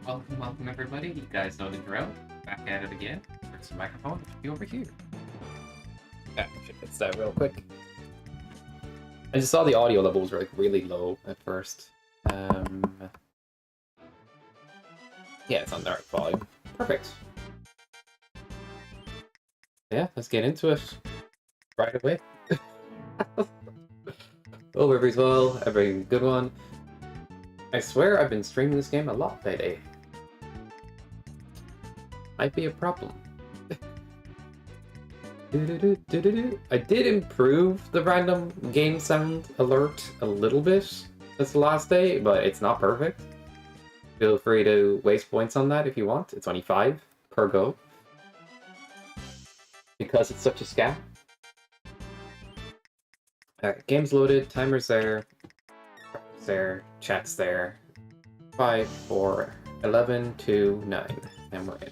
Welcome everybody. You guys know the drill. Back at it again. Where's the microphone? It should be over here. Yeah, should fix that real quick. I just saw the audio levels were like really low at first. Yeah, it's on the right volume. Perfect. Yeah, let's get into it right away. Hope everybody's well, every good one. I swear I've been streaming this game a lot lately. Might be a problem. I did improve the random game sound alert a little bit this last day, but it's not perfect. Feel free to waste points on that if you want. It's only 5 per go. Because it's such a scam. Alright, game's loaded, timer's there. There, chat's there. 5, 4, 11, 2, 9. And we're in.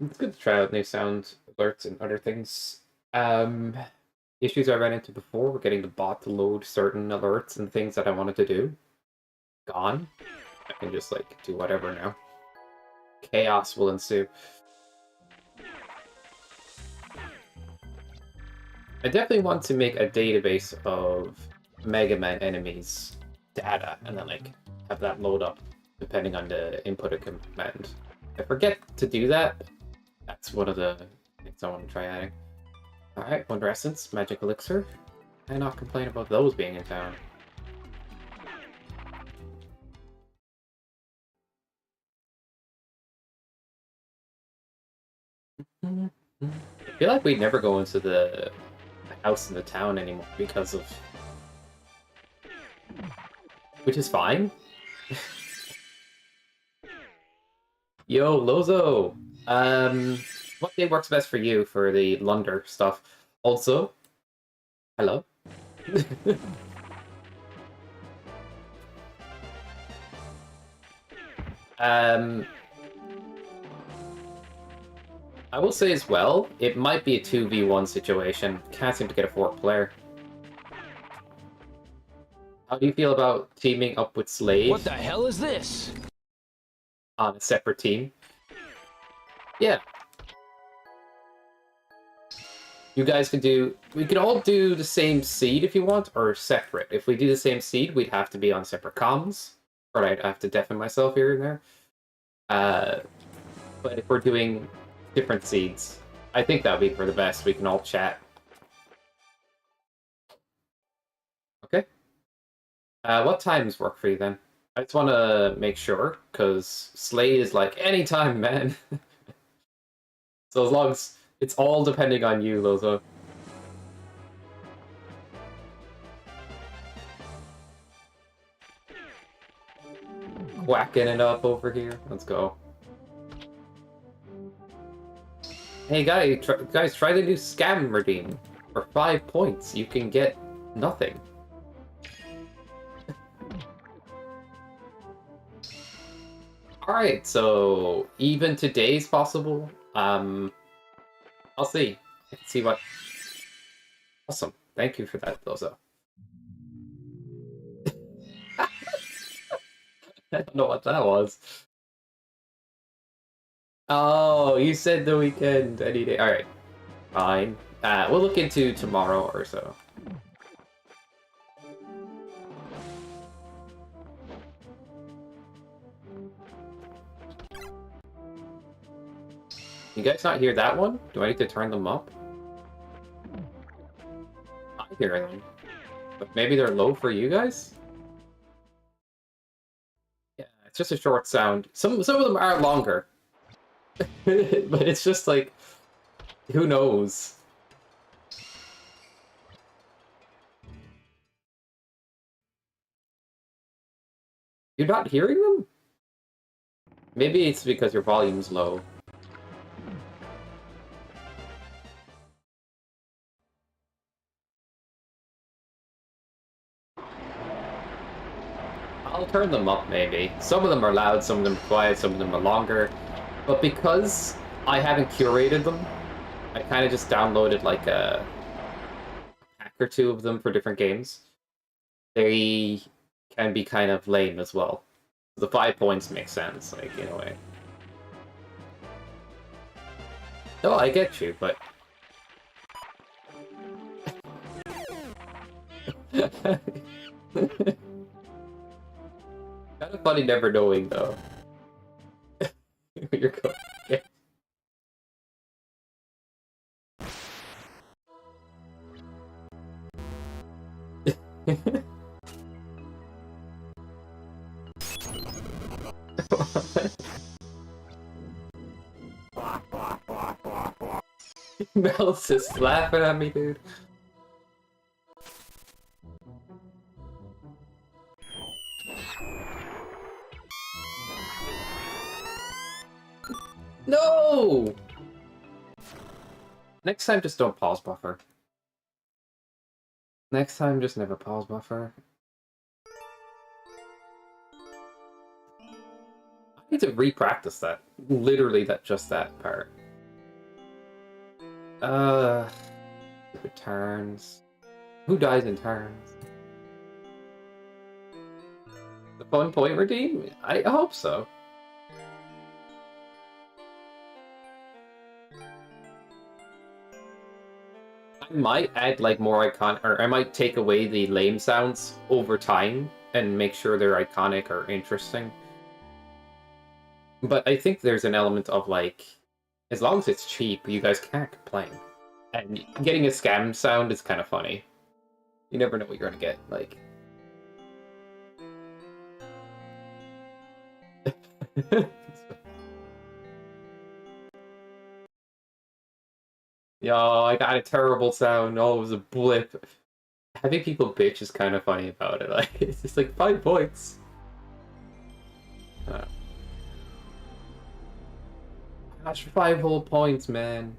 It's good to try out new sound alerts and other things. Issues I ran into before were getting the bot to load certain alerts and things that I wanted to do. Gone. I can just like do whatever now. Chaos will ensue. I definitely want to make a database of Mega Man enemies data and then like have that load up depending on the input of command. If I forget to do that, that's one of the things I want to try adding. Alright, Wonder Essence, Magic Elixir. I not complain about those being in town. I feel like we never go into the house in the town anymore because of... Which is fine. Yo, Lozo! What day works best for you for the Lunder stuff? Also, hello. I will say as well, it might be a 2v1 situation. Can't seem to get a 4th player. How do you feel about teaming up with Slade? What the hell is this? On a separate team? Yeah. You guys can do... We could all do the same seed if you want, or separate. If we do the same seed, we'd have to be on separate comms. Or I'd have to deafen myself here and there. But if we're doing different seeds, I think that would be for the best. We can all chat. Okay. What times work for you then? I just want to make sure, because Slade is like, anytime, man. So as long as... It's all depending on you, Lozo. Whacking it up over here. Let's go. Hey guys, try the new scam redeem. For 5 points, you can get nothing. Alright, so even today's possible. I'll see. I can see what... Awesome. Thank you for that, Lozo. I don't know what that was. Oh, you said the weekend any day. Alright. Fine. We'll look into tomorrow or so. You guys not hear that one? Do I need to turn them up? I hear them. But maybe they're low for you guys? Yeah, it's just a short sound. Some of them are longer. But it's just like, who knows? You're not hearing them? Maybe it's because your volume's low. I'll turn them up, maybe. Some of them are loud, some of them are quiet, some of them are longer. But because I haven't curated them, I kind of just downloaded like a pack or two of them for different games. They can be kind of lame as well. The 5 points make sense, like, in a way. No, I get you, but... Kind of funny never knowing, though. You're going. Yeah. Mel's just laughing at me, dude. No! Next time, just don't pause buffer. Next time, just never pause buffer. I need to re-practice that. Literally, just that part. Stupid turns. Who dies in turns? The fun point redeem? I hope so. I might add like more iconic, or I might take away the lame sounds over time and make sure they're iconic or interesting. But I think there's an element of like, as long as it's cheap, you guys can't complain. And getting a scam sound is kind of funny. You never know what you're gonna get, like. Yo, I got a terrible sound. Oh, it was a blip. Having people bitch is kind of funny about it. Like, it's just like 5 points. Gosh, 5 whole points, man.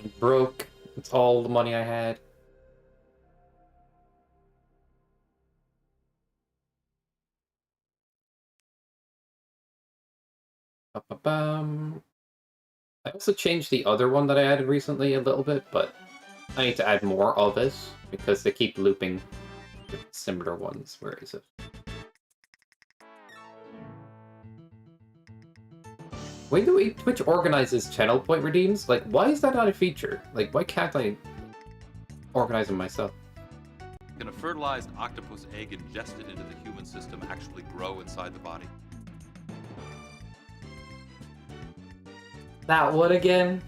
I'm broke. It's all the money I had. Ba-ba-bum. I also changed the other one that I added recently a little bit, but I need to add more of it because they keep looping similar ones. Where is it? Wait, the way Twitch organizes channel point redeems? Like, why is that not a feature? Like, why can't I organize them myself? Can a fertilized octopus egg ingested into the human system actually grow inside the body? That one again?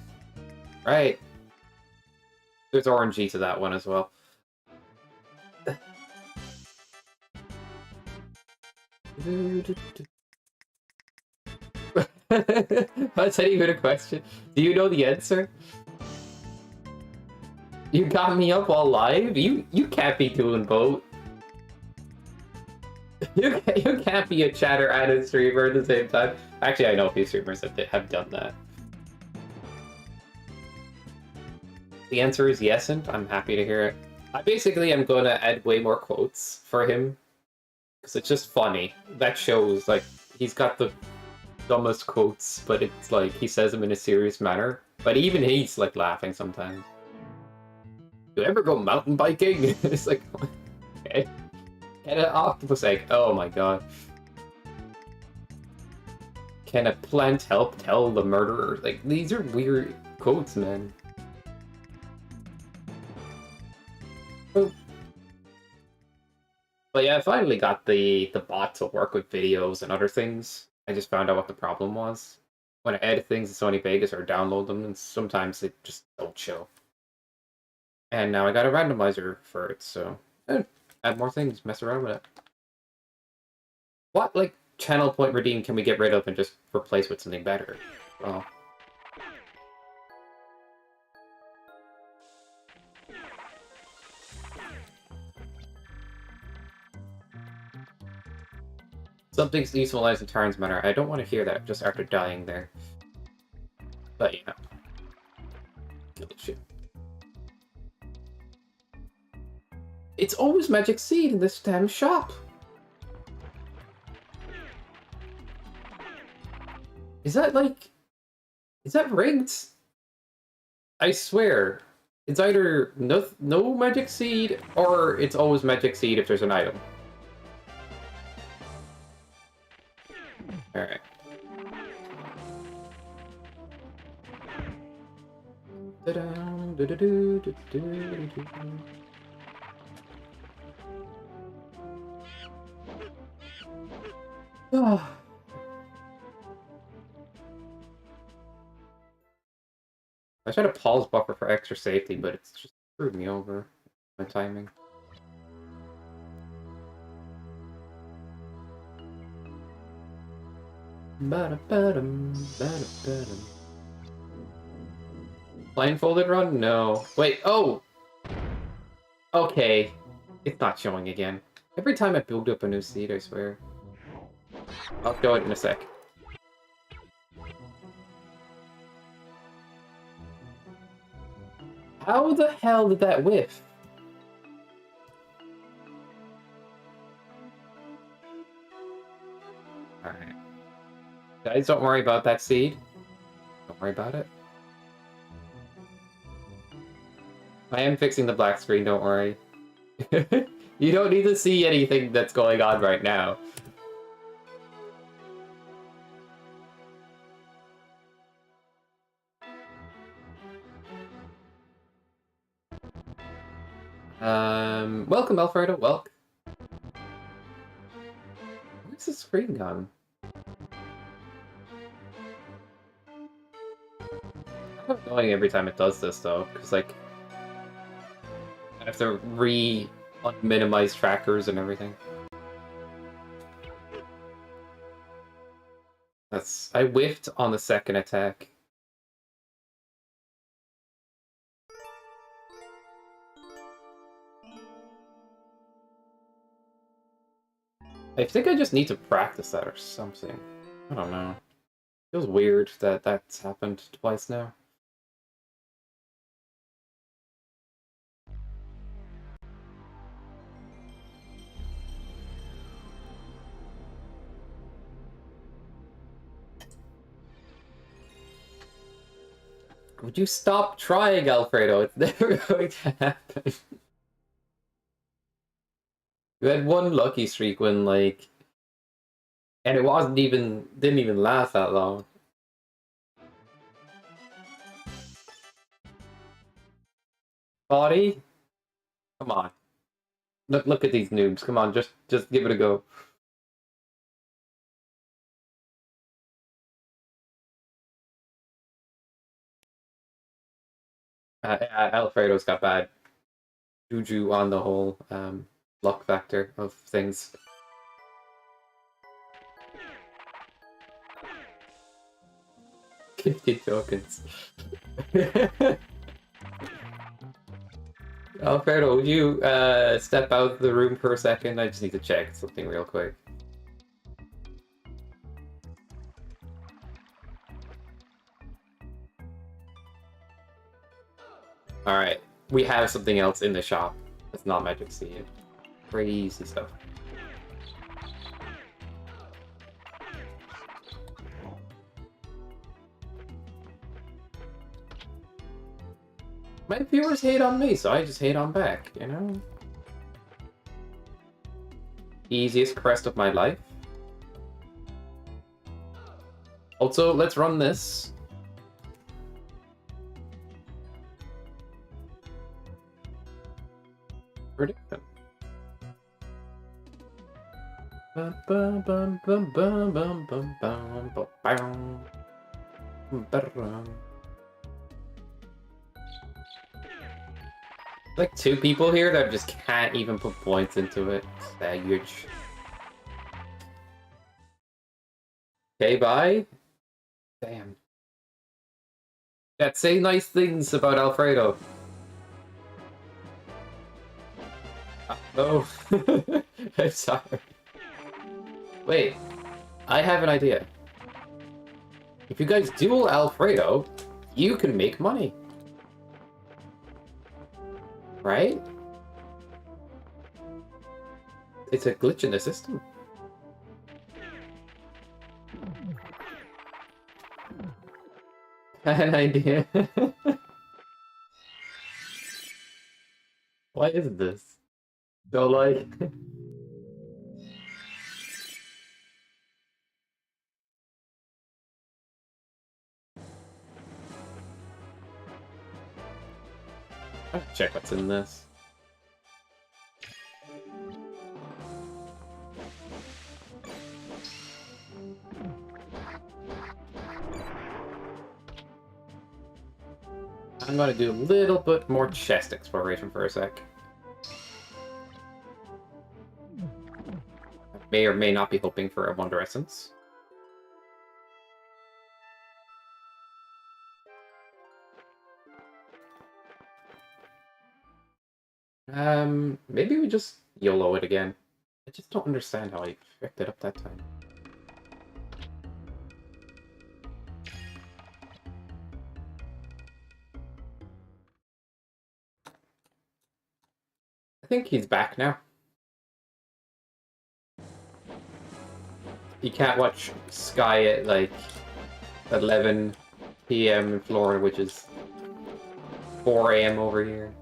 Right. There's RNG to that one as well. That's not even a question. Do you know the answer? You got me up while live? You can't be doing both. You can't be a chatter and a streamer at the same time. Actually, I know a few streamers that have done that. The answer is yes, and I'm happy to hear it. I basically am going to add way more quotes for him. Because it's just funny. That shows, like, he's got the dumbest quotes, but it's like, he says them in a serious manner. But even he's, like, laughing sometimes. Do you ever go mountain biking? It's like, okay. And an octopus egg. Oh my god. Can a plant help tell the murderer? Like, these are weird quotes, man. But yeah, I finally got the bot to work with videos and other things. I just found out what the problem was. When I edit things in Sony Vegas or download them, and sometimes they just don't show. And now I got a randomizer for it, so add more things, mess around with it. What, like, channel point redeem can we get rid of and just replace with something better? Well... Something's useful lives and turns matter. I don't want to hear that just after dying there. But yeah. Kill the shit. It's always Magic Seed in this damn shop! Is that like... Is that rigged? I swear, it's either no magic seed or it's always magic seed if there's an item. Alright. I tried to pause buffer for extra safety, but it's just screwed me over. My timing. Blindfolded run? No. Wait, oh! Okay. It's not showing again. Every time I build up a new seed, I swear. I'll show it in a sec. How the hell did that whiff? Alright. Guys, don't worry about that seed. Don't worry about it. I am fixing the black screen, don't worry. You don't need to see anything that's going on right now. Welcome, Alfredo, welcome. Where's the screen gone? I'm annoying every time it does this, though, because, like, I have to minimize trackers and everything. I whiffed on the second attack. I think I just need to practice that or something. I don't know. Feels weird that that's happened twice now. Would you stop trying, Alfredo? It's never going to happen. You had one lucky streak when, like... And it didn't even last that long. Body? Come on. Look at these noobs. Come on, just give it a go. Alfredo's got bad juju on the whole luck factor of things. Gifted tokens. Alfredo, would you step out of the room for a second? I just need to check something real quick. Alright, we have something else in the shop. That's not Magic Seed. Crazy stuff. My viewers hate on me, so I just hate on back, you know? Easiest quest of my life. Also, let's run this. Prediction. Like 2 people here that just can't even put points into it. Huge. Okay, bye. Damn. Yeah, say nice things about Alfredo. No. I'm sorry. Wait, I have an idea. If you guys duel Alfredo, you can make money. Right? It's a glitch in the system. An idea. Why is this? So like check what's in this. I'm gonna do a little bit more chest exploration for a sec. I may or may not be hoping for a Wonder Essence. Maybe we just YOLO it again. I just don't understand how I picked it up that time. I think he's back now. You can't watch Sky at like 11 p.m. in Florida, which is 4 a.m. over here.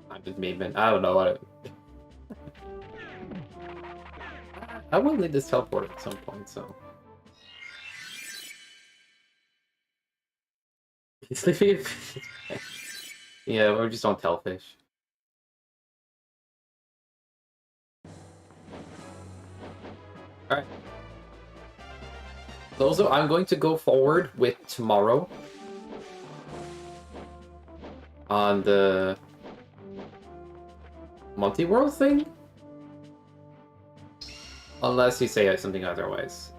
I'm just memeing. I don't know what I will need this teleport at some point, so. He's sleeping. Yeah, we're just on Telfish. Alright. Lozo, I'm going to go forward with tomorrow on the multi-world thing? Unless you say something otherwise.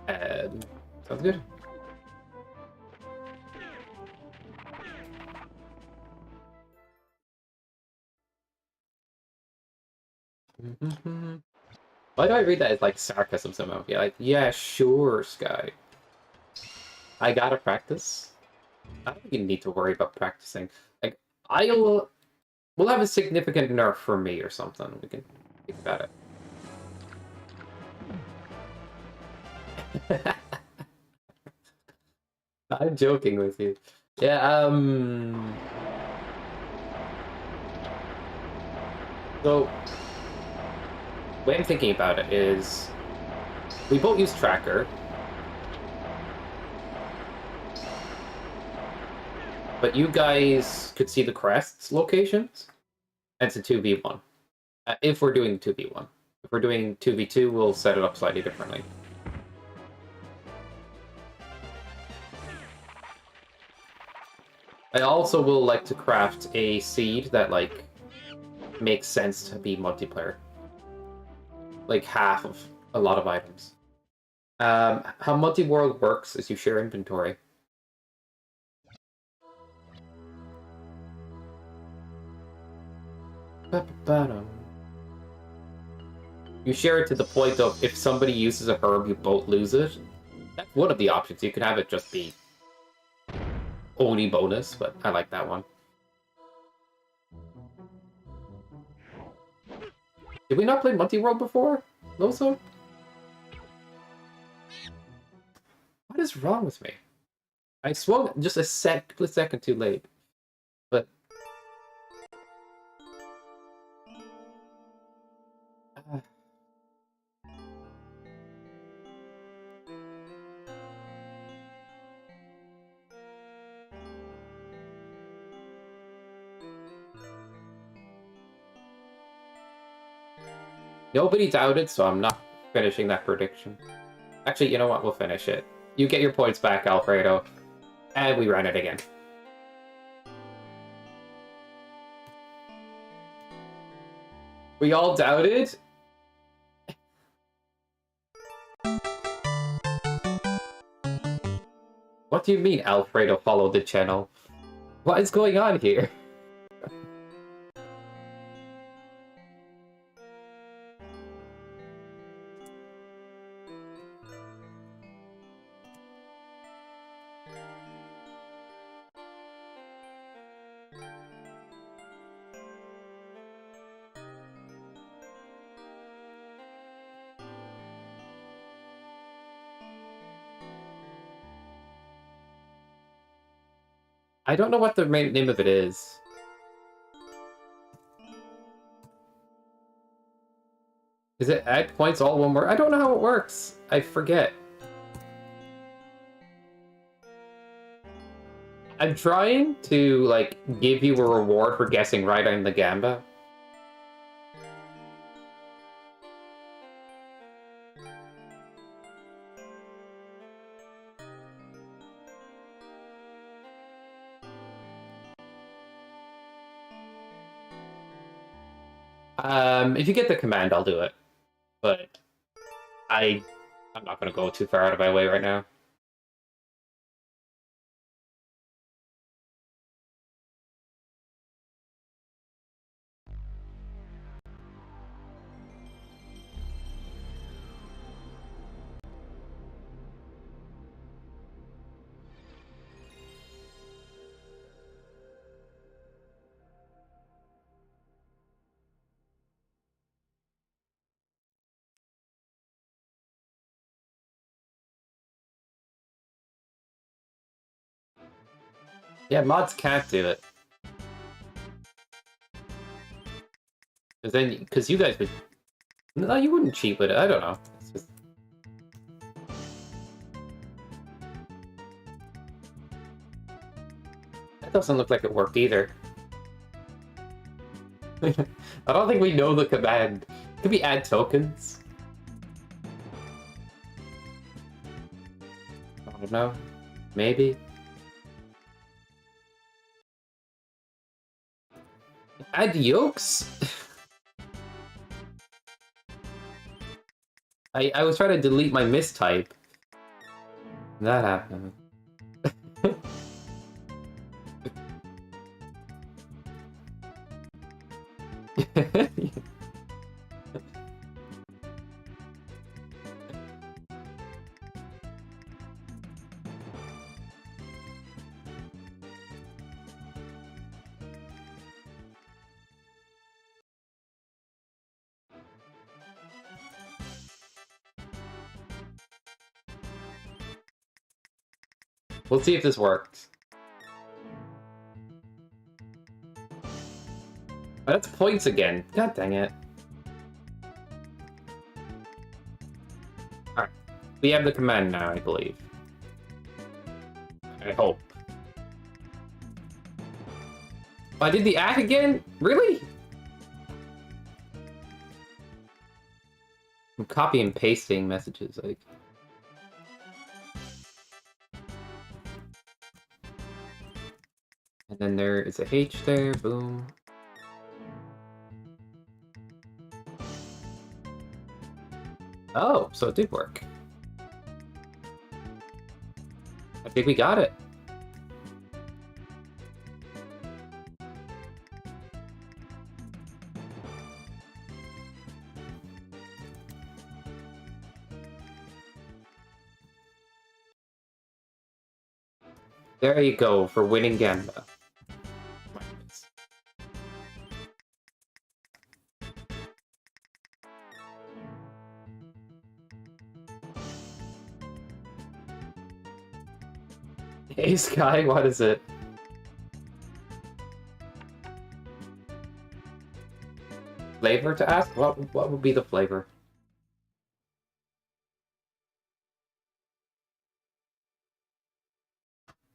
Sounds good. Why do I read that as like sarcasm somehow? Yeah, like, yeah, sure, Sky. I gotta practice. I don't think you need to worry about practicing. Like, we'll have a significant nerf for me or something. We can think about it. I'm joking with you. Yeah, so, the way I'm thinking about it is, we both use Tracker, but you guys could see the crests locations, and it's a 2v1. If we're doing 2v1. If we're doing 2v2, we'll set it up slightly differently. I also will like to craft a seed that, like, makes sense to be multiplayer. Like, half of a lot of items. How multi-world works is you share inventory. You share it to the point of if somebody uses a herb, you both lose it. That's one of the options. You could have it just be only bonus, but I like that one. Did we not play multi-world before, Loso? What is wrong with me? I swung just a split second too late. But... Nobody doubted, so I'm not finishing that prediction. Actually, you know what? We'll finish it. You get your points back, Alfredo. And we run it again. We all doubted? What do you mean Alfredo followed the channel? What is going on here? I don't know what the main name of it is. Is it add points all one word? I don't know how it works. I forget. I'm trying to, like, give you a reward for guessing right on the Gamba. If you get the command, I'll do it. But I'm not gonna go too far out of my way right now. Yeah, mods can't do it. Because you guys would... No, you wouldn't cheat with it. I don't know. It's just... That doesn't look like it worked either. I don't think we know the command. Could we add tokens? I don't know. Maybe. Add yolks? I was trying to delete my mistype. That happened. We'll see if this works. Oh, that's points again. God dang it. Alright. We have the command now, I believe. I hope. Oh, I did the act again? Really? I'm copy and pasting messages, like... And then there is a H there, boom. Oh, so it did work. I think we got it. There you go, for winning Gamba. Hey Sky, what is it? Flavor to ask? What would be the flavor?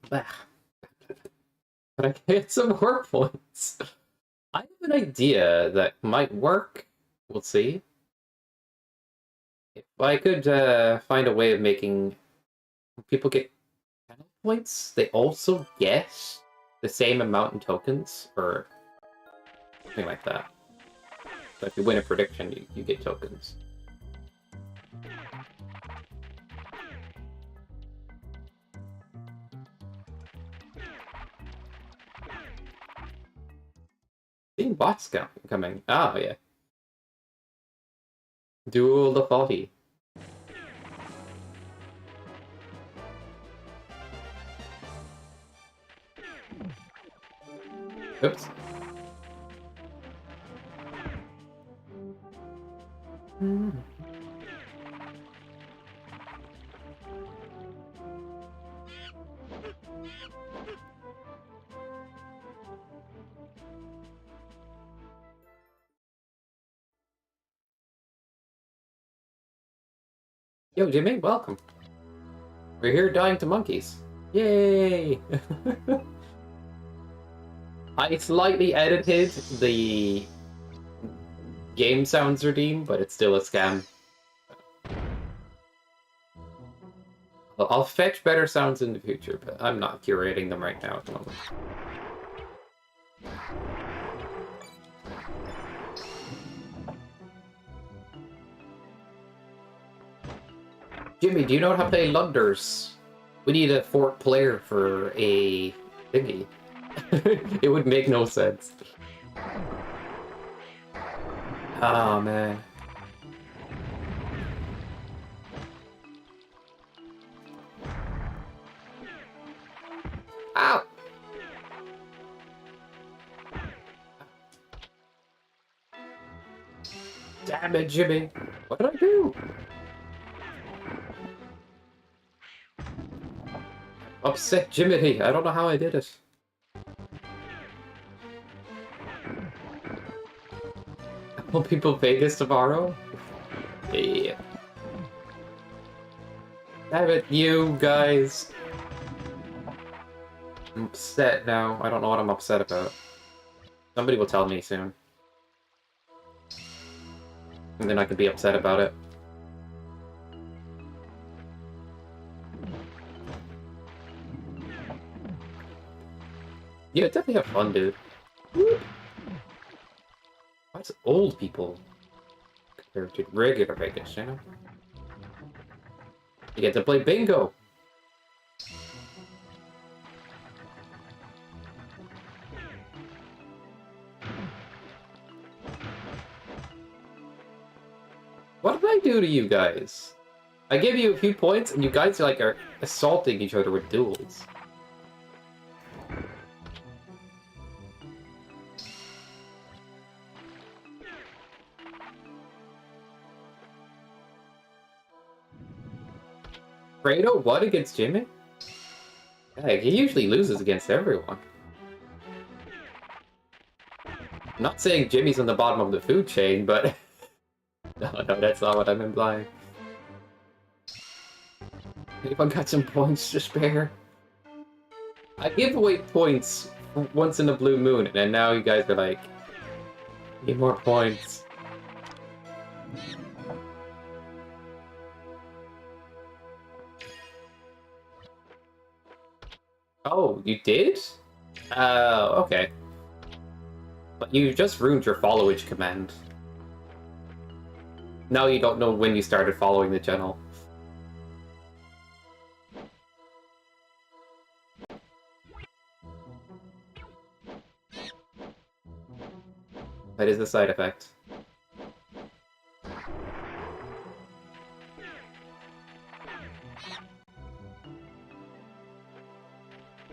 But I get some more points. I have an idea that might work. We'll see. If I could find a way of making people get points, they also get the same amount in tokens, or something like that. So if you win a prediction, you get tokens. Seeing bots coming. Oh, yeah. Duel the faulty. Oops. Yo, Jimmy, welcome. We're here dying to monkeys. Yay! I slightly edited the game sounds redeem, but it's still a scam. I'll fetch better sounds in the future, but I'm not curating them right now at the moment. Jimmy, do you know how to play Lunders? We need a fourth player for a thingy. It would make no sense. Oh, man. Ow! Damn it, Jimmy. What did I do? Upset Jimmy. I don't know how I did it. Will people pay this tomorrow? Yeah. Damn it, you guys. I'm upset now. I don't know what I'm upset about. Somebody will tell me soon. And then I could be upset about it. Yeah, definitely have fun, dude. Woo. Why's old people compared to regular Vegas, you know? You get to play bingo! What did I do to you guys? I gave you a few points and you guys are assaulting each other with duels. Rando won against Jimmy? Yeah, he usually loses against everyone. I'm not saying Jimmy's on the bottom of the food chain, but... no, that's not what I'm implying. Anyone got some points to spare? I give away points once in a blue moon, and now you guys are like... need more points. Oh, you did? Okay. But you just ruined your followage command. Now you don't know when you started following the channel. That is the side effect.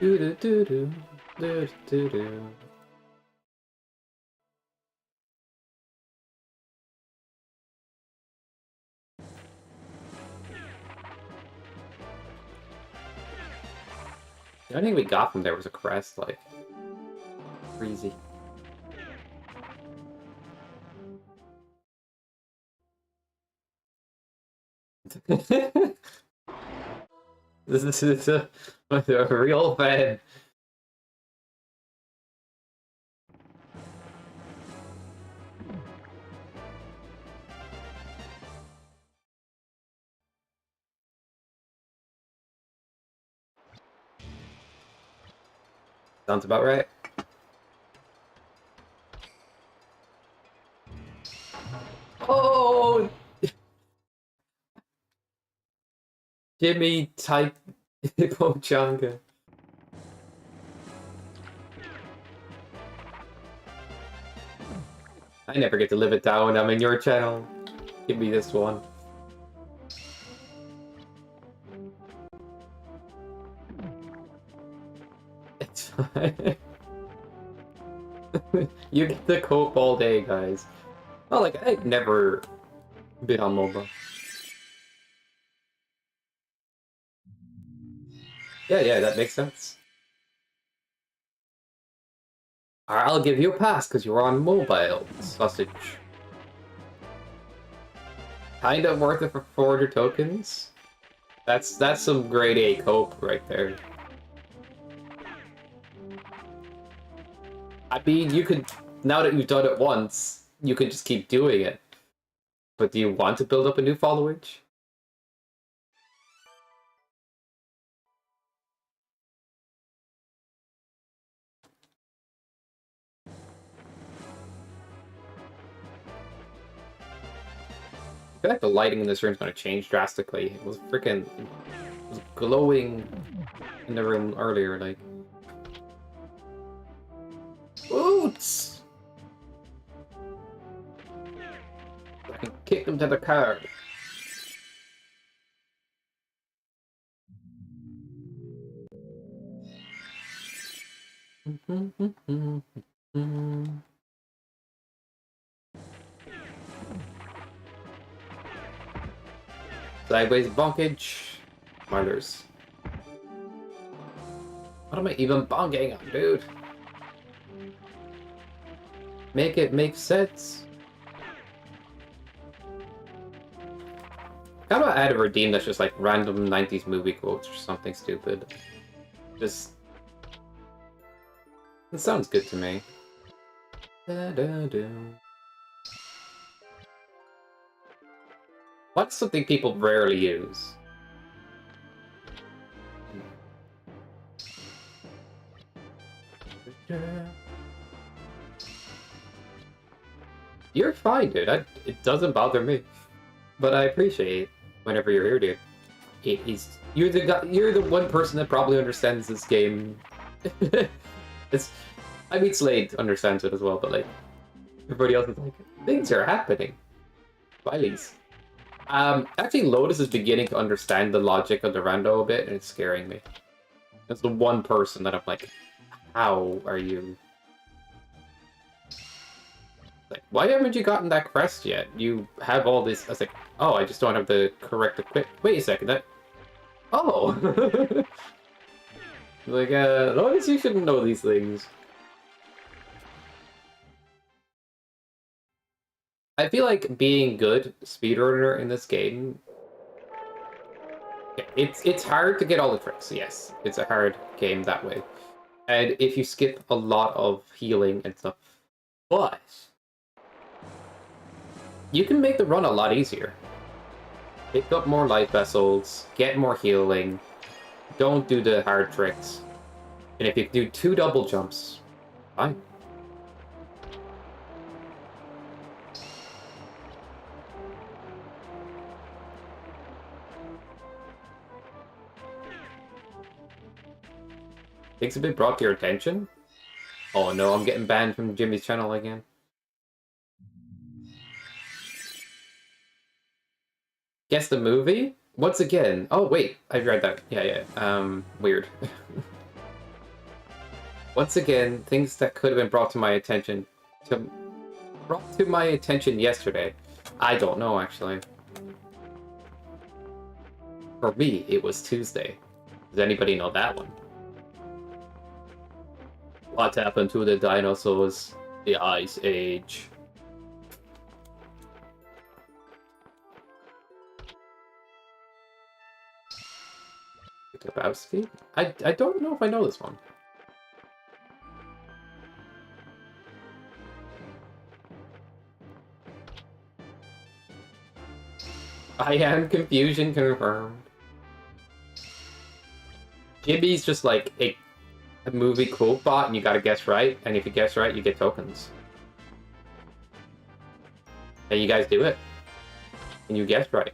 Do do do do do do do. The only thing we got from there was a crest, like crazy. This is a real fan. Sounds about right. Oh! Jimmy type Pochanga. I never get to live it down. I'm in your channel. Give me this one. It's fine. You get the cope all day, guys. Oh, like, I've never been on MOBA. Yeah, that makes sense. I'll give you a pass because you're on mobile, sausage. Kind of worth it for 400 tokens. That's some grade A cope right there. I mean, you could, now that you've done it once, you could just keep doing it. But do you want to build up a new followage? I feel like the lighting in this room is going to change drastically. It was freaking glowing in the room earlier, like. Boots! I can kick them to the car. Sideways bonkage. Martyrs. What am I even bonking on, dude? Make it make sense. How about add a redeem that's just like random 90s movie quotes or something stupid? Just... It sounds good to me. What's something people rarely use? You're fine, dude. It doesn't bother me. But I appreciate whenever you're here, dude. You're the guy. You're the one person that probably understands this game. I mean, Slade understands it as well, but like everybody else is like, things are happening. Smileys. Actually, Lotus is beginning to understand the logic of the Rando a bit, and it's scaring me. It's the one person that I'm like, how are you? Like, why haven't you gotten that crest yet? You have all this. I was like, oh, I just don't have the correct equip. Wait a second, that. Oh! Like, Lotus, you shouldn't know these things. I feel like being good speedrunner in this game. It's hard to get all the tricks, yes. It's a hard game that way. And if you skip a lot of healing and stuff. But you can make the run a lot easier. Pick up more life vessels, get more healing, don't do the hard tricks. And if you do 2 double jumps, fine. Things have been brought to your attention? Oh no, I'm getting banned from Jimmy's channel again. Guess the movie? Once again. Oh wait, I've read that. Yeah. Weird. Once again, things that could have been brought to my attention yesterday. I don't know, actually. For me, it was Tuesday. Does anybody know that one? What happened to the dinosaurs? The Ice Age. Lebowski? I don't know if I know this one. I am confusion confirmed. Jimmy's just like a movie quote bot, and you gotta guess right, and if you guess right, you get tokens. And you guys do it. And you guessed right.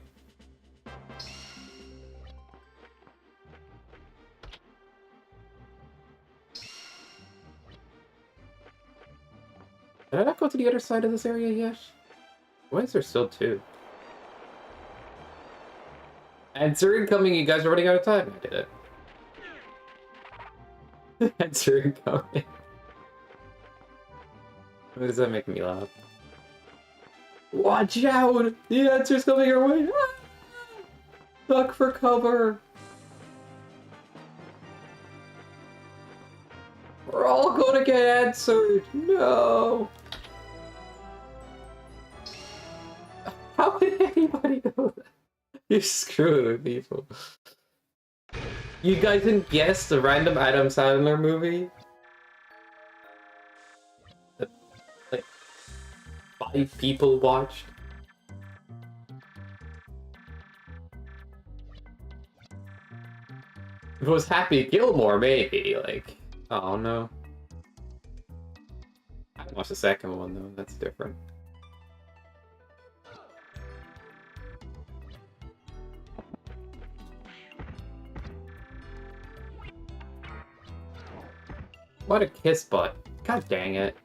Did I not go to the other side of this area yet? Why is there still 2? Answer incoming, you guys are running out of time. I did it. Answer incoming. Why does that make me laugh? Watch out! The answer's coming your way! Ah! Duck for cover! We're all gonna get answered! No! How did anybody know that? You're screwing with people. You guys didn't guess the random Adam Sandler movie? That, like, 5 people watched? If it was Happy Gilmore, maybe, like... Oh, no. I haven't watched the second one, though. That's different. What a kiss butt. God dang it.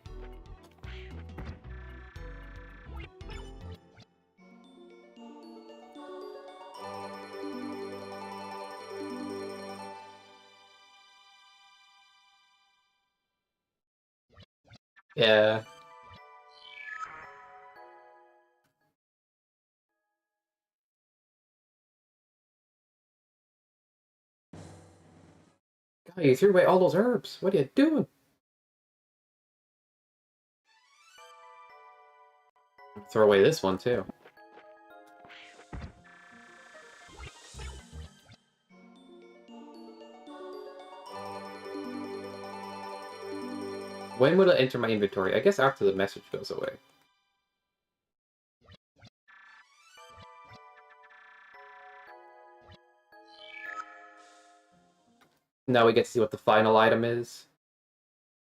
Yeah. God, you threw away all those herbs. What are you doing? Throw away this one, too. When will it enter my inventory? I guess after the message goes away. Now we get to see what the final item is.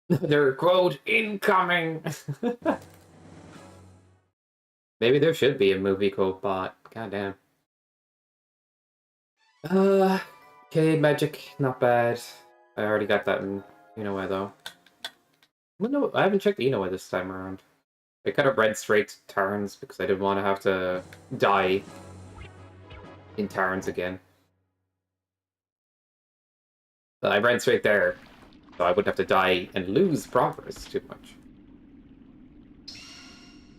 They're, quote, incoming! Maybe there should be a movie called Bot. Goddamn. Okay, magic, not bad. I already got that in Inoue, though. Well, no, I haven't checked Inoue this time around. I kind of read straight to Tarns because I didn't want to have to die in Tarns again. But I ran straight there, so I wouldn't have to die and lose progress too much.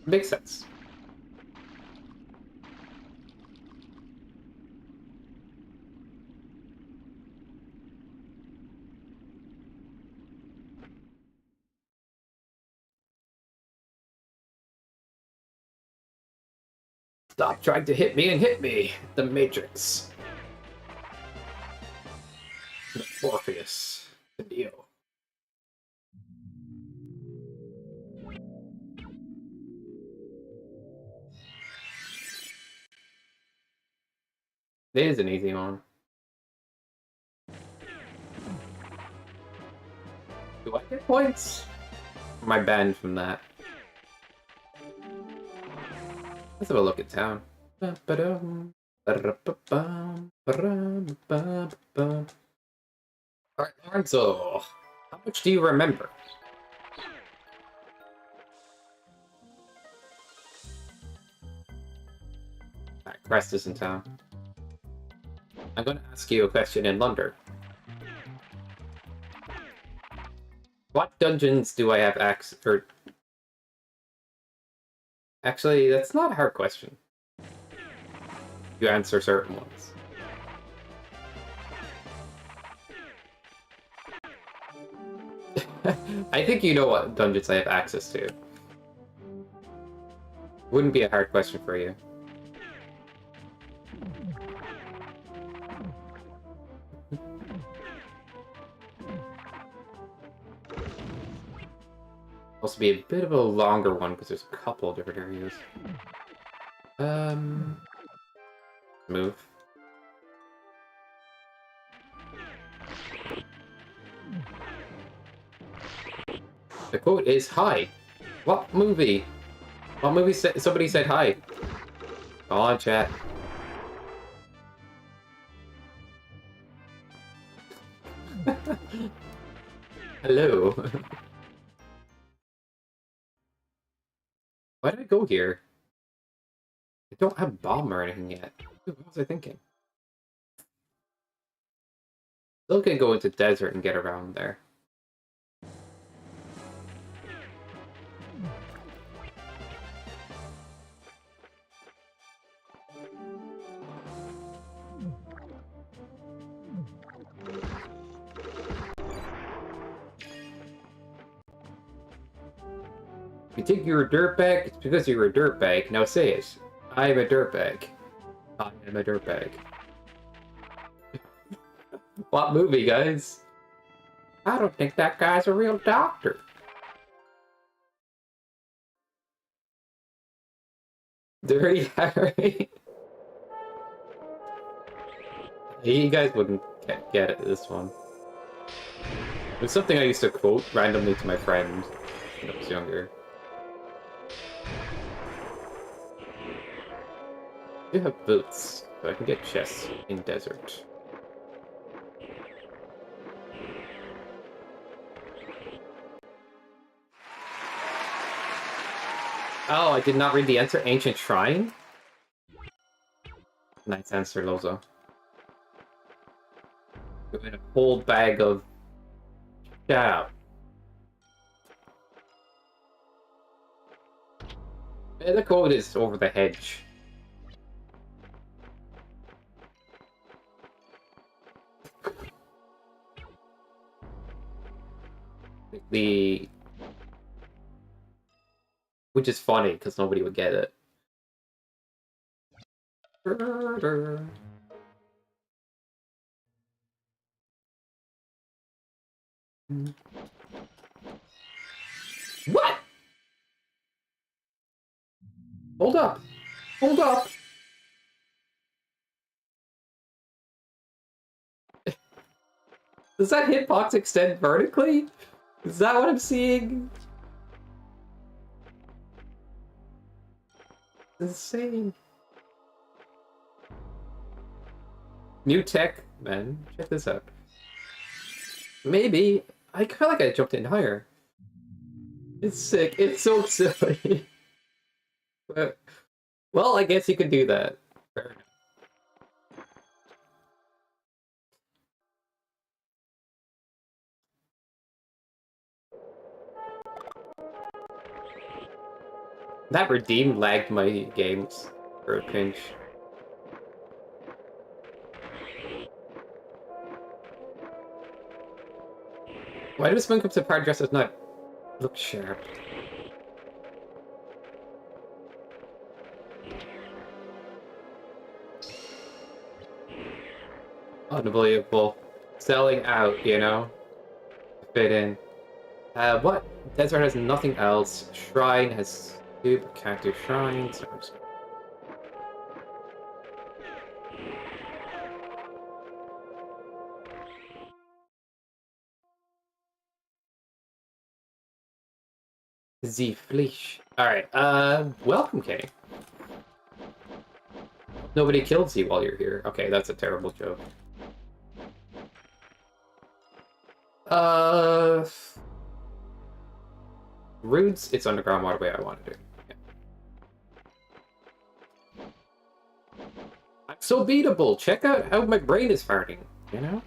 Makes sense. Stop trying to hit me and hit me! The Matrix. The Morpheus. The Neo. It is an easy one. Do I get points? Or am I banned from that? Let's have a look at town. Alright, Lorenzo, how much do you remember? Alright, Crest is in town. I'm gonna ask you a question in Lunder. What dungeons do I have access, or... Actually, that's not a hard question. You answer certain ones. I think you know what dungeons I have access to. Wouldn't be a hard question for you. Also be a bit of a longer one because there's a couple of different areas. Move. The quote is hi. What movie? What movie said somebody said hi? Go on, chat. Hello. Why did I go here? I don't have bomb or anything yet. What was I thinking? Still can go into desert and get around there. You think you're a dirtbag? It's because you're a dirtbag. Now say it. I am a dirtbag. I am a dirtbag. What movie, guys? I don't think that guy's a real doctor. Dirty Harry. You guys wouldn't get it, this one. It was something I used to quote randomly to my friend when I was younger. I do have boots, so I can get chests in desert. Oh, I did not read the answer. Ancient Shrine? Nice answer, Lozo. In a whole bag of... Yeah. The code is over the hedge. Which is funny, because nobody would get it. What? Hold up. Hold up. Does that hitbox extend vertically? Is that what I'm seeing? Insane. New tech, man. Check this out. Maybe. I feel like I jumped in higher. It's sick. It's so silly. But, well, I guess you could do that. Fair enough. That redeem lagged my games for a pinch. Why do Spoon Cups of Power Dressers not look sharp? Unbelievable. Selling out, you know? Fit in. What? Desert has nothing else. Shrine has two cactus shrines. The Fleesh. Alright, welcome, Kenny. Nobody killed Z while you're here. Okay, that's a terrible joke. Rudes, it's underground waterway I want to do. Yeah. I'm so beatable! Check out how my brain is farting, you know?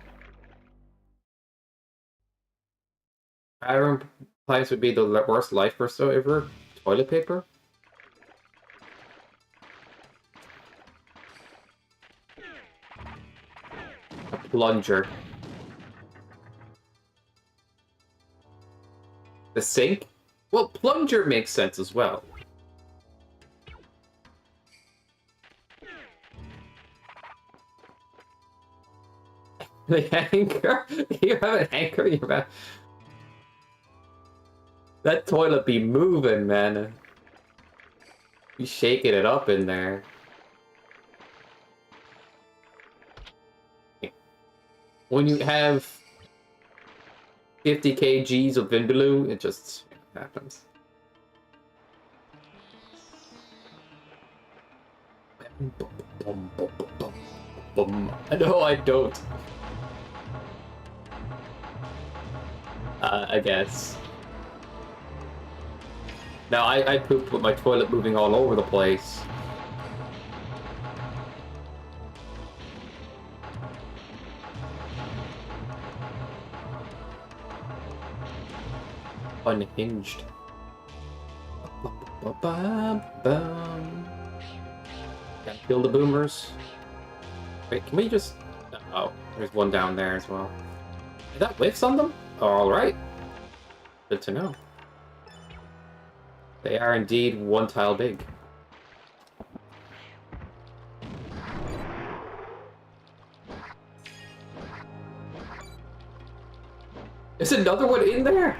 Iron Appliance would be the worst life burst ever. Toilet paper? A plunger. The sink? Well, plunger makes sense as well. The anchor? You have an anchor? You have... That toilet be moving, man. Be shaking it up in there. When you have 50 kgs of Vindaloo, it just happens. No, I don't. I guess. Now, I pooped with my toilet moving all over the place. Unhinged. Gotta kill the boomers. Wait, can we just... Oh, there's one down there as well. Is that whiffs on them? Alright. Good to know. They are indeed one tile big. There's another one in there?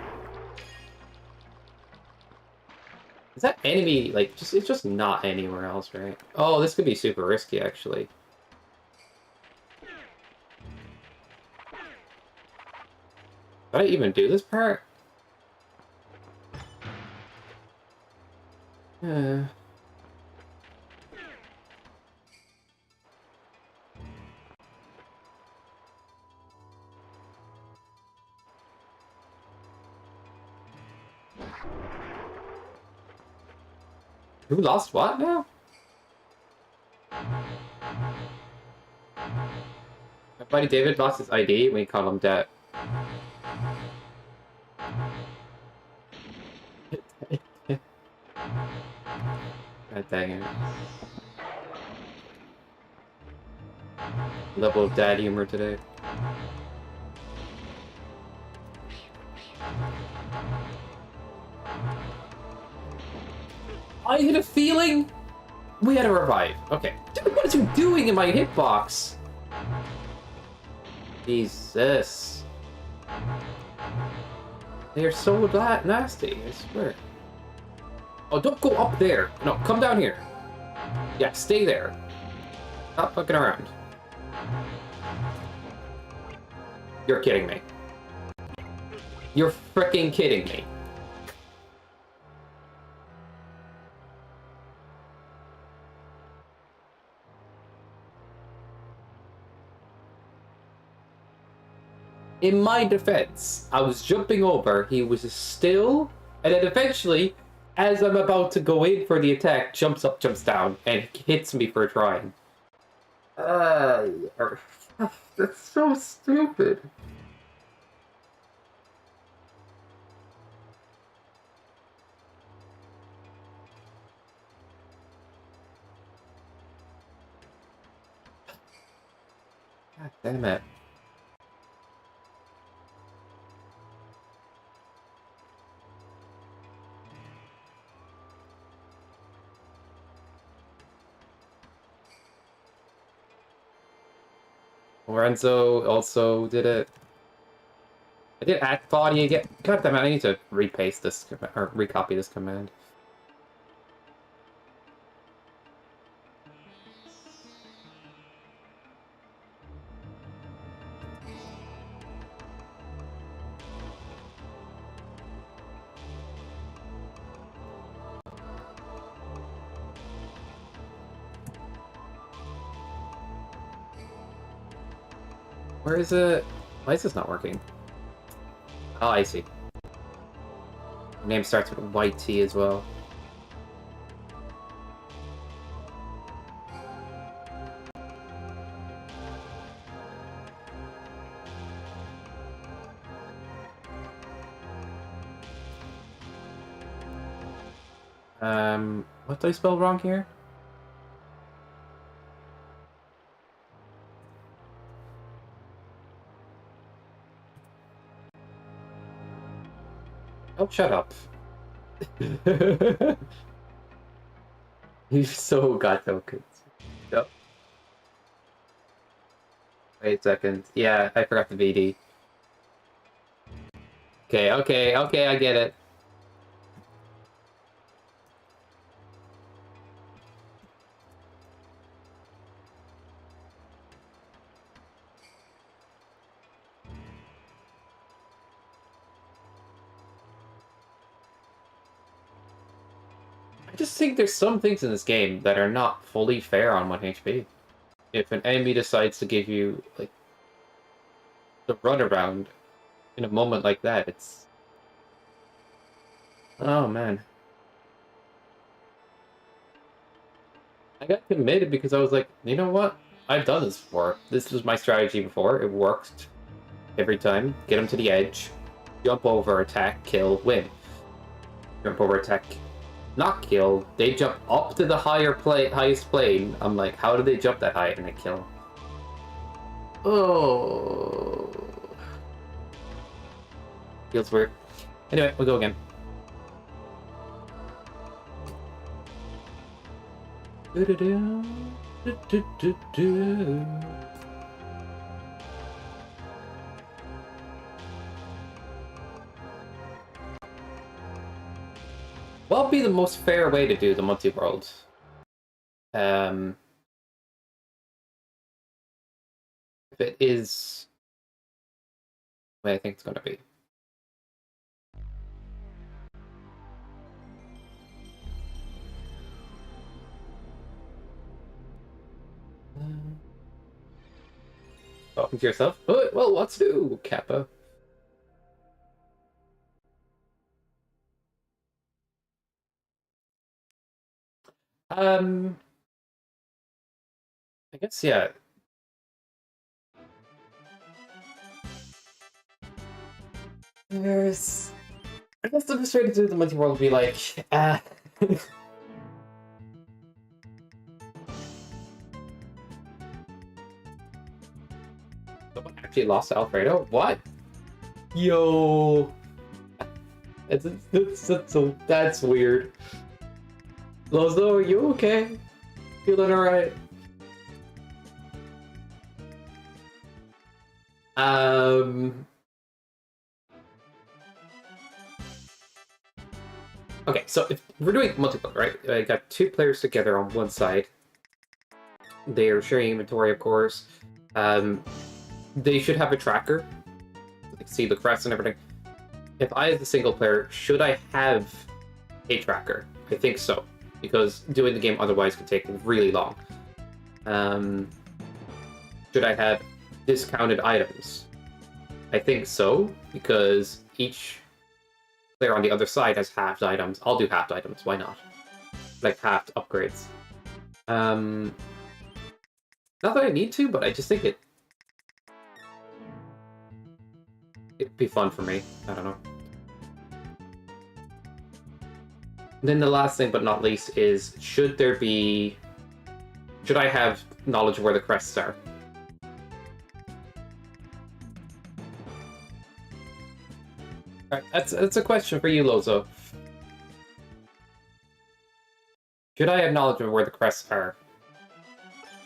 Is that enemy, like, it's just not anywhere else, right? Oh, this could be super risky, actually. Did I even do this part? Uh... Who lost what now? My buddy David lost his ID when he called him dead. God dang it. Level of dad humor today. I had a feeling we had to revive. Okay. Dude, what is you doing in my hitbox? Jesus. They are so nasty, I swear. Oh, don't go up there. No, come down here. Yeah, stay there. Stop fucking around. You're kidding me. You're freaking kidding me. In my defense, I was jumping over, he was still, and then eventually, as I'm about to go in for the attack, jumps up, jumps down, and hits me for trying. That's so stupid. God damn it. Lorenzo also did it. I did act body again. God damn it, I need to repaste this, or recopy this command. Where is it? Why is this not working? Oh, I see. The name starts with YT as well. What did I spell wrong here? Oh, shut up. You so got tokens. Yep. Wait a second. Yeah, I forgot the VD. Okay, I get it. I just think there's some things in this game that are not fully fair on 1 HP. If an enemy decides to give you, like, the runaround in a moment like that, it's... Oh, man. I got committed because I was like, you know what? I've done this before. This was my strategy before. It worked every time. Get them to the edge. Jump over, attack, kill, win. Jump over, attack, not kill. They jump up to the highest plane. I'm like, how did they jump that high and they kill? Oh, feels weird. Anyway, we'll go again. What would be the most fair way to do the multi-world? If it is the way I think it's going to be. Talking to yourself? Oh, well, what's new, Kappa? I guess, yeah. I guess the best way to do the multi-world would be like, someone actually lost Alfredo? What? Yo! That's weird. Lozo, are you okay? Feeling alright? Okay, so if we're doing multiplayer, right? I got 2 players together on one side. They are sharing inventory, of course. They should have a tracker. Like, see the crest and everything. If I, as a single player, should I have a tracker? I think so, because doing the game otherwise could take really long. Should I have discounted items? I think so, because each player on the other side has halved items. I'll do halved items, why not? Like halved upgrades. Not that I need to, but I just think it'd be fun for me. I don't know. And then the last thing but not least is, should I have knowledge of where the crests are? Alright, that's a question for you, Lozo. Should I have knowledge of where the crests are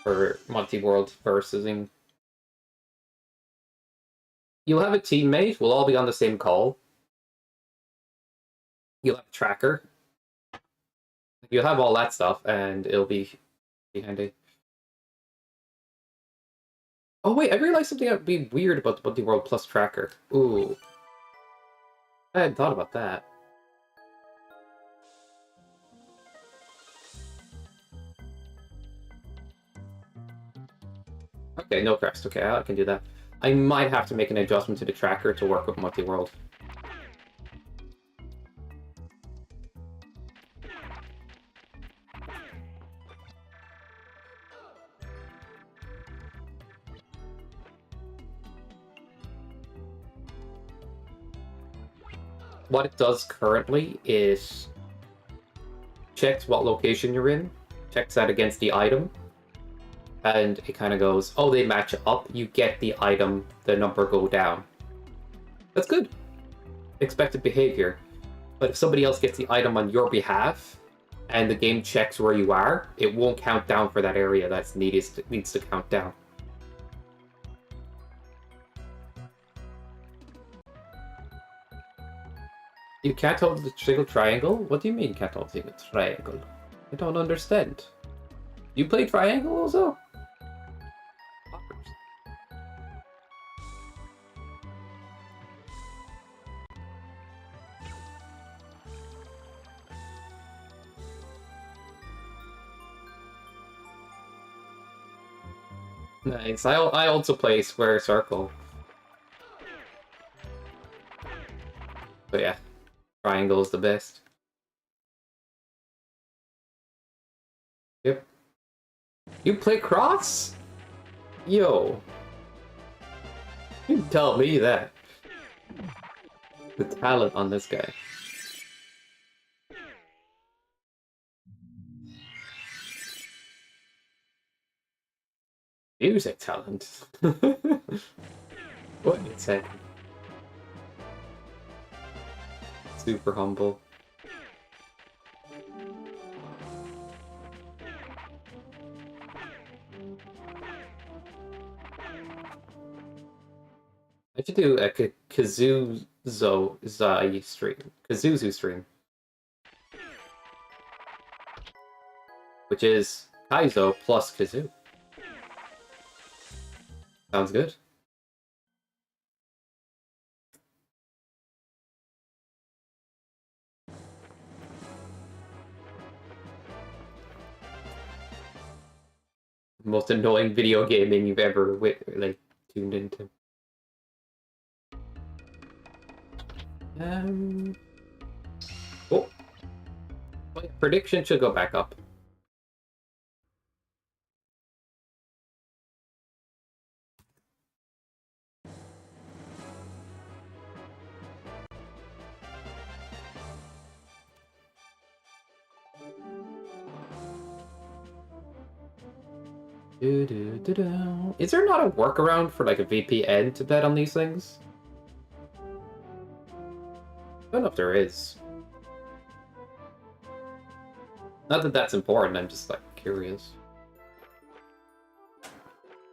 for multi-world versusing? You'll have a teammate, we'll all be on the same call. You'll have a tracker. You'll have all that stuff, and it'll be handy. Oh wait, I realized something that would be weird about the multi-world plus tracker. Ooh. I hadn't thought about that. Okay, no crest. Okay, I can do that. I might have to make an adjustment to the tracker to work with multi-world. What it does currently is checks what location you're in, checks that against the item, and it kind of goes, oh, they match up, you get the item, the number go down. That's good. Expected behavior. But if somebody else gets the item on your behalf, and the game checks where you are, it won't count down for that area that needs to count down. You can't hold the single triangle? What do you mean can't hold the single triangle? I don't understand. You play triangle also? Nice. I also play square circle. But yeah, triangle is the best. Yep. You play cross? Yo. You tell me that. The talent on this guy. Music talent. What you said. Super humble. I should do a Kazuzu stream. Kazuzu stream. which is Kaizo plus Kazoo. Sounds good. Most annoying video gaming you've ever like tuned into. Oh, my prediction should go back up. Is there not a workaround for like a VPN to bet on these things? I don't know if there is. Not that that's important, I'm just like curious.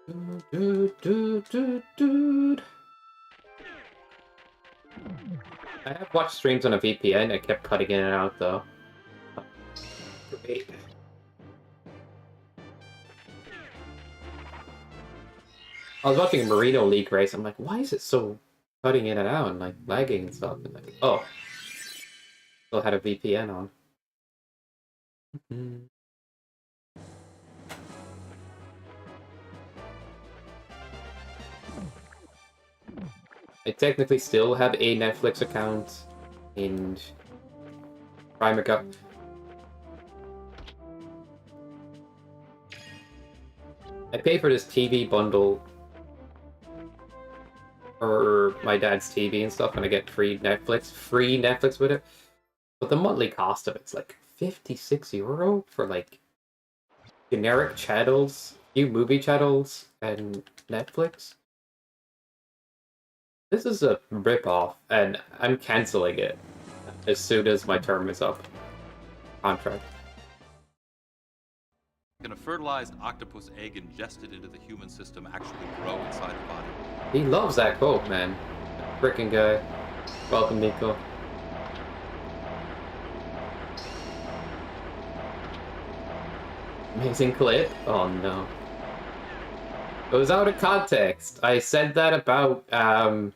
I have watched streams on a VPN, I kept cutting in and out though. Great. I was watching a Merino League race, I'm like, why is it so cutting in and out and like lagging and stuff? And like, oh. Still had a VPN on. I technically still have a Netflix account and Prime account. I pay for this TV bundle for my dad's TV and stuff, and I get free Netflix with it. But the monthly cost of it's like €56 for like generic channels, few movie channels, and Netflix. This is a rip-off, and I'm canceling it as soon as my term is up. Contract. Can a fertilized octopus egg ingested into the human system actually grow inside the body? He loves that quote, man. Frickin' guy. Welcome, Nico. Amazing clip? Oh no. It was out of context. I said that about, I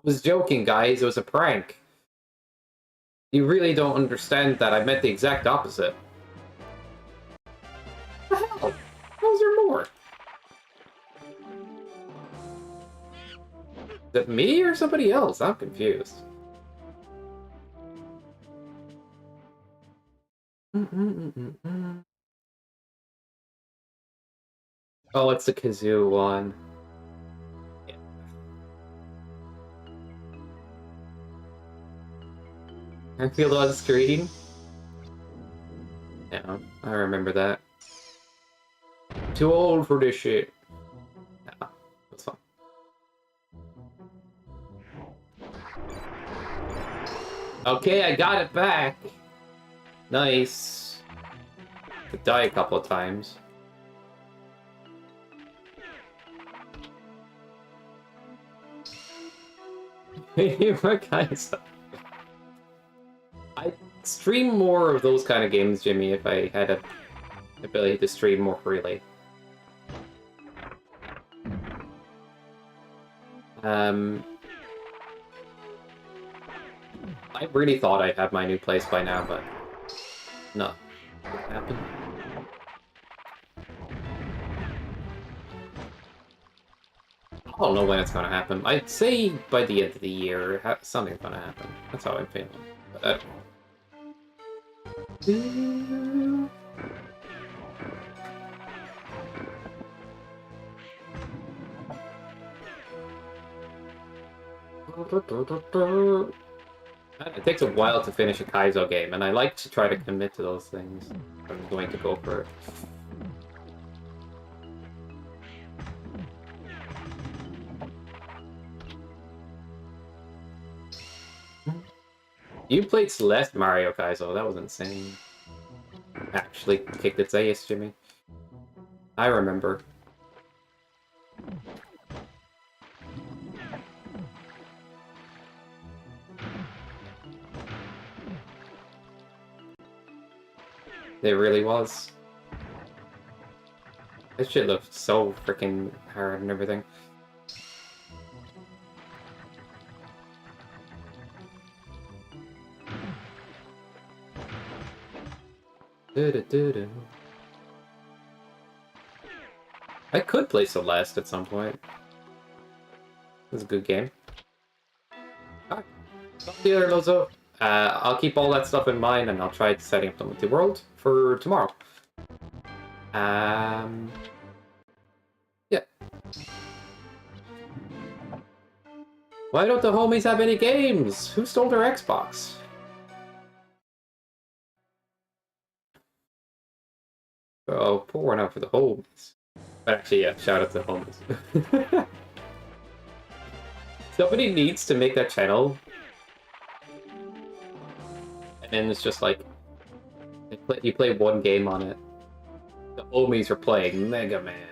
was joking, guys. It was a prank. You really don't understand that. I meant the exact opposite. What the hell? How's there more? Is it me or somebody else? I'm confused. Oh, it's the kazoo one. Yeah. I feel on screen. Yeah, I remember that. Too old for this shit. Nah, that's fine. Okay, I got it back. Nice. I died a couple of times. What kind of stuff? I'd stream more of those kind of games, Jimmy, if I had an ability to stream more freely. I really thought I'd have my new place by now, but no, it didn't happen. I don't know when it's gonna happen. I'd say by the end of the year, something's gonna happen. That's how I'm feeling. But I don't know. It takes a while to finish a Kaizo game, and I like to try to commit to those things. I'm going to go for it. You played Celeste Mario Kaizo, that was insane. Actually kicked its ass, Jimmy. I remember. It really was. This shit looks so freaking hard and everything. I could play Celeste at some point. It's a good game. Alright. See you later, Lozo. I'll keep all that stuff in mind and I'll try setting up the multi-world for tomorrow. Yeah. Why don't the homies have any games? Who stole their Xbox? Oh, pour one out for the homies. But actually, yeah, shout out to the homies. Somebody needs to make that channel. And then it's just like, you play one game on it. The homies are playing Mega Man.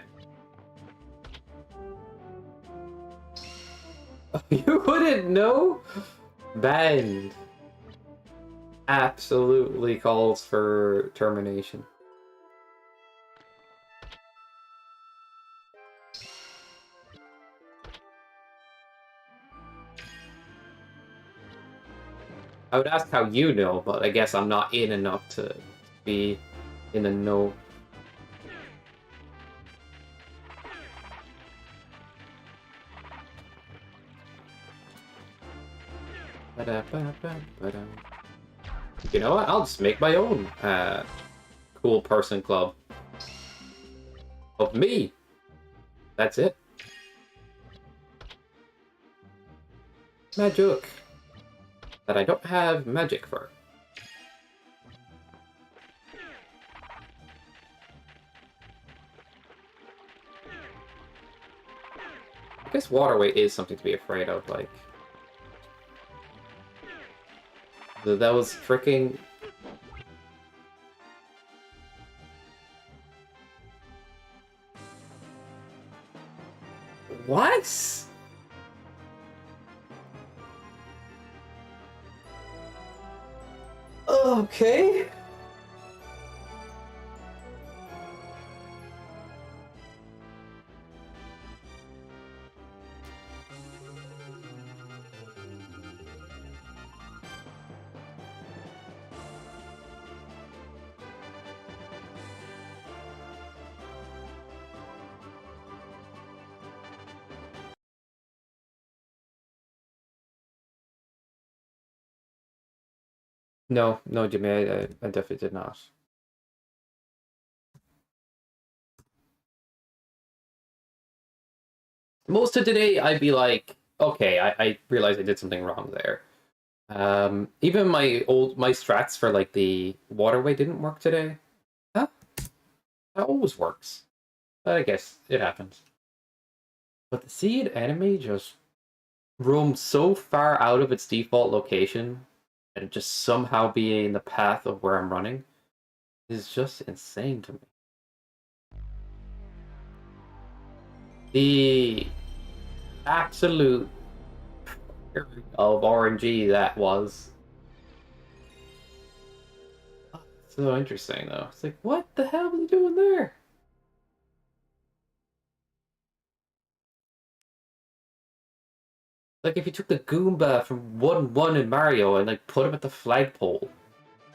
You wouldn't know? Banned. Absolutely calls for termination. I would ask how you know, but I guess I'm not in enough to be in the know. You know what? I'll just make my own cool person club of me. That's it. Magic. That I don't have magic for. I guess waterway is something to be afraid of, like... That was freaking... What? Okay. No, no, Jimmy, I definitely did not. Most of today, I'd be like, okay, I realized I did something wrong there. Even my strats for like the waterway didn't work today. Huh? That always works. But I guess it happens. But the seed enemy just roams so far out of its default location and just somehow be in the path of where I'm running is just insane to me. The absolute of RNG that was. So interesting though. It's like, what the hell was he doing there? Like if you took the Goomba from 1-1 in Mario and like put him at the flagpole,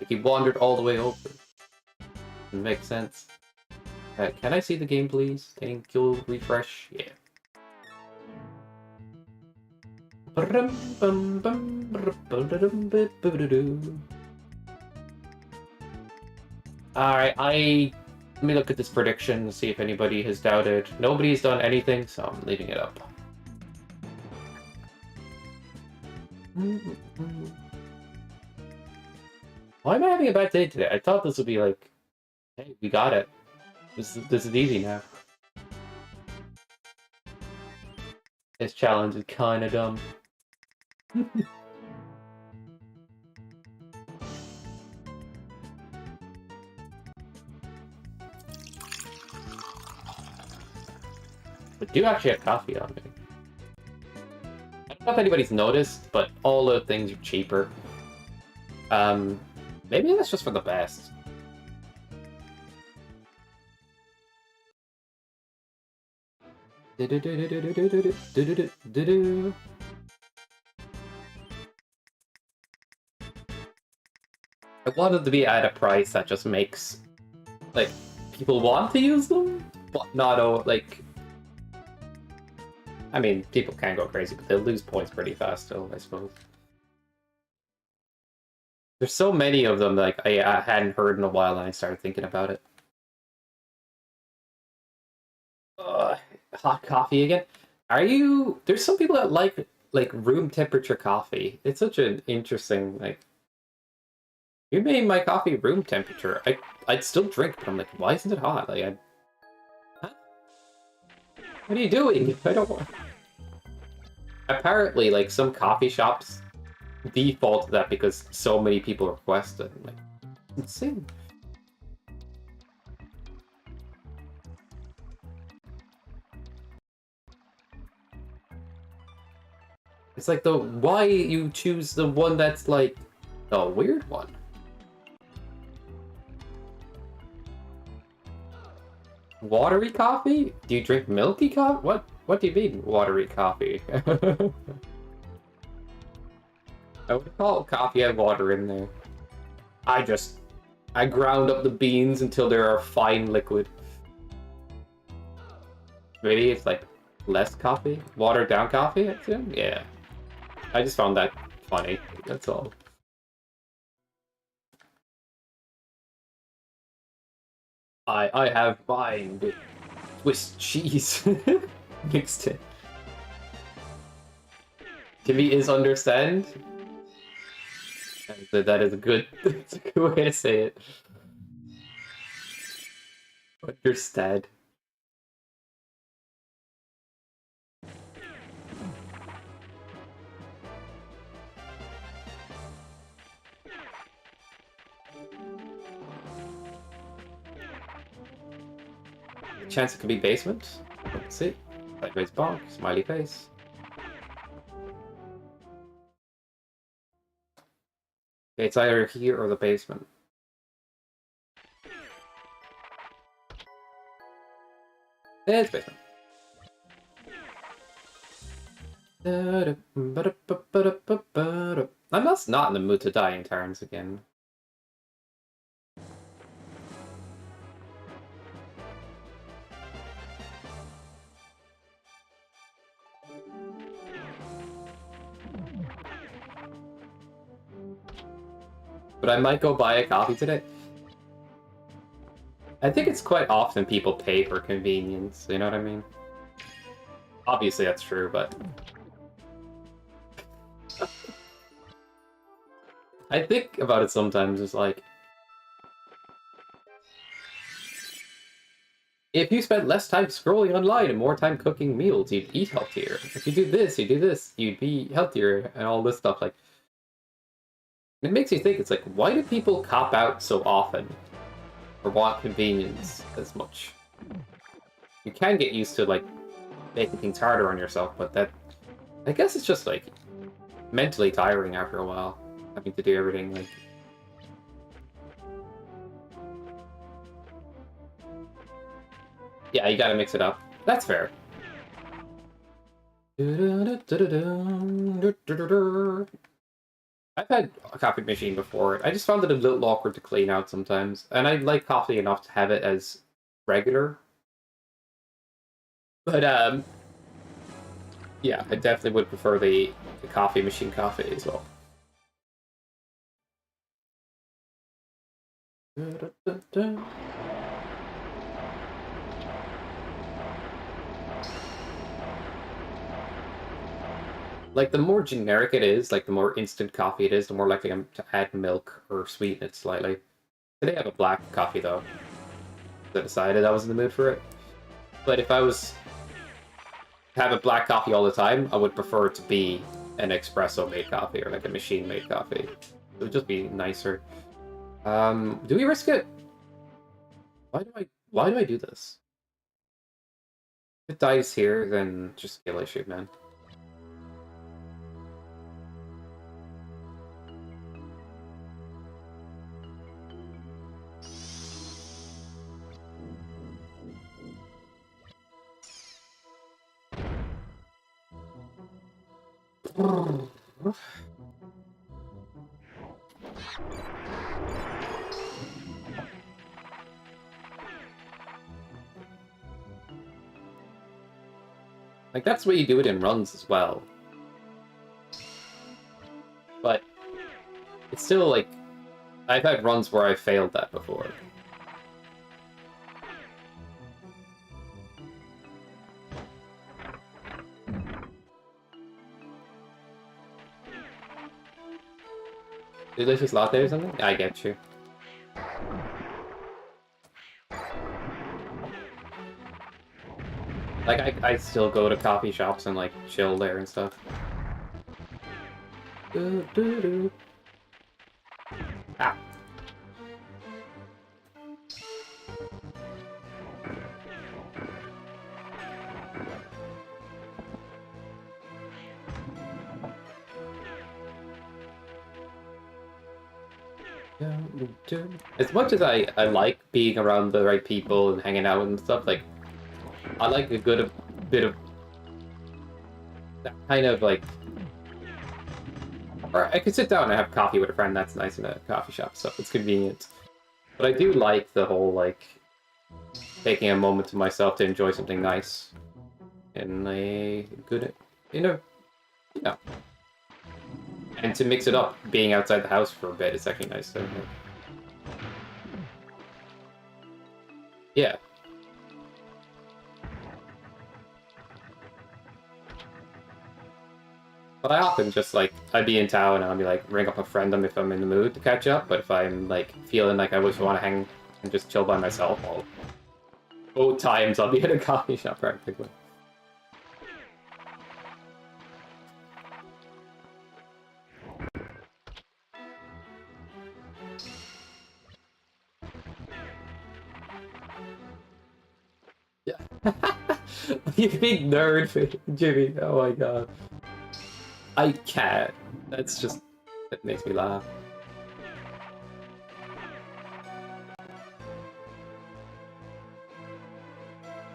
like he wandered all the way over. It makes sense. Can I see the game, please? Thank you. Refresh. Yeah. Alright, let me look at this prediction and see if anybody has doubted. Nobody's done anything, so I'm leaving it up. Why am I having a bad day today? I thought this would be like, hey, we got it. This is easy now. This challenge is kind of dumb. I do actually have coffee on me. I don't know if anybody's noticed, but all the things are cheaper. Maybe that's just for the best. Do-do-do-do-do-do-do-do-do-do-do. I want them to be at a price that just makes, like, people want to use them, but not all, like... I mean, people can go crazy, but they'll lose points pretty fast still, I suppose. There's so many of them, like, I hadn't heard in a while, and I started thinking about it. Hot coffee again? Are you... There's some people that like room temperature coffee. It's such an interesting, like... You made my coffee room temperature. I'd still drink, but I'm like, why isn't it hot? Like, huh? What are you doing? I don't want... Apparently, like, some coffee shops default to that because so many people request it. Like, it's insane. It's like why you choose the one that's like a weird one. Watery coffee? Do you drink milky coffee? What do you mean watery coffee? I would call coffee have water in there. I ground up the beans until they're a fine liquid. Maybe it's like less coffee? Watered down coffee, I assume? Yeah. I just found that funny, that's all. I have mine with Swiss cheese mixed in. Timmy is understand? That is a good, that's a good way to say it. Understand. Chance it could be basement. Let's see. Sideways bonk, smiley face. Okay, it's either here or the basement. Yeah, it's basement. I'm just not in the mood to die in turns again. But I might go buy a coffee today. I think it's quite often people pay for convenience, you know what I mean? Obviously that's true, but... I think about it sometimes, it's like... If you spent less time scrolling online and more time cooking meals, you'd eat healthier. If you do this, you'd be healthier, and all this stuff, like... It makes me think, it's like, why do people cop out so often? Or want convenience as much? You can get used to, like, making things harder on yourself, but that... I guess it's just, like, mentally tiring after a while, having to do everything, like... Yeah, you gotta mix it up. That's fair. I've had a coffee machine before. I just found it a little awkward to clean out sometimes. And I like coffee enough to have it as regular. But, yeah, I definitely would prefer the coffee machine coffee as well. Like, the more generic it is, like, the more instant coffee it is, the more likely I'm to add milk or sweeten it slightly. Today I have a black coffee, though. I decided I was in the mood for it. But if I was to have a black coffee all the time, I would prefer it to be an espresso-made coffee, or like a machine-made coffee. It would just be nicer. Do we risk it? Why do I do this? If it dies here, then just skill issue, man. Like, that's the way you do it in runs as well. But it's still, like, I've had runs where I failed that before. Delicious latte or something? I get you. Like, I still go to coffee shops and, like, chill there and stuff. Ah. As much as I like being around the right people and hanging out and stuff, like, I like a good bit of that kind of, like... Or I could sit down and have coffee with a friend, that's nice in a coffee shop, so it's convenient. But I do like the whole, like, taking a moment to myself to enjoy something nice. In a good... you know. And to mix it up, being outside the house for a bit is actually nice. So, yeah. But I often just, like, I'd be in town and I'll be like, ring up a friend if I'm in the mood to catch up, but if I'm, like, feeling like I just want to hang and just chill by myself, both times I'll be at a coffee shop practically. Yeah. You big nerd, Jimmy. Oh my god. I can't. That's just... It makes me laugh.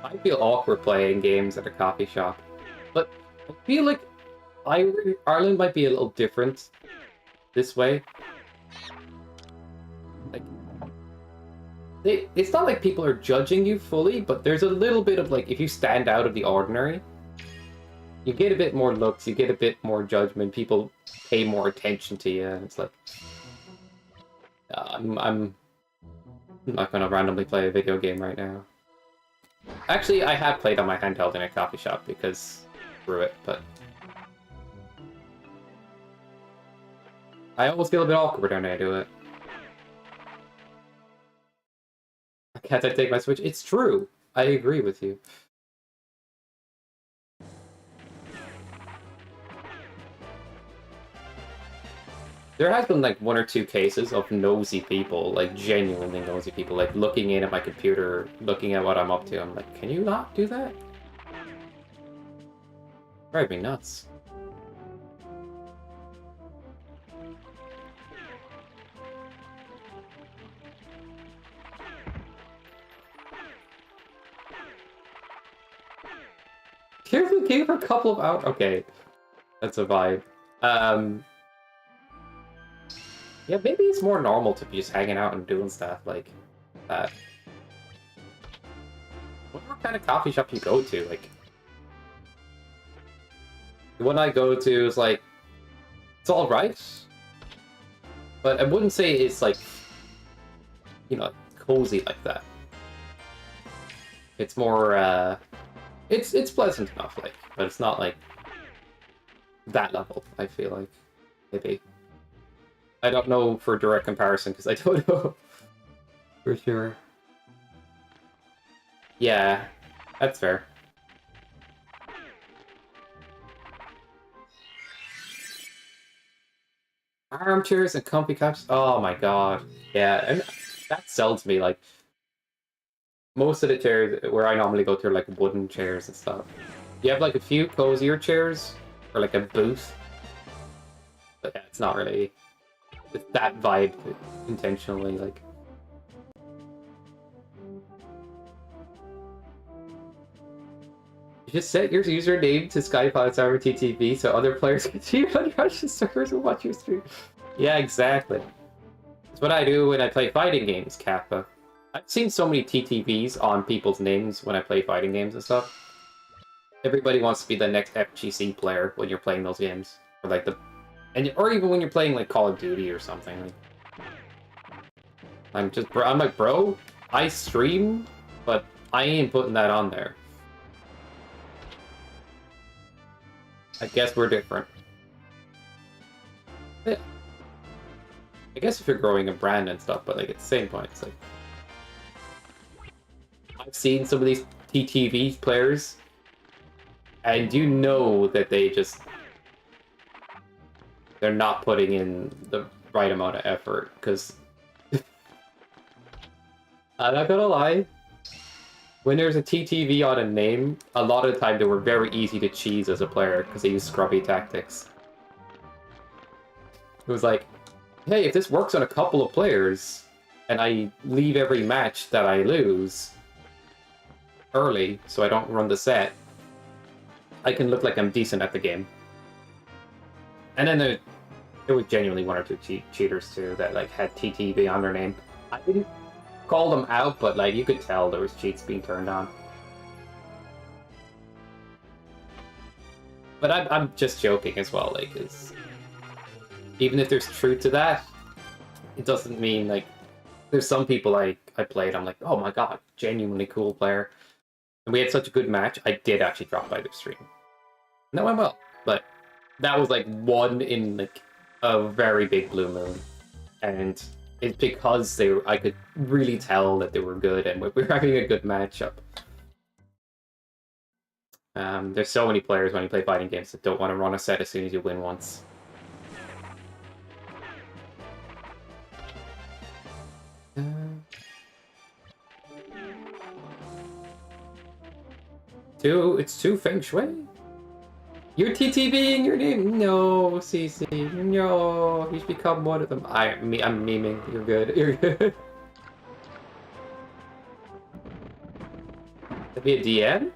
I feel awkward playing games at a coffee shop. But I feel like Ireland might be a little different this way. Like, it's not like people are judging you fully, but there's a little bit of, like, if you stand out of the ordinary, you get a bit more looks, you get a bit more judgment, people pay more attention to you, and it's like... I'm not gonna randomly play a video game right now. Actually, I have played on my handheld in a coffee shop because... Screw it, but... I always feel a bit awkward when I do it. Can't I take my Switch? It's true! I agree with you. There has been, like, one or two cases of nosy people, like, genuinely nosy people, like, looking in at my computer, looking at what I'm up to. I'm like, can you not do that? Drive me nuts. Here's the game for a couple of hours. Okay, that's a vibe. Yeah, maybe it's more normal to be just hanging out and doing stuff like that. What kind of coffee shop you go to? Like, the one I go to is like, it's all right, but I wouldn't say it's like, you know, cozy like that. It's more, it's pleasant enough, like, but it's not like that level. I feel like maybe. I don't know for direct comparison because I don't know for sure. Yeah, that's fair. Armchairs and comfy couches. Oh my god. Yeah, and that sells me. Like, most of the chairs where I normally go to are like wooden chairs and stuff. You have like a few cozier chairs or like a booth, but yeah, it's not really that vibe intentionally. Like, You just set your username to Skypod Server TTV so other players can see you on Russian servers and watch your stream. Yeah, exactly. That's what I do when I play fighting games, Kappa. I've seen so many TTVs on people's names when I play fighting games and stuff. Everybody wants to be the next FGC player when you're playing those games. Or like or even when you're playing like Call of Duty or something. I'm like, bro, I stream, but I ain't putting that on there. I guess we're different. Yeah. I guess if you're growing a brand and stuff, but like at the same point, it's like I've seen some of these TTV players, and you know that they're not putting in the right amount of effort, because I'm not gonna lie, when there's a TTV on a name, a lot of the time they were very easy to cheese as a player because they use scrubby tactics. It was like, hey, if this works on a couple of players, and I leave every match that I lose early so I don't run the set, I can look like I'm decent at the game. And then there was genuinely one or two cheaters too that like had TTV on their name. I didn't call them out, but like you could tell there was cheats being turned on. But I'm just joking as well, like, even if there's truth to that, it doesn't mean like there's some people I played, I'm like, oh my god, genuinely cool player. And we had such a good match, I did actually drop by their stream. And that went well, but that was like one in like a very big blue moon. And it's because I could really tell that they were good and we were having a good matchup. There's so many players when you play fighting games that don't want to run a set as soon as you win once. It's too feng shui? You're TTVing your name? No, CC. No, you've become one of them. I'm memeing. You're good. You're good. That'd be a DM?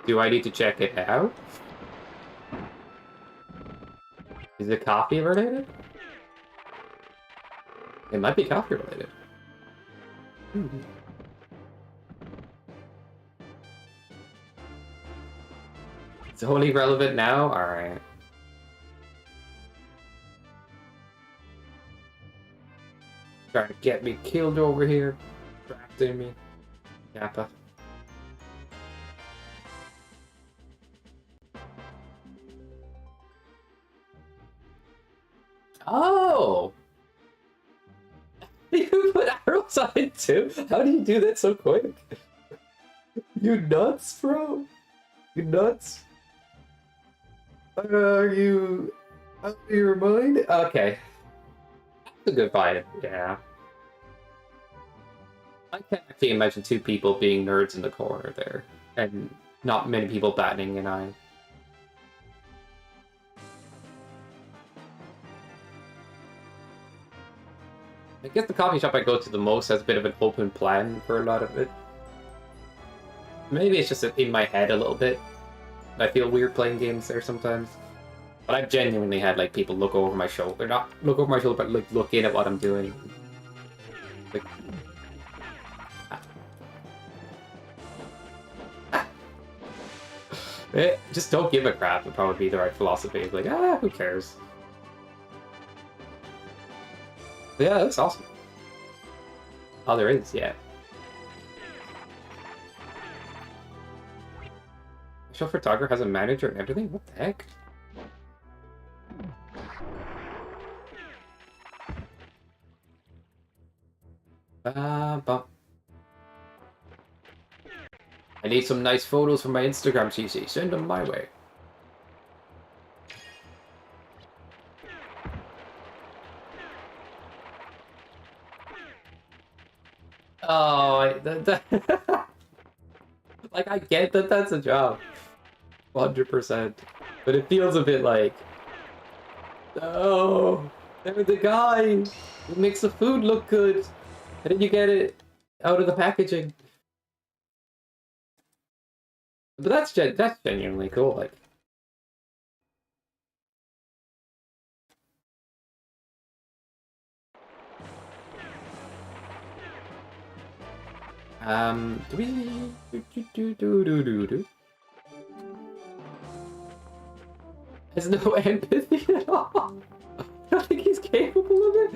Do I need to check it out? Is it coffee related? It might be coffee related. It's only relevant now? Alright. Trying to get me killed over here. Trapped in me. Kappa. Oh! You put arrows on it too? How do you do that so quick? You nuts, bro? You nuts? Are you out of your mind? Okay. That's a good fight, yeah. I can't actually imagine two people being nerds in the corner there, and not many people batting an eye. I guess the coffee shop I go to the most has a bit of an open plan for a lot of it. Maybe it's just in my head a little bit. I feel weird playing games there sometimes. But I've genuinely had like people look over my shoulder. Not look over my shoulder, but like look in at what I'm doing. Like, just don't give a crap would probably be the right philosophy. It's like, who cares? Yeah, that's awesome. Oh, there is, yeah. Show photographer has a manager and everything? What the heck? I need some nice photos for my Instagram, CC. Send them my way. Oh, like, I get that that's a job. 100%. But it feels a bit like... Oh, they're the guy who makes the food look good. And then you get it out of the packaging. But that's genuinely cool. Like, do we do? Has no empathy at all. I don't think he's capable of it.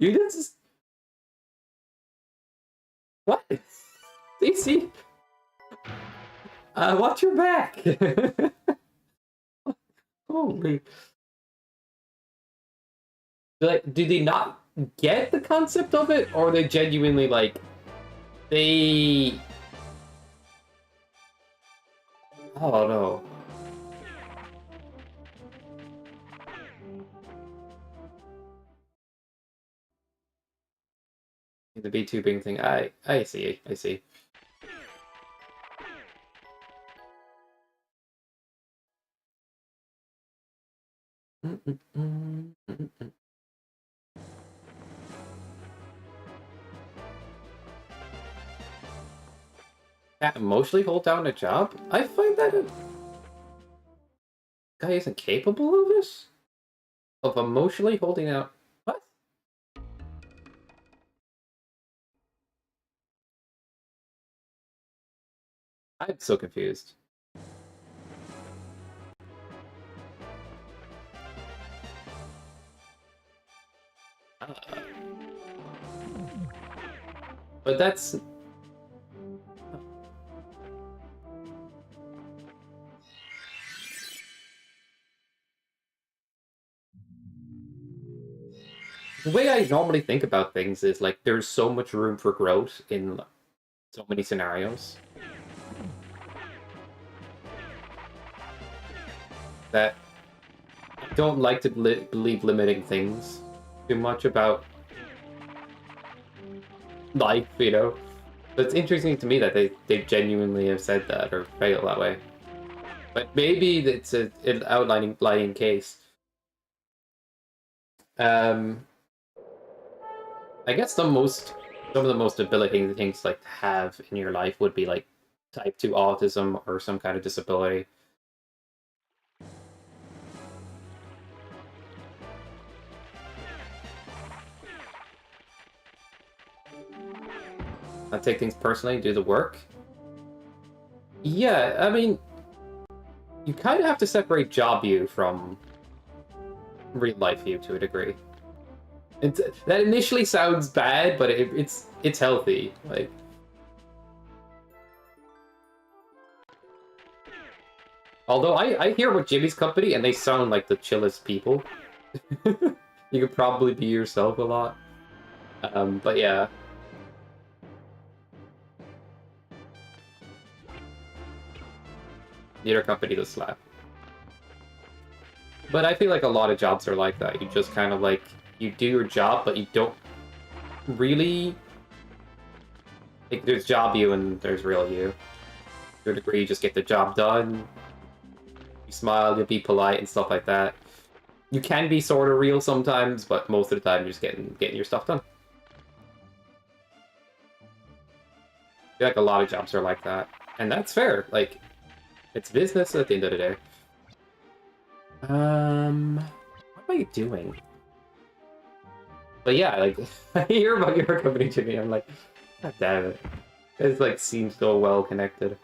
You just what? DC, watch your back. Holy. Like, do they not get the concept of it, or are they genuinely like they? Oh no. The B2 thing. I see. I see. Can't emotionally hold down a job? I find that a guy isn't capable of this? Of emotionally holding out. What? I'm so confused. But that's... The way I normally think about things is like there's so much room for growth in so many scenarios that I don't like to believe limiting things too much about life, you know? But it's interesting to me that they genuinely have said that or feel that way. But maybe it's an outlying case. I guess some of the most debilitating things like to have in your life would be like type 2 autism or some kind of disability. Not take things personally, do the work. Yeah, I mean, you kind of have to separate job you from real life you to a degree. That initially sounds bad, but it's healthy. Like, although I hear what Jimmy's company and they sound like the chillest people. You could probably be yourself a lot. But yeah. Neither company does slap. But I feel like a lot of jobs are like that. You just kind of like, you do your job, but you don't really... Like, there's job you and there's real you. To a degree, you just get the job done. You smile, you be polite and stuff like that. You can be sort of real sometimes, but most of the time you're just getting your stuff done. I feel like a lot of jobs are like that. And that's fair. Like, it's business at the end of the day. What am I doing? But yeah, like, I hear about your company, Jimmy. I'm like, God damn it. It's like seems so well connected.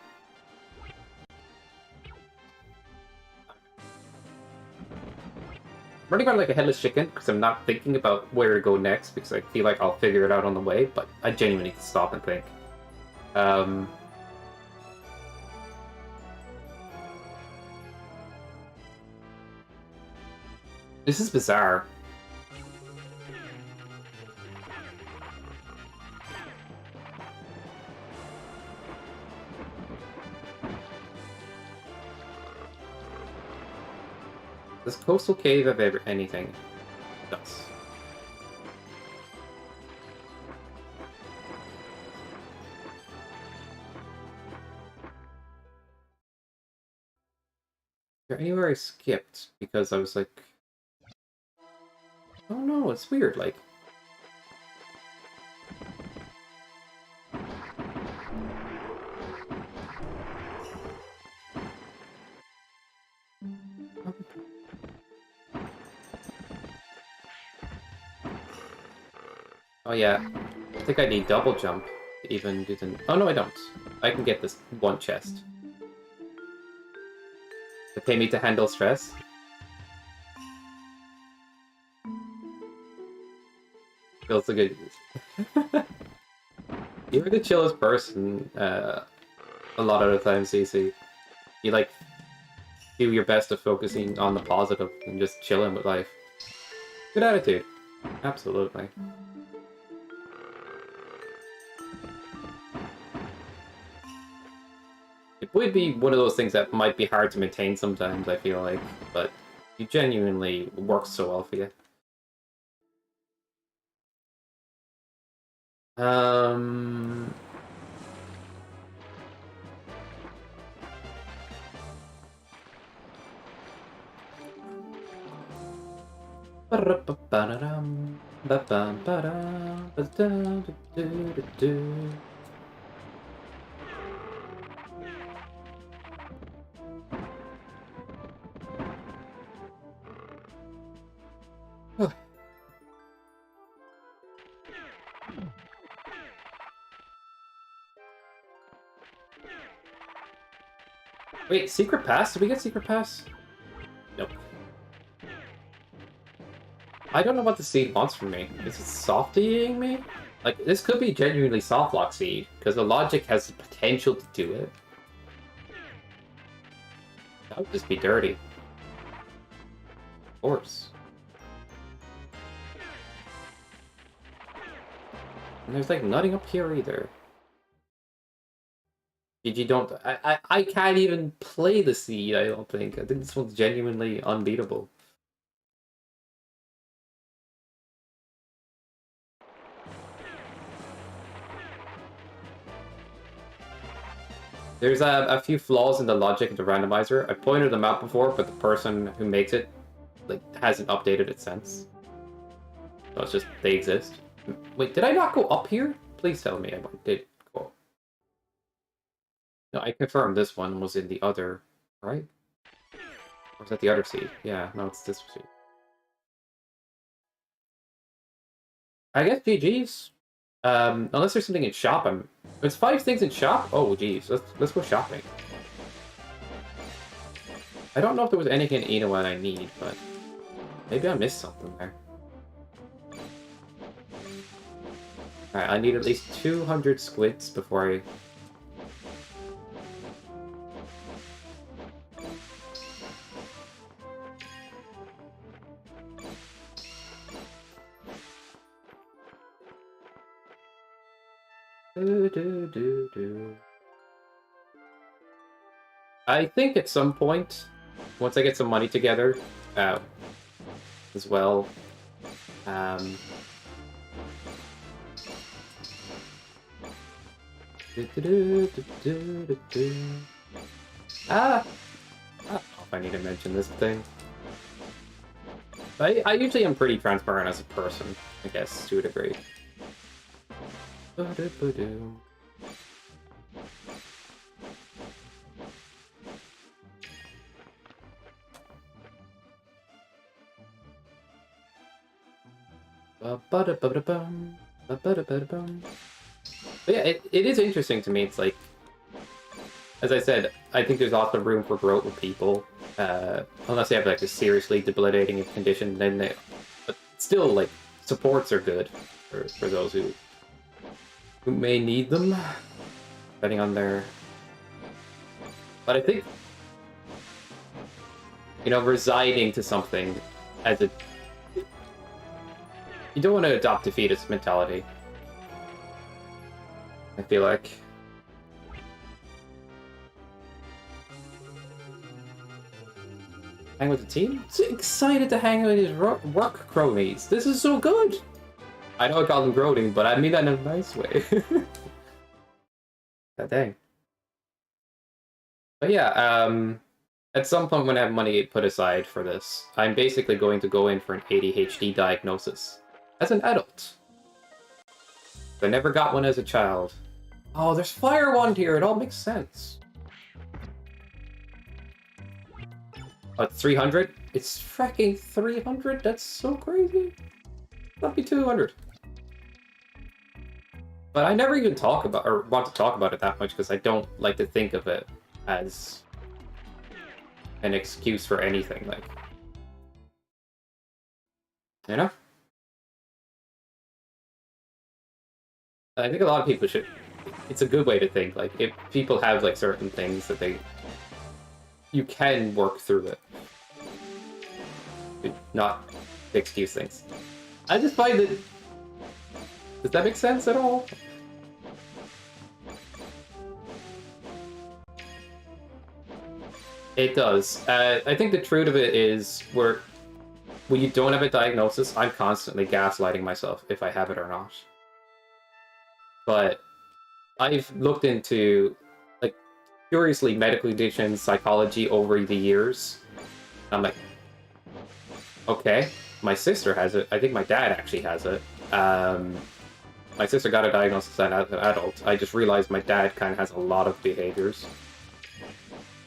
I'm running around like a headless chicken because I'm not thinking about where to go next because I feel like I'll figure it out on the way, but I genuinely need to stop and think. This is bizarre. Does Coastal Cave have ever anything? It does. Is there anywhere I skipped? Because I was like... Oh no, it's weird, like... Oh yeah, I think I need double jump to even do the... Oh no, I don't. I can get this one chest. They pay me to handle stress. Feels so good. You're the chillest person a lot of the time, CC. You like do your best of focusing on the positive and just chilling with life. Good attitude. Absolutely. It would be one of those things that might be hard to maintain sometimes, I feel like, but you genuinely work so well for you. Wait, secret pass? Did we get secret pass? Nope. I don't know what the seed wants from me. Is it softying me? Like, this could be genuinely soft lock seed, because the logic has the potential to do it. That would just be dirty. Of course. And there's like nothing up here either. GG don't... I can't even play the seed, I don't think. I think this one's genuinely unbeatable. There's a few flaws in the logic of the randomizer. I pointed them out before, but the person who makes it like hasn't updated it since. So it's just they exist. Wait, did I not go up here? Please tell me I did go. No, I confirmed this one was in the other, right? Or was that the other seed? Yeah, no, it's this seed. I guess GG's. Unless there's something in shop, There's 5 things in shop? Oh, geez. Let's go shopping. I don't know if there was anything in Inoue I need, but... Maybe I missed something there. Alright, I need at least 200 squids before I... I think at some point, once I get some money together, as well, I don't know if I need to mention this thing. I usually am pretty transparent as a person, I guess, to a degree. But yeah, it is interesting to me. It's like, as I said, I think there's lots of room for growth with people. Unless they have like a seriously debilitating condition, then they... But still, like, supports are good for those who may need them, depending on their... But I think, you know, resigning to something as a... You don't want to adopt defeatist mentality, I feel like. Hang with the team? So excited to hang with his work cronies. This is so good! I know I call them groaning, but I mean that in a nice way. God dang. But yeah, at some point when I have money put aside for this, I'm basically going to go in for an ADHD diagnosis. As an adult. I never got one as a child. Oh, there's Fire Wand here, it all makes sense. Oh, it's 300? It's fracking 300? That's so crazy. That'd be 200. But I never even talk about or want to talk about it that much because I don't like to think of it as an excuse for anything. Like, you know, I think a lot of people should. It's a good way to think. Like, if people have like certain things that you can work through it, not excuse things. I just find it. Does that make sense at all? It does. I think the truth of it is when you don't have a diagnosis, I'm constantly gaslighting myself if I have it or not. But I've looked into, like, curiously, medical conditions, psychology over the years. I'm like, okay, my sister has it. I think my dad actually has it. My sister got a diagnosis as an adult. I just realized my dad kind of has a lot of behaviors.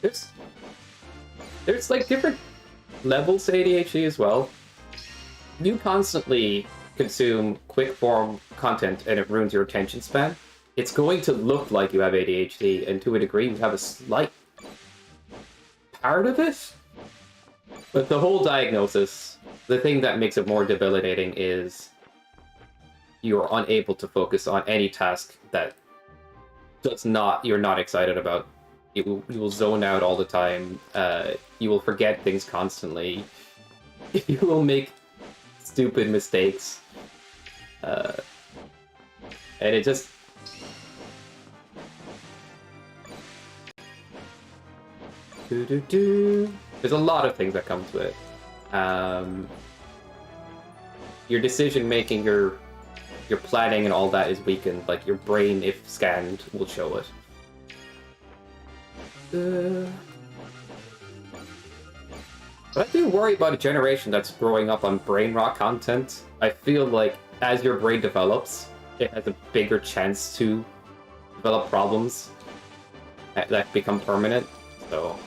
There's like different levels to ADHD as well. You constantly consume quick form content and it ruins your attention span. It's going to look like you have ADHD, and to a degree, you have a slight part of it. But the whole diagnosis, the thing that makes it more debilitating is you're unable to focus on any task that you're not excited about. You will zone out all the time. You will forget things constantly. You will make stupid mistakes. And it just... There's a lot of things that come to it. Your decision making, your planning and all that is weakened. Like, your brain, if scanned, will show it. But I do worry about a generation that's growing up on brain rot content. I feel like as your brain develops, it has a bigger chance to develop problems that become permanent. So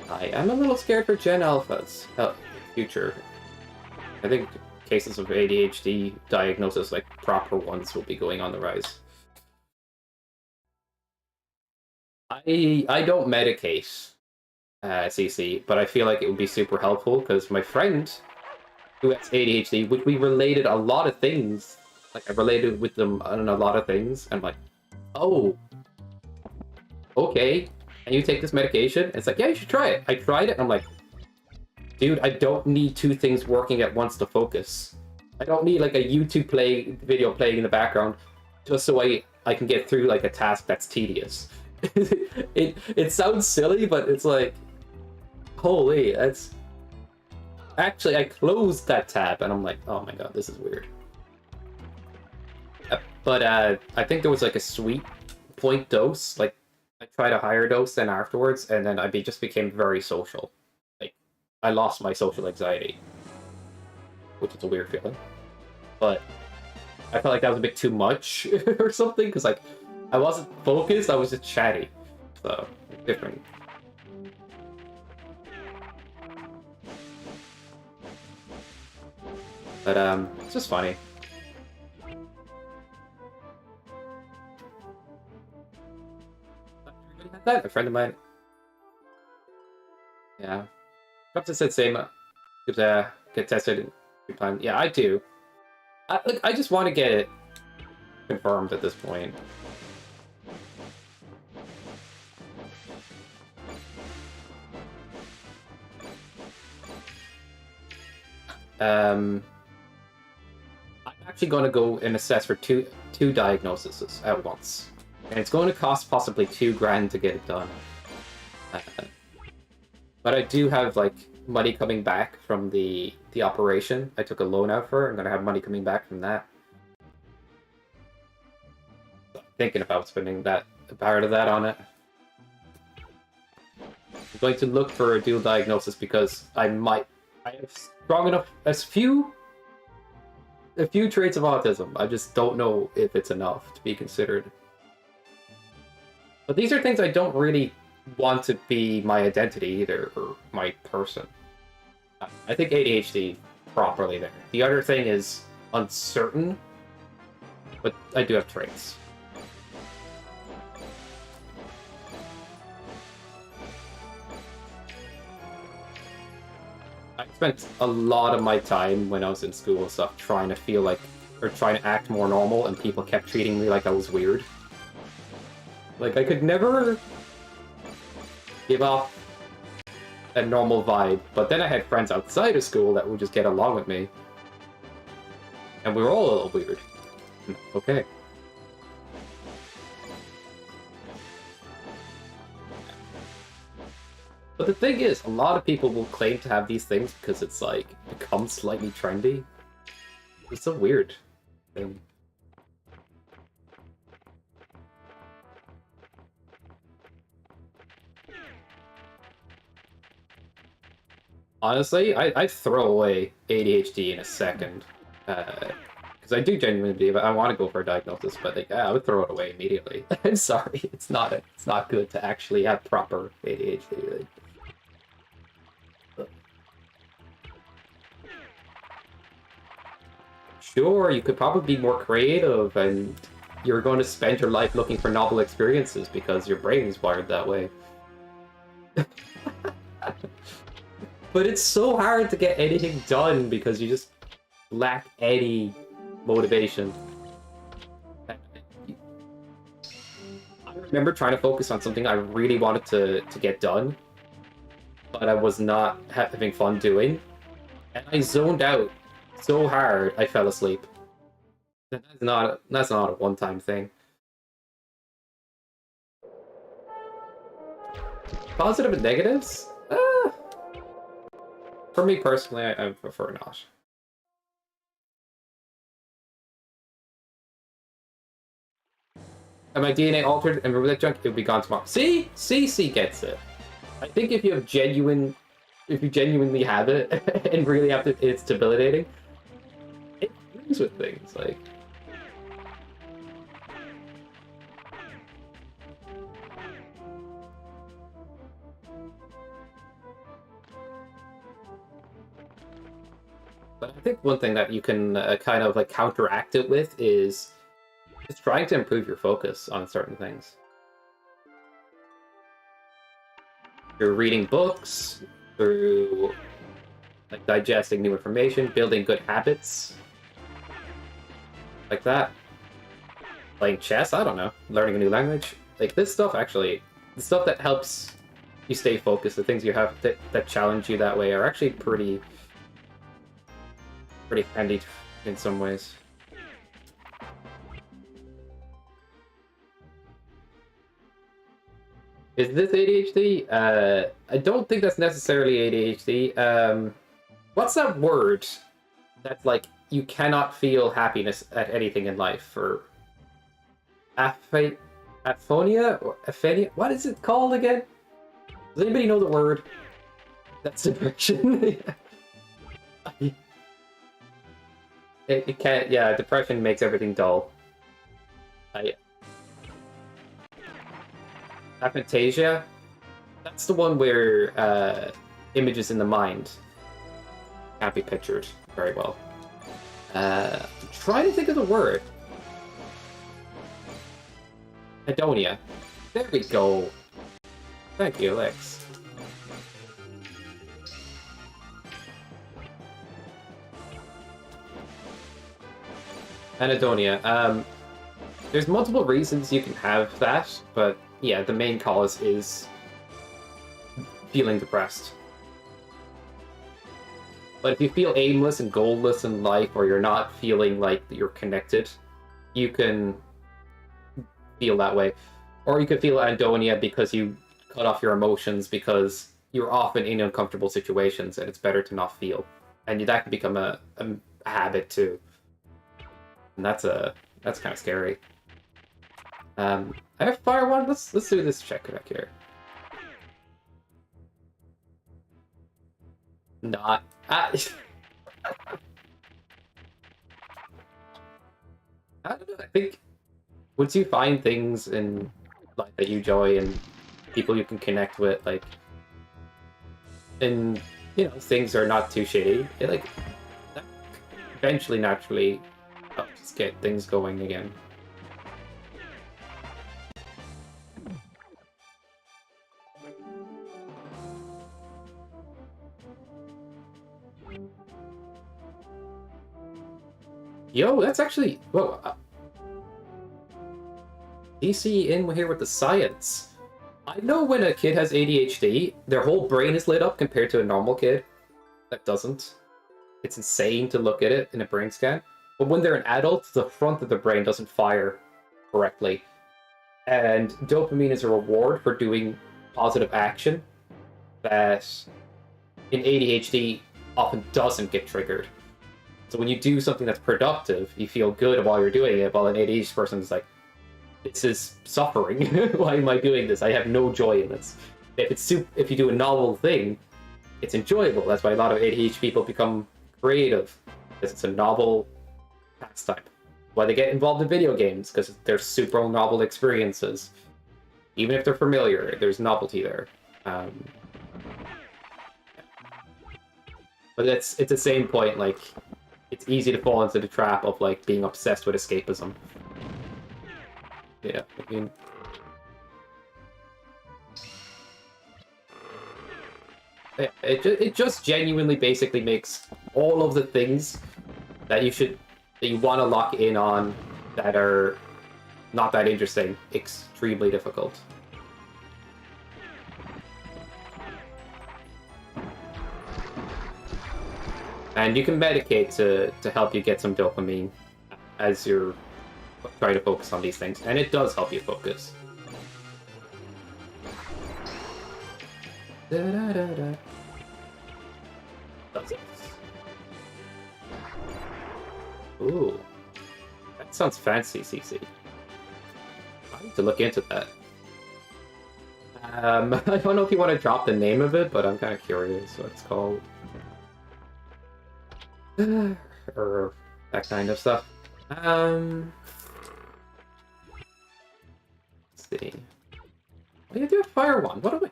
I am a little scared for Gen Alpha's future. I think cases of ADHD diagnosis, like proper ones, will be going on the rise. I don't medicate CC, but I feel like it would be super helpful because my friend who has ADHD, which we related a lot of things, like I related with them on a lot of things, and I'm like, oh, okay, and you take this medication? And it's like, yeah, you should try it. I tried it, and I'm like, dude, I don't need two things working at once to focus. I don't need like a YouTube video playing in the background just so I can get through like a task that's tedious. It sounds silly, but it's like, holy, that's... Actually, I closed that tab, and I'm like, oh my god, this is weird. But I think there was like a sweet point dose. Like, I tried a higher dose then afterwards, and then I just became very social. Like, I lost my social anxiety, which is a weird feeling. But I felt like that was a bit too much or something, because like, I wasn't focused, I was just chatty. So, different. But it's just funny. Everybody had that? A friend of mine. Yeah. Perhaps said same. Could get tested in time. Yeah, I do. Look, I just want to get it confirmed at this point. I'm actually going to go and assess for two diagnoses at once, and it's going to cost possibly $2,000 to get it done. But I do have like money coming back from the operation. I took a loan out for it. I'm going to have money coming back from that. Thinking about spending that part of that on it. I'm going to look for a dual diagnosis because I have strong enough a few traits of autism. I just don't know if it's enough to be considered. But these are things I don't really want to be my identity either, or my person. I think ADHD properly there. The other thing is uncertain. but I do have traits. I spent a lot of my time when I was in school and stuff trying to feel like, or trying to act more normal, and people kept treating me like I was weird. Like, I could never give off a normal vibe, but then I had friends outside of school that would just get along with me. And we were all a little weird. Okay. But the thing is, a lot of people will claim to have these things because it's like become slightly trendy. It's so weird. Honestly, I'd throw away ADHD in a second. Because I do genuinely believe I want to go for a diagnosis, but like, I would throw it away immediately. I'm sorry, it's not good to actually have proper ADHD. Like, sure, you could probably be more creative, and you're going to spend your life looking for novel experiences because your brain is wired that way. But it's so hard to get anything done because you just lack any motivation. I remember trying to focus on something I really wanted to get done, but I was not having fun doing, and I zoned out so hard I fell asleep. That's not a one-time thing. Positive and negatives? For me personally, I prefer not. And my DNA altered and remove that junk, it would be gone tomorrow. See? CC gets it. I think if you genuinely have it and really have to, it's debilitating, it brings with things, like... But I think one thing that you can kind of like counteract it with is just trying to improve your focus on certain things. Through reading books, through like digesting new information, building good habits, like that. Playing chess, I don't know, learning a new language. Like this stuff actually, the stuff that helps you stay focused, the things you have that challenge you that way are actually pretty handy in some ways. Is this ADHD? I don't think that's necessarily ADHD. What's that word? That's like, you cannot feel happiness at anything in life, or... Aphonia? Or aphenia? What is it called again? Does anybody know the word? That's depression. It can't, yeah, depression makes everything dull. Aphantasia? That's the one where images in the mind can't be pictured very well. Try to think of the word. Hedonia. There we go. Thank you, Lex. Anhedonia. There's multiple reasons you can have that, but yeah, the main cause is feeling depressed. But if you feel aimless and goalless in life, or you're not feeling like you're connected, you can feel that way. Or you could feel anhedonia because you cut off your emotions because you're often in uncomfortable situations and it's better to not feel. And that can become a habit too. And that's kind of scary. I have fire one. Let's do this check back here. Not. I don't know. I think once you find things in life that you enjoy and people you can connect with, like, and you know things are not too shitty, it like eventually naturally Oh, just get things going again. Yo, that's actually... Whoa. DC in here with the science. I know when a kid has ADHD, their whole brain is lit up compared to a normal kid that doesn't. It's insane to look at it in a brain scan. But when they're an adult, the front of the brain doesn't fire correctly. And dopamine is a reward for doing positive action that in ADHD often doesn't get triggered. So when you do something that's productive, you feel good while you're doing it, while an ADHD person is like, this is suffering. Why am I doing this? I have no joy in this. If you do a novel thing, it's enjoyable. That's why a lot of ADHD people become creative, because it's a novel pastime. Why they get involved in video games, because they're super novel experiences. Even if they're familiar, there's novelty there. But it's the same point, like, it's easy to fall into the trap of, like, being obsessed with escapism. Yeah, I mean... It just genuinely basically makes all of the things that you want to lock in on that are not that interesting extremely difficult. And you can medicate to help you get some dopamine as you're trying to focus on these things, and it does help you focus. Da-da-da-da. Does it? Ooh. That sounds fancy, CC. I need to look into that. I don't know if you want to drop the name of it, but I'm kind of curious what it's called. Or that kind of stuff. Let's see. Oh, you do a fire one. What do I...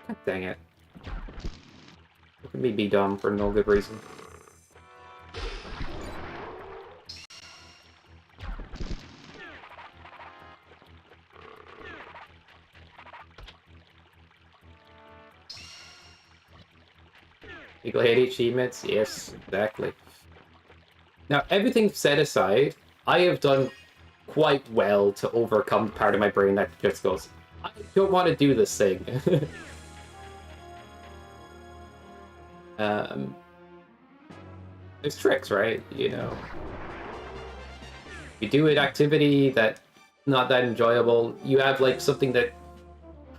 God dang it. Look at me be dumb for no good reason. People hate achievements? Yes, exactly. Now, everything set aside, I have done quite well to overcome part of my brain that just goes, I don't want to do this thing. There's tricks, right? You know. You do an activity that's not that enjoyable, you have like something that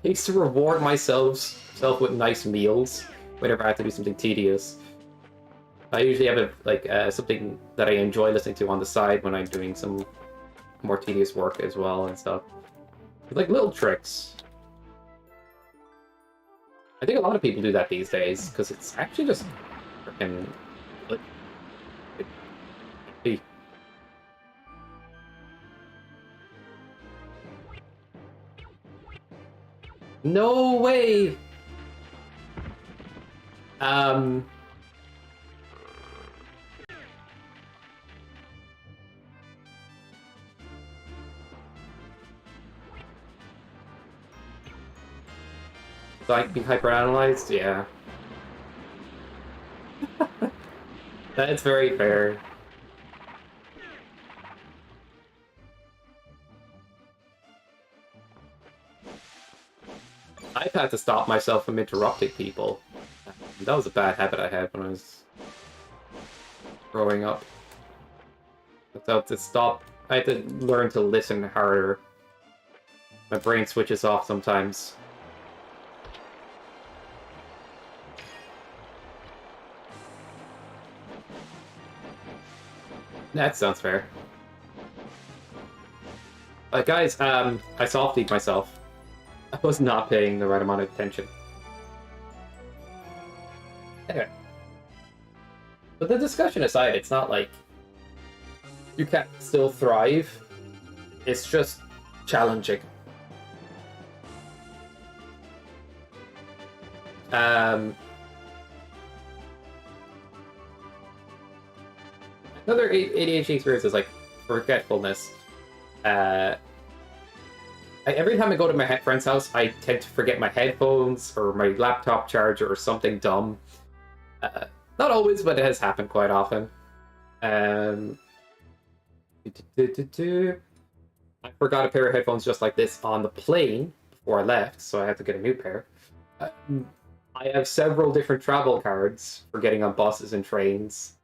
I used to reward myself with nice meals whenever I have to do something tedious. I usually have something that I enjoy listening to on the side when I'm doing some more tedious work as well and stuff. Like little tricks. I think a lot of people do that these days because it's actually just freaking. No way! Like being hyperanalyzed? Yeah. That's very fair. I've had to stop myself from interrupting people. That was a bad habit I had when I was growing up. I had to stop. I had to learn to listen harder. My brain switches off sometimes. That sounds fair. Guys, I soft-lead myself. I was not paying the right amount of attention. Anyway. But the discussion aside, it's not like you can't still thrive. It's just challenging. Another ADHD experience is like forgetfulness. Every time I go to my friend's house, I tend to forget my headphones or my laptop charger or something dumb. Not always, but it has happened quite often. I forgot a pair of headphones just like this on the plane before I left, so I had to get a new pair. I have several different travel cards for getting on buses and trains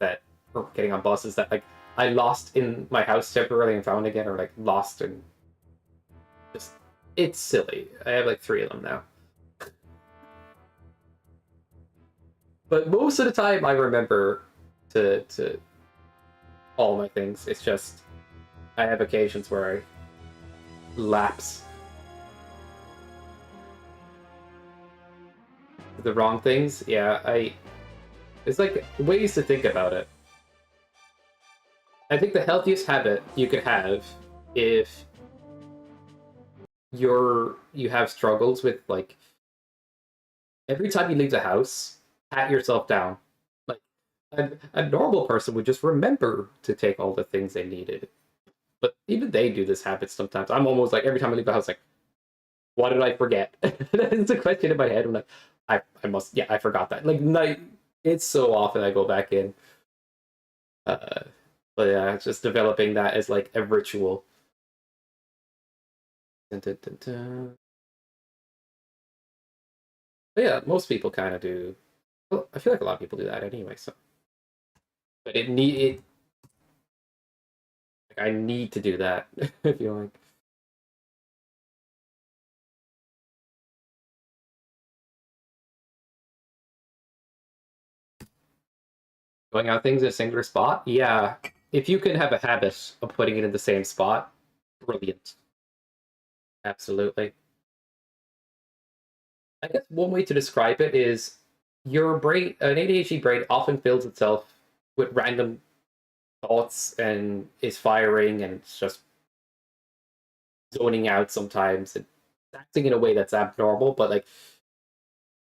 or getting on buses that like I lost in my house temporarily and found again, or like lost and just it's silly. I have like 3 of them now. But most of the time I remember to all my things. It's just I have occasions where I lapse the wrong things. Yeah, it's like ways to think about it. I think the healthiest habit you could have if you have struggles with like every time you leave the house, pat yourself down. Like a normal person would just remember to take all the things they needed. But even they do this habit sometimes. I'm almost like every time I leave the house, like, what did I forget? It's a question in my head. I'm like, I must, yeah, I forgot that. Like, it's so often I go back in. But yeah, just developing that as like a ritual. Dun, dun, dun, dun. But yeah, most people kind of do. Well, I feel like a lot of people do that anyway. So, but like, I need to do that. I feel like. Going out things in a singular spot? Yeah. If you can have a habit of putting it in the same spot, brilliant. Absolutely. I guess one way to describe it is your brain, an ADHD brain often fills itself with random thoughts and is firing and it's just zoning out sometimes and acting in a way that's abnormal. But like,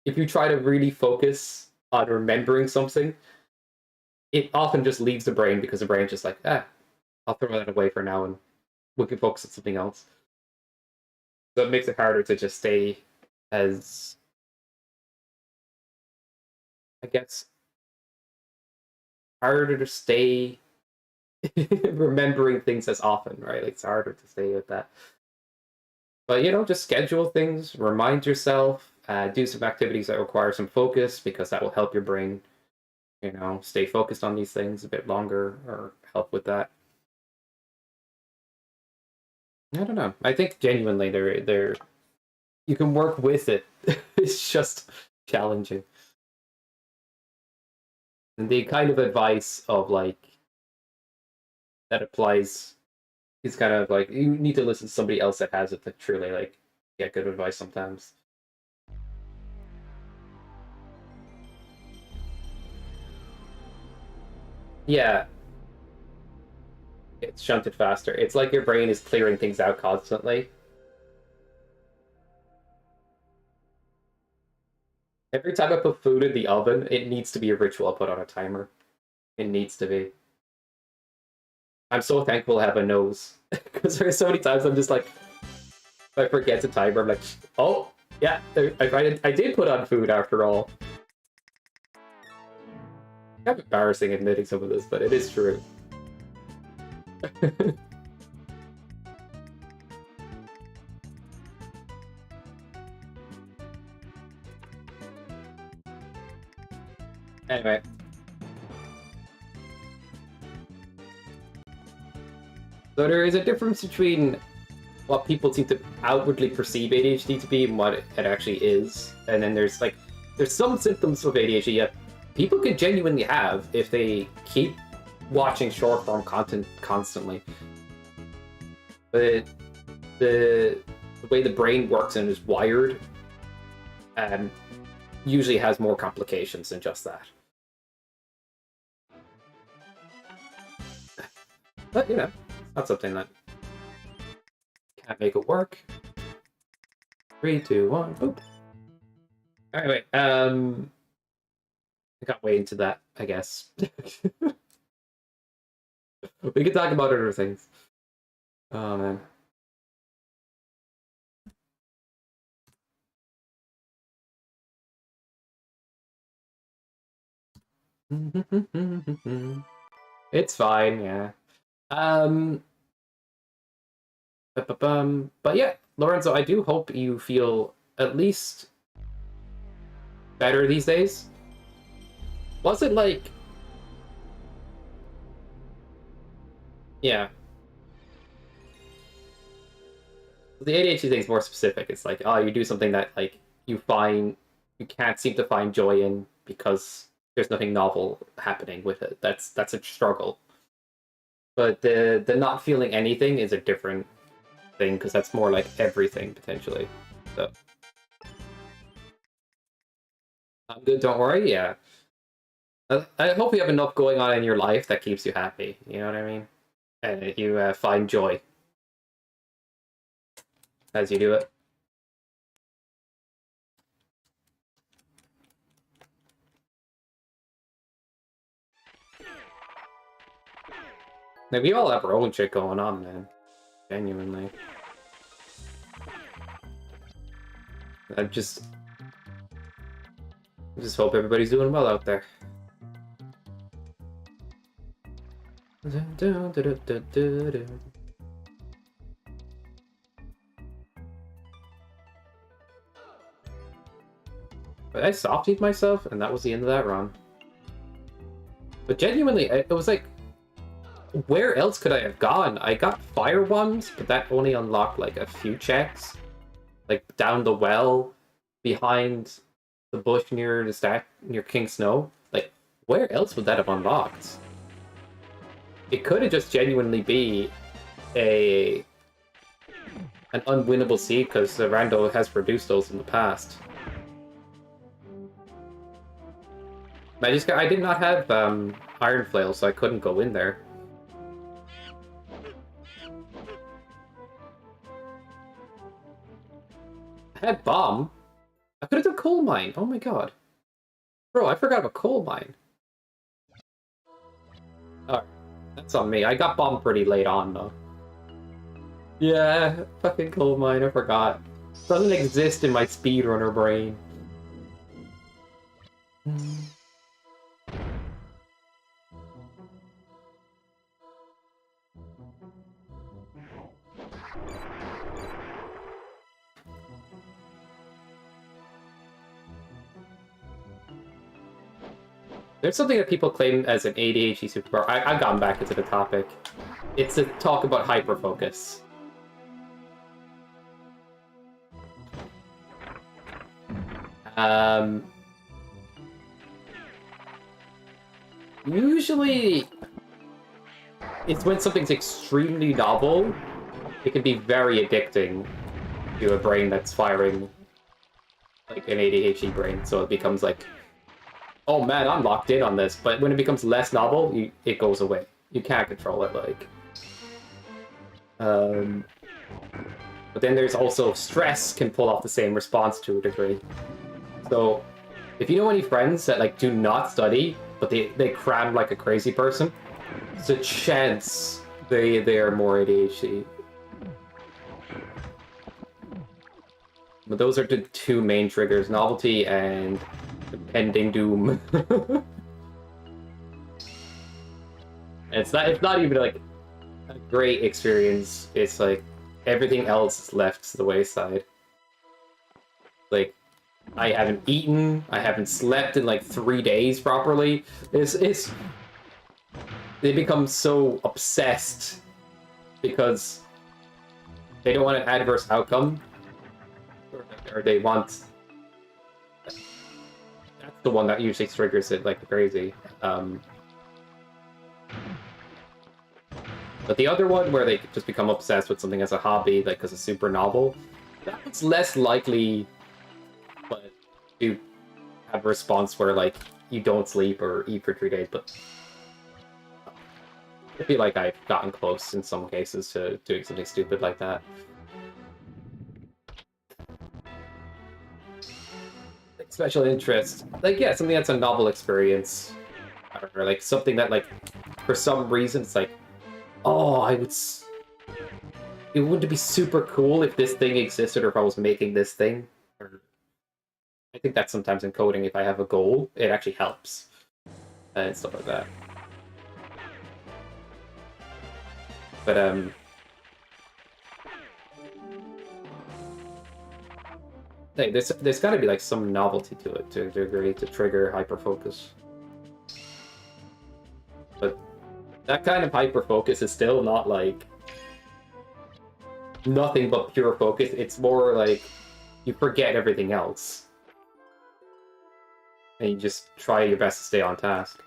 if you try to really focus on remembering something, it often just leaves the brain because the brain's just like, I'll throw that away for now and we can focus on something else. So it makes it harder to just stay as, I guess, harder to stay remembering things as often, right? Like, it's harder to stay with that. But, just schedule things, remind yourself, do some activities that require some focus because that will help your brain, stay focused on these things a bit longer or help with that. I don't know. I think genuinely they're you can work with it. It's just challenging. And the kind of advice of like that applies is kind of like you need to listen to somebody else that has it to truly like get good advice sometimes. Yeah, it's shunted faster. It's like your brain is clearing things out constantly. Every time I put food in the oven, it needs to be a ritual. I put on a timer. It needs to be. I'm so thankful I have a nose because there's so many times I'm just like, if I forget the timer, I'm like, oh yeah, I did put on food after all. Kind of embarrassing admitting some of this, but it is true. Anyway. So there is a difference between what people seem to outwardly perceive ADHD to be and what it actually is. And then there's some symptoms of ADHD that people can genuinely have if they keep watching short form content constantly. But the way the brain works and is wired usually has more complications than just that. But it's not something that can't make it work. 3, 2, 1, boop. Anyway, I got way into that, I guess. We can talk about other things. Oh man. It's fine, yeah. But yeah, Lorenzo, I do hope you feel at least better these days. Was it like... Yeah. The ADHD thing is more specific. It's like, oh, you do something that, like, you can't seem to find joy in because there's nothing novel happening with it. That's a struggle. But the not feeling anything is a different thing, because that's more like everything, potentially. So... I'm good, don't worry, yeah. I hope you have enough going on in your life that keeps you happy, you know what I mean? And you find joy as you do it. Like, we all have our own shit going on, man. Genuinely. I just hope everybody's doing well out there. But I softied myself, and that was the end of that run. But genuinely, it was like, where else could I have gone? I got fire bombs, but that only unlocked like a few checks. Like down the well, behind the bush near the stack near King Snow. Like, where else would that have unlocked? It could have just genuinely be an unwinnable seed, because the Rando has produced those in the past. I did not have Iron Flail, so I couldn't go in there. I had Bomb. I could have done Coal Mine. Oh my god. Bro, I forgot about Coal Mine. Alright, that's on me. I got Bomb pretty late on, though. Yeah, fucking Coal Mine, I forgot. Doesn't exist in my speedrunner brain. There's something that people claim as an ADHD superpower. I've gone back into the topic. It's a talk about hyperfocus. Usually, it's when something's extremely novel, it can be very addicting to a brain that's firing like an ADHD brain, so it becomes like, oh man, I'm locked in on this. But when it becomes less novel, it goes away. You can't control it, like. But then there's also stress can pull off the same response to a degree. So, if you know any friends that like do not study, but they cram like a crazy person, there's a chance they are more ADHD. But those are the two main triggers: novelty and impending doom. It's not even like a great experience. It's like everything else is left to the wayside. Like, I haven't eaten, I haven't slept in like 3 days properly. They become so obsessed because they don't want an adverse outcome, or they want... That's the one that usually triggers it like crazy. But the other one, where they just become obsessed with something as a hobby, like as a super novel, that's less likely, but to have a response where like you don't sleep or eat for 3 days. But I feel like I've gotten close in some cases to doing something stupid like that. Like special interest, like, yeah, something that's a novel experience, or like something that like for some reason it's like, Oh, it wouldn't be super cool if this thing existed or if I was making this thing. I think that sometimes in coding, if I have a goal, it actually helps. And stuff like that. But, hey, there's got to be like some novelty to it to a degree to trigger hyperfocus. But that kind of hyperfocus is still not like nothing but pure focus. It's more like you forget everything else. And you just try your best to stay on task.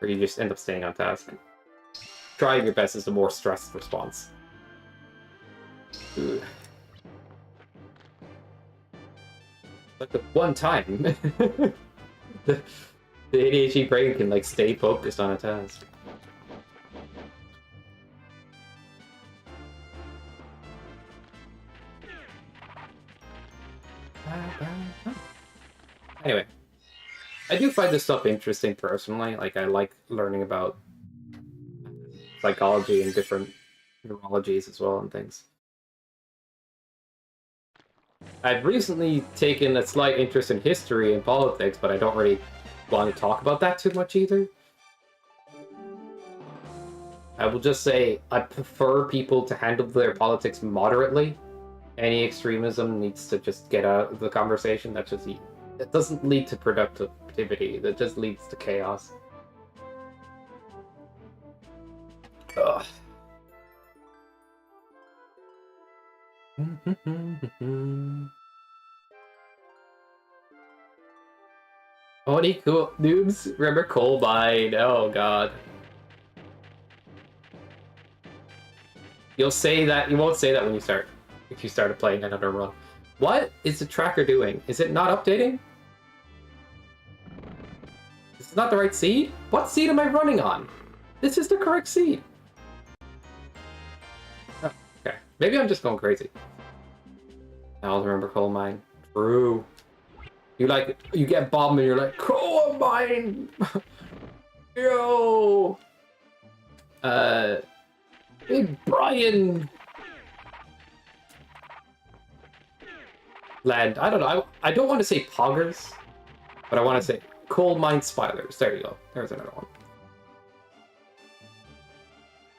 Or you just end up staying on task. Trying your best is a more stressed response. Ugh. Like the one time the ADHD brain can like stay focused on a task. Anyway, I do find this stuff interesting personally. Like, I like learning about psychology and different neurologies as well and things. I've recently taken a slight interest in history and politics, but I don't really want to talk about that too much either. I will just say I prefer people to handle their politics moderately. Any extremism needs to just get out of the conversation. That doesn't lead to productivity. That just leads to chaos. Ugh. Only cool noobs remember coal mine. Oh god. You'll say that. You won't say that when you start. If you started playing another run. What is the tracker doing? Is it not updating? This is not the right seed? What seed am I running on? This is the correct seed. Oh, okay. Maybe I'm just going crazy. I'll remember coal mine. True. You get bombed and you're like, coal mine! Yo! Big Brian! Land. I don't know. I don't want to say poggers, but I want to say coal mine spiders. There you go. There's another one.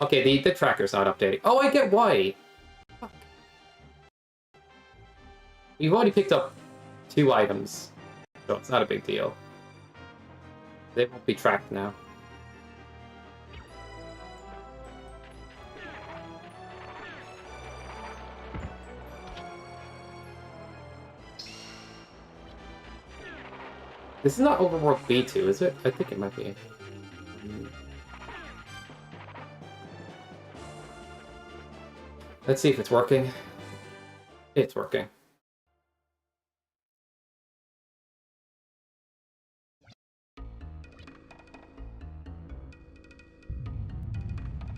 Okay, the tracker's not updating. Oh, I get why. Fuck. You've already picked up 2 items, so it's not a big deal. They won't be tracked now. This is not Overworld B2, is it? I think it might be. Let's see if it's working. It's working.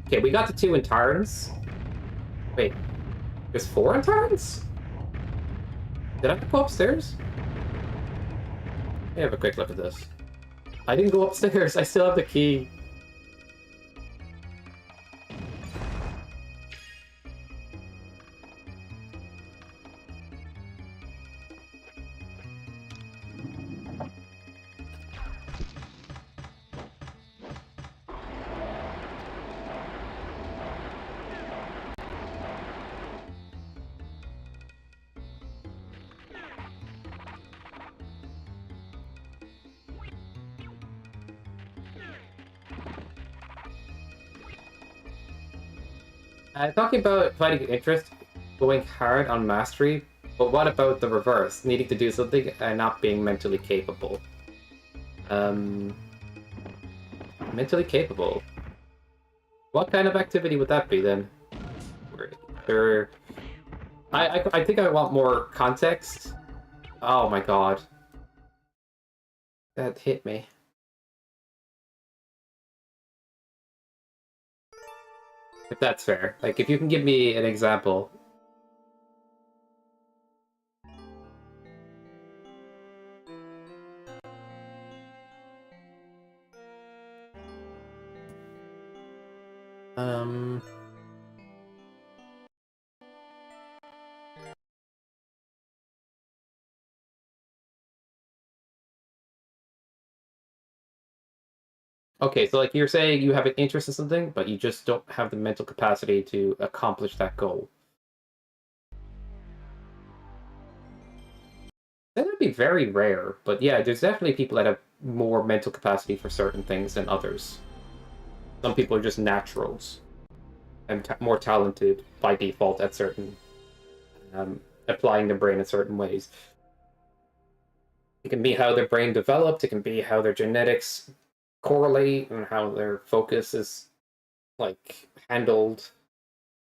Okay, we got the 2 in Tarns. Wait, there's 4 in Tarns? Did I have to go upstairs? Let me have a quick look at this. I didn't go upstairs, I still have the key. Talking about finding interest, going hard on mastery, but what about the reverse? Needing to do something and not being mentally capable. Mentally capable? What kind of activity would that be then? I think I want more context. Oh my god. That hit me. If that's fair. Like, if you can give me an example. Um. Okay, so like you're saying you have an interest in something, but you just don't have the mental capacity to accomplish that goal. That would be very rare, but yeah, there's definitely people that have more mental capacity for certain things than others. Some people are just naturals and more talented by default at certain applying the brain in certain ways. It can be how their brain developed, it can be how their genetics correlate and how their focus is like handled,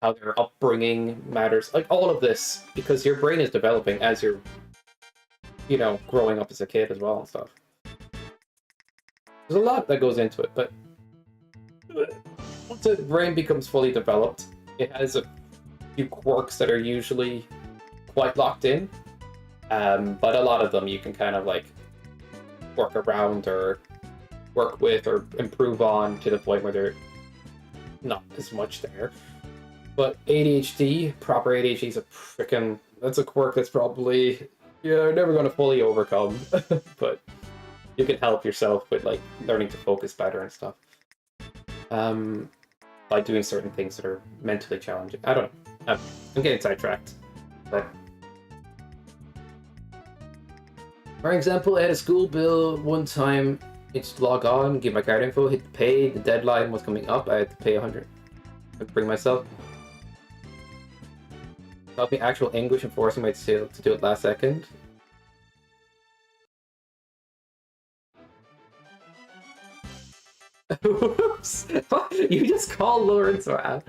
how their upbringing matters, like all of this, because your brain is developing as you're, growing up as a kid as well and stuff. There's a lot that goes into it, but once the brain becomes fully developed, it has a few quirks that are usually quite locked in. But a lot of them you can kind of like work around or work with or improve on to the point where they're not as much there. But ADHD, proper ADHD is that's a quirk that's probably you're never going to fully overcome. But you can help yourself with like learning to focus better and stuff. By doing certain things that are mentally challenging. I don't know. I'm getting sidetracked. But for example, I had a school bill one time. It's log on, give my card info, hit pay. The deadline was coming up. I had to pay 100. I bring myself. Taught me actual English and forcing myself to do it last second. Oops! You just call Lawrence out.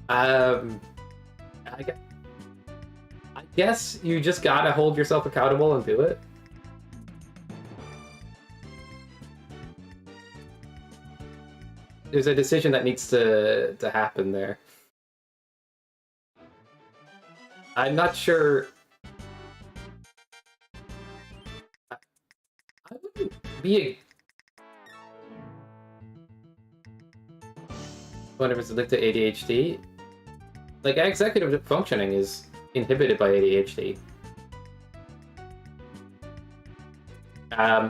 I guess you just gotta hold yourself accountable and do it. There's a decision that needs to happen there. I'm not sure. I wouldn't be whenever it's linked to ADHD. Like executive functioning is inhibited by ADHD.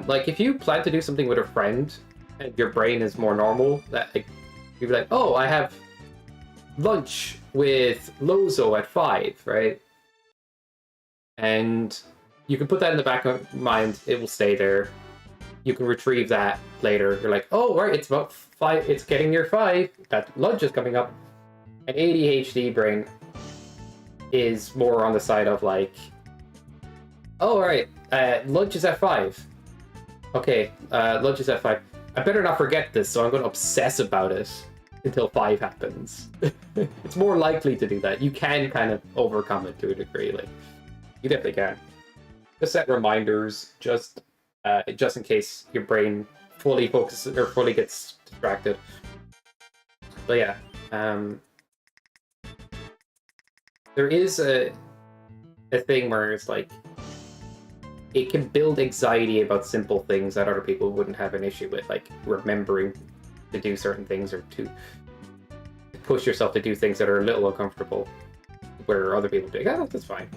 Like if you plan to do something with a friend and your brain is more normal, that like, you'd be like, oh, I have lunch with Lozo at 5, right? And you can put that in the back of mind, it will stay there. You can retrieve that later. You're like, oh, right, it's about 5, it's getting near 5, that lunch is coming up. An ADHD brain is more on the side of like, oh, right, lunch is at 5. Okay, lunch is at 5. I better not forget this, so I'm going to obsess about it until 5 happens. It's more likely to do that. You can kind of overcome it to a degree. Like, you definitely can. Just set reminders, just in case your brain fully focuses or fully gets distracted. But yeah, there is a thing where it's like it can build anxiety about simple things that other people wouldn't have an issue with, like remembering to do certain things or to push yourself to do things that are a little uncomfortable, where other people do. Oh, that's fine.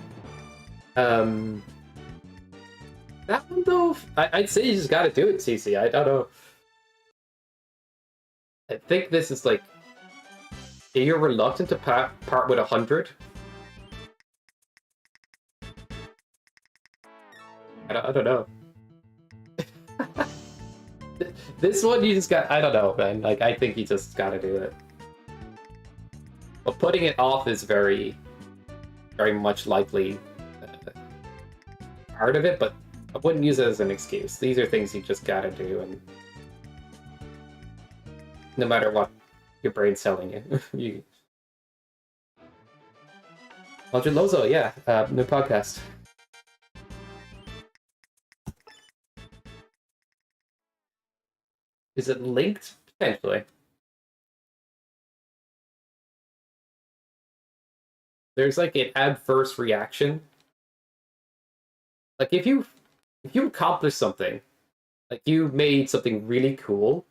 That one though, I'd say you just gotta do it, CC. I don't know. I think this is like, you're reluctant to part with 100. I don't know. This one you just got. I don't know, man. Like I think you just gotta do it. But putting it off is very, very much likely part of it. But I wouldn't use it as an excuse. These are things you just gotta do, and no matter what your brain's telling you, you. Aldrin Lozo, yeah, new podcast. Is it linked? Potentially. there's like an adverse reaction. Like if you accomplish something, like you made something really cool,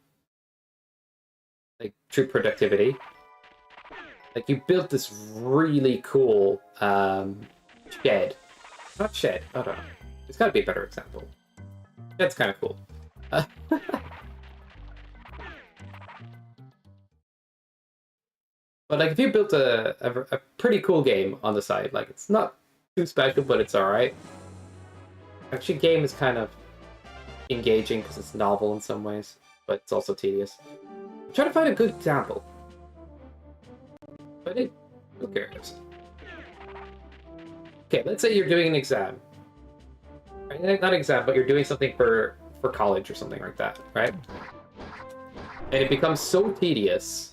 like true productivity. Like you built this really cool shed. Not shed, I don't know. It's gotta be a better example. Shed's kind of cool. But like if you built a pretty cool game on the side, like it's not too special, but it's alright. Actually, game is kind of engaging because it's novel in some ways, but it's also tedious. I'm trying to find a good example. But who cares? Okay, let's say you're doing an exam. Right? Not exam, but you're doing something for college or something like that, right? And it becomes so tedious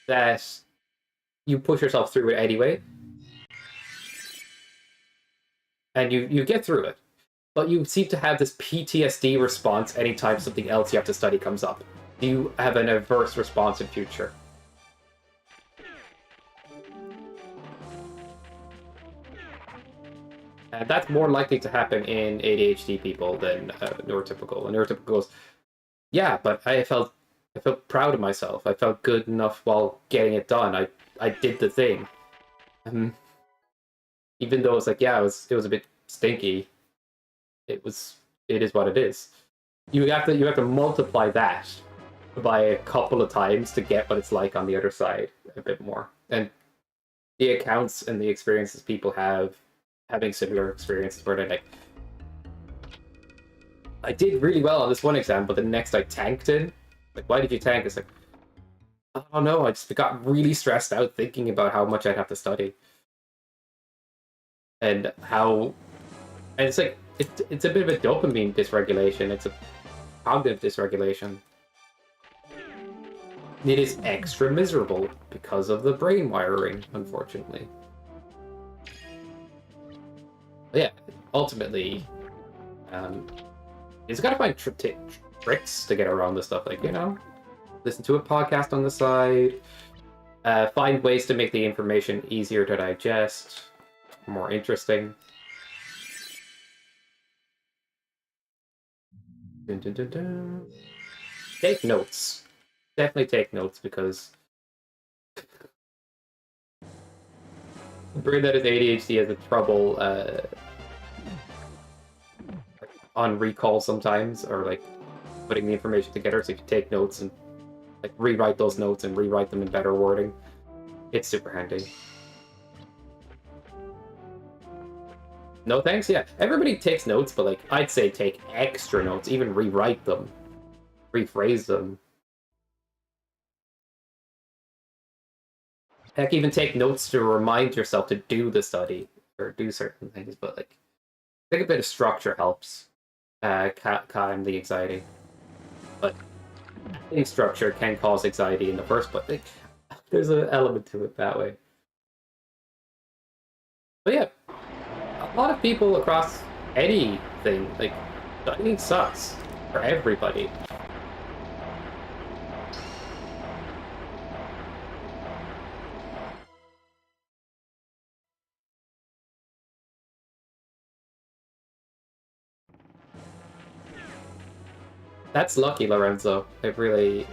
that you push yourself through it anyway. And you get through it. But you seem to have this PTSD response anytime something else you have to study comes up. You have an adverse response in future. And that's more likely to happen in ADHD people than neurotypical. And neurotypical goes, yeah, but I felt proud of myself. I felt good enough while getting it done. I did the thing. Even though it's like, yeah, it was a bit stinky. It is what it is. You have to multiply that by a couple of times to get what it's like on the other side a bit more. And the accounts and the experiences people have having similar experiences where they're like, I did really well on this one exam, but the next I tanked in. Like, why did you tank? It's like, I don't know, I just got really stressed out thinking about how much I'd have to study. And it's like, it's a bit of a dopamine dysregulation. It's a cognitive dysregulation. It is extra miserable because of the brain wiring, unfortunately. But yeah, ultimately, you just gotta find tricks to get around this stuff. Like, listen to a podcast on the side, find ways to make the information easier to digest, more interesting. Dun, dun, dun, dun. Take notes. Definitely take notes, because the brain that is ADHD has a trouble on recall sometimes, or like putting the information together. So if you take notes and like rewrite those notes and rewrite them in better wording, it's super handy. No thanks? Yeah, everybody takes notes, but like I'd say take extra notes, even rewrite them, rephrase them. Heck, even take notes to remind yourself to do the study or do certain things, but like I think a bit of structure helps calm the anxiety. But any structure can cause anxiety in the first place. Like, there's an element to it that way. But yeah, a lot of people across anything, like, studying sucks for everybody. That's lucky, Lorenzo. It really...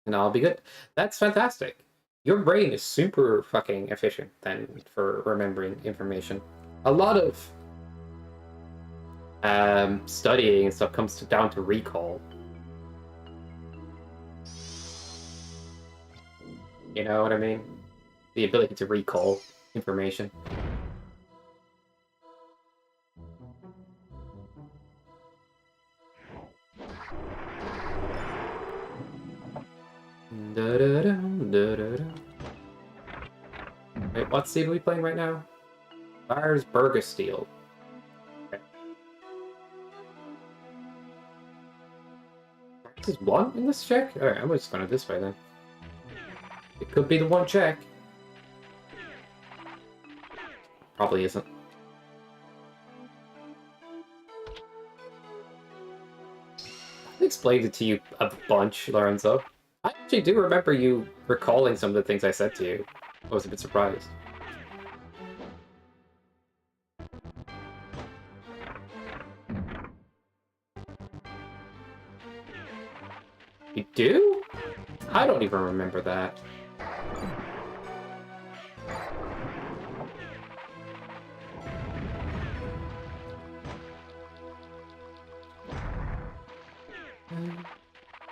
And I'll be good. That's fantastic. Your brain is super fucking efficient then for remembering information. A lot of studying and stuff comes down to recall. You know what I mean? The ability to recall information. Wait, what seed are we playing right now? Lars Burgesteel. Okay. There's one in this check? Alright, I'm just going this way then. It could be the one check. Probably isn't. explained it to you a bunch, Lorenzo. I actually do remember you recalling some of the things I said to you. I was a bit surprised. You do? I don't even remember that.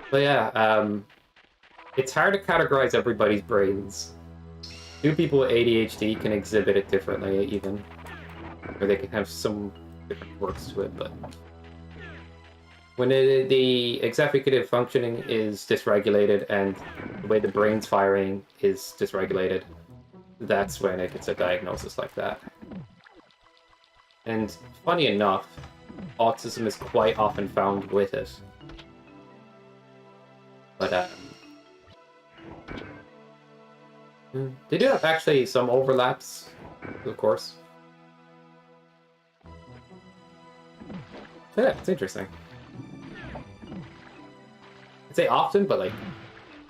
But yeah, it's hard to categorize everybody's brains. Two people with ADHD can exhibit it differently, even. Or they can have some different quirks to it, but... When the executive functioning is dysregulated and the way the brain's firing is dysregulated, that's when it gets a diagnosis like that. And funny enough, autism is quite often found with it. But, they do have actually some overlaps, of course. Yeah, it's interesting. I'd say often, but like,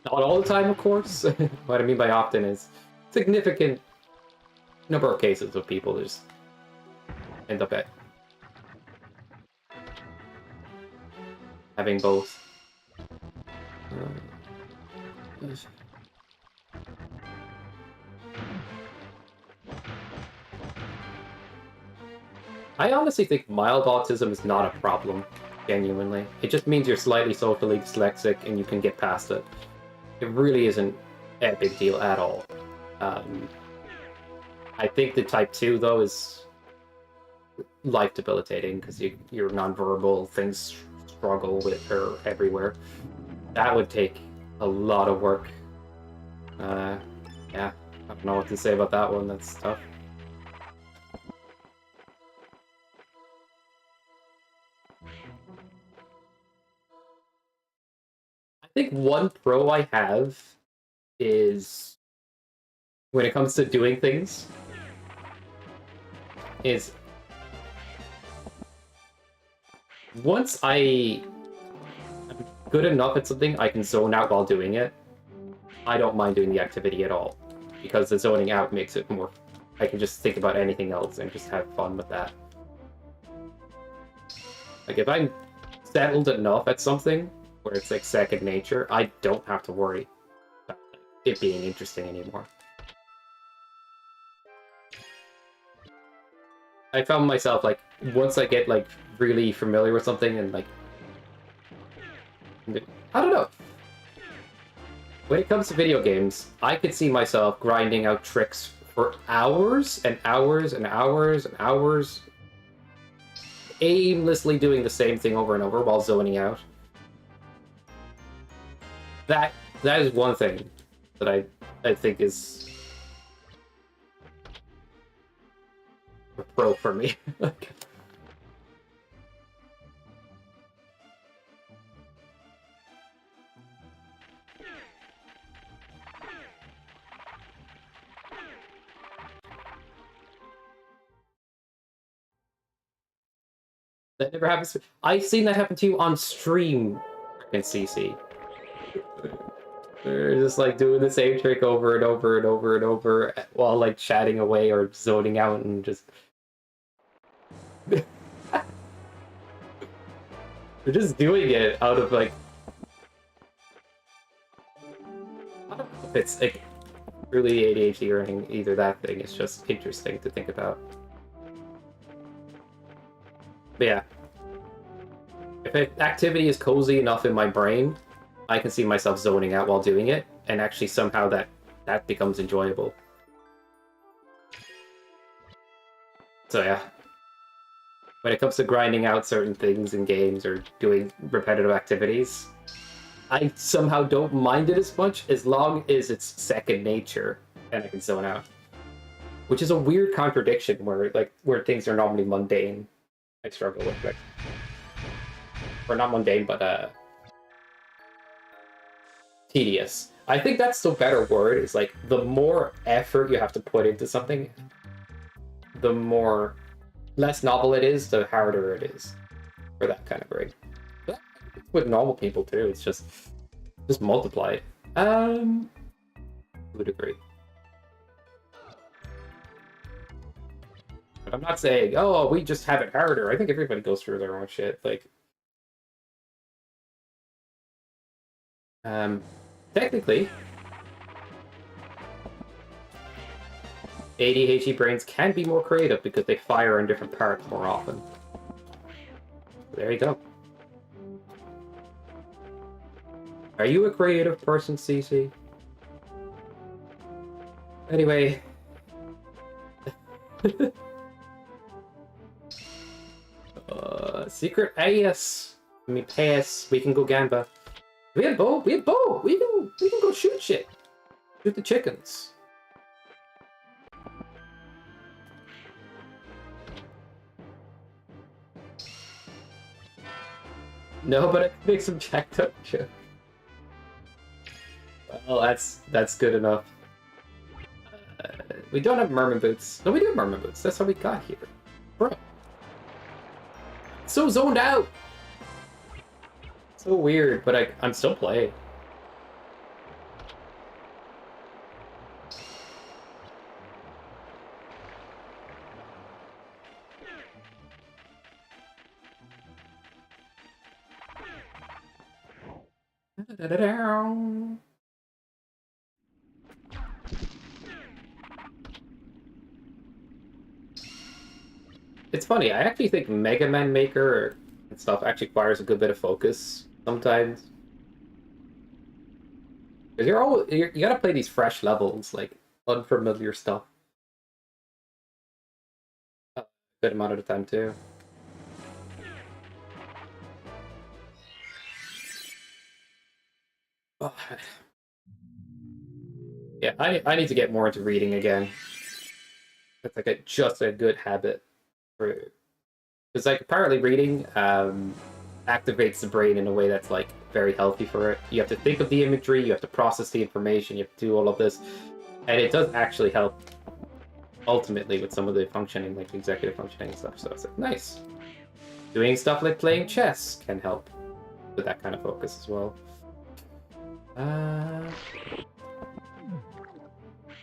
not all the time, of course. What I mean by often is significant number of cases of people just end up at having both. I honestly think mild autism is not a problem, genuinely. It just means you're slightly socially dyslexic and you can get past it. It really isn't a big deal at all. I think the type 2, though, is life debilitating because you're nonverbal, things struggle with her everywhere. That would take a lot of work. Yeah, I don't know what to say about that one. That's tough. I think one pro I have is when it comes to doing things is once I'm good enough at something, I can zone out while doing it. I don't mind doing the activity at all because the zoning out makes it more. I can just think about anything else and just have fun with that. Like if I'm settled enough at something where it's like second nature, I don't have to worry about it being interesting anymore. I found myself like once I get like really familiar with something and like I don't know. When it comes to video games, I could see myself grinding out tricks for hours and hours and hours and hours, aimlessly doing the same thing over and over while zoning out. That is one thing that I think is a pro for me. That never happens. I've seen that happen to you on stream, in CC. They're just like doing the same trick over and over and over and over while like chatting away or zoning out and just. They're just doing it out of like. I don't know if it's like really ADHD or anything, either that thing. It's just interesting to think about. But yeah, if an activity is cozy enough in my brain, I can see myself zoning out while doing it, and actually somehow that becomes enjoyable. So yeah, when it comes to grinding out certain things in games or doing repetitive activities, I somehow don't mind it as much as long as it's second nature and I can zone out. Which is a weird contradiction where things are normally mundane. I struggle with it. Or not mundane, but tedious. I think that's the better word, is like the more effort you have to put into something, the less novel it is, the harder it is for that kind of brain. with normal people too. It's just multiplied. Would agree. But I'm not saying, oh, we just have it harder. I think everybody goes through their own shit. Like, technically, ADHD brains can be more creative because they fire in different parts more often. There you go. Are you a creative person, CC? Anyway. Secret AS. Let me pass. We can go gamba. We have bow. We have bow. We can go shoot shit. Shoot the chickens. No, but I can make some jacked up joke. Well, that's good enough. We don't have merman boots. No, we do have merman boots. That's how we got here. Bro. So zoned out! So weird, but I'm still playing. It's funny, I actually think Mega Man Maker and stuff actually requires a good bit of focus sometimes. Because you gotta play these fresh levels, like unfamiliar stuff. A good amount of the time too. Oh. Yeah, I need to get more into reading again. It's like just a good habit. Because like apparently reading activates the brain in a way that's like very healthy for it. You have to think of the imagery, you have to process the information, you have to do all of this, and it does actually help ultimately with some of the functioning, like executive functioning and stuff. So it's like nice. Doing stuff like playing chess can help with that kind of focus as well.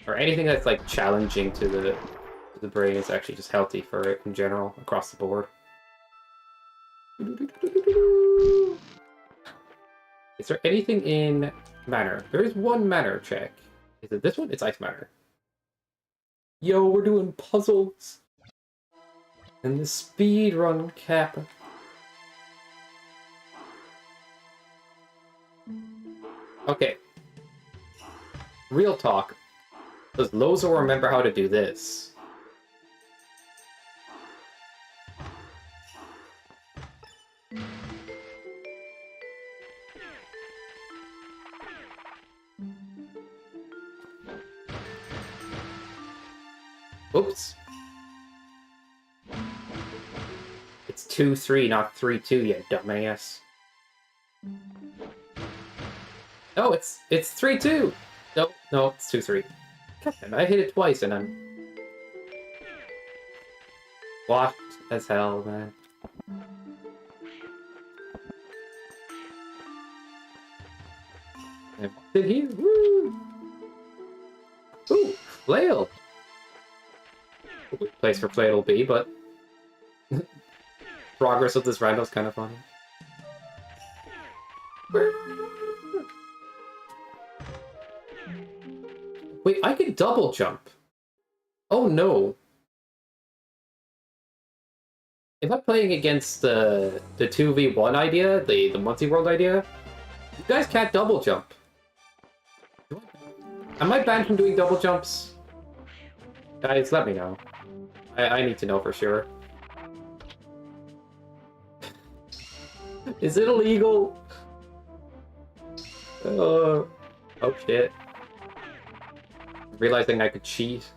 Or anything that's like challenging to the brain is actually just healthy for it in general across the board. Is there anything in Manor? There is one Manor check. Is it this one? It's Ice Manor. Yo, we're doing puzzles. And the speed run cap. Okay. Real talk. Does Lozo remember how to do this? Oops. It's 2-3, not 3-2, you dumbass. No, it's 3-2. No, it's 2-3. God, I hit it twice and I'm blocked as hell, man. I walked in here. Woo! Ooh, flail. Place for flail will be, but progress of this Rando is kind of funny. Wait, I can double jump. Oh no. If I'm playing against the 2v1 idea, the multi-world idea, you guys can't double jump. Am I banned from doing double jumps? Guys, let me know. I need to know for sure. Is it illegal? Oh shit. Realizing I could cheat.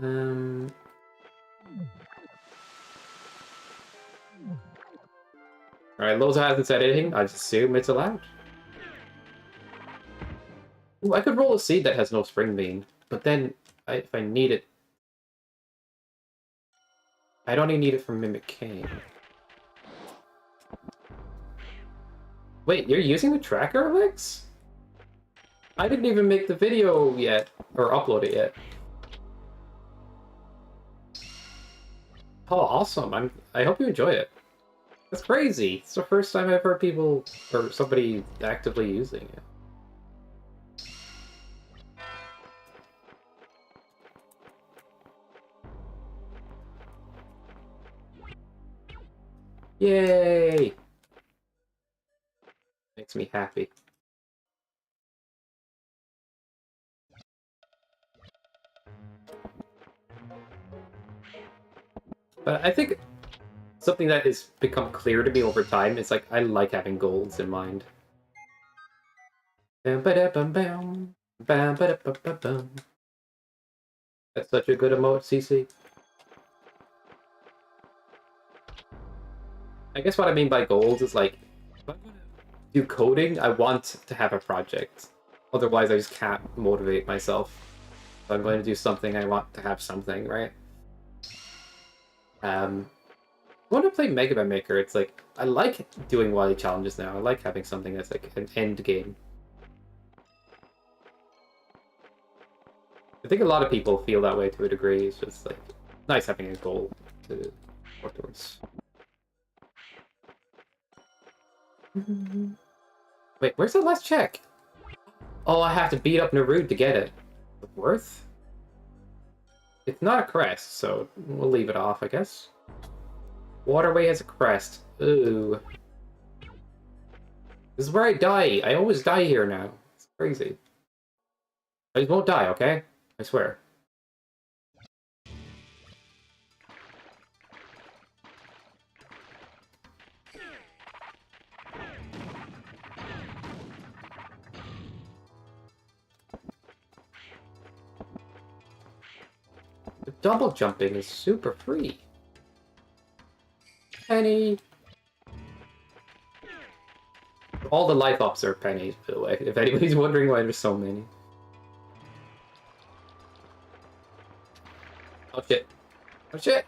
Alright, Loza hasn't said anything. I just assume it's allowed. Ooh, I could roll a seed that has no spring bean, but then if I need it, I'd only need it from Mimic Cane. Wait, you're using the tracker, Alex? I didn't even make the video yet, or upload it yet. Oh, awesome! I hope you enjoy it. That's crazy. It's the first time I've heard people or somebody actively using it. Yay! Makes me happy. But I think something that has become clear to me over time is like I like having goals in mind. Bam ba da bum bam. Bam ba da bum bum bum. That's such a good emote, CC. I guess what I mean by goals is like, if I'm gonna do coding, I want to have a project. Otherwise, I just can't motivate myself. If I'm going to do something, I want to have something, right? When I play Mega Man Maker, it's like, I like doing Wily challenges now. I like having something that's like an end game. I think a lot of people feel that way to a degree. It's just like, nice having a goal to work towards. Wait, where's the last check? Oh, I have to beat up Nirudes to get it. Worth? It's not a crest, so we'll leave it off, I guess. Waterway has a crest. Ooh. This is where I die. I always die here now. It's crazy. I just won't die, okay? I swear. The double jumping is super free. Penny. All the life ups are pennies, by the way, if anybody's wondering why there's so many. Oh shit. Oh shit!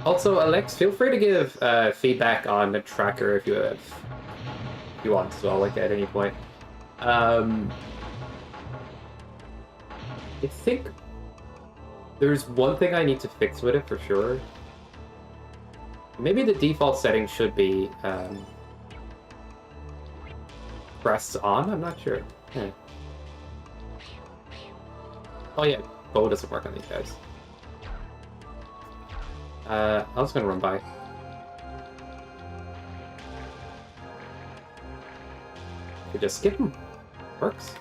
Also, Alex, feel free to give feedback on the tracker if you want as well, like at any point. I think there's one thing I need to fix with it for sure. Maybe the default setting should be press on. I'm not sure. Yeah. Oh yeah, bow doesn't work on these guys. I was gonna run by. We just skip them. Works.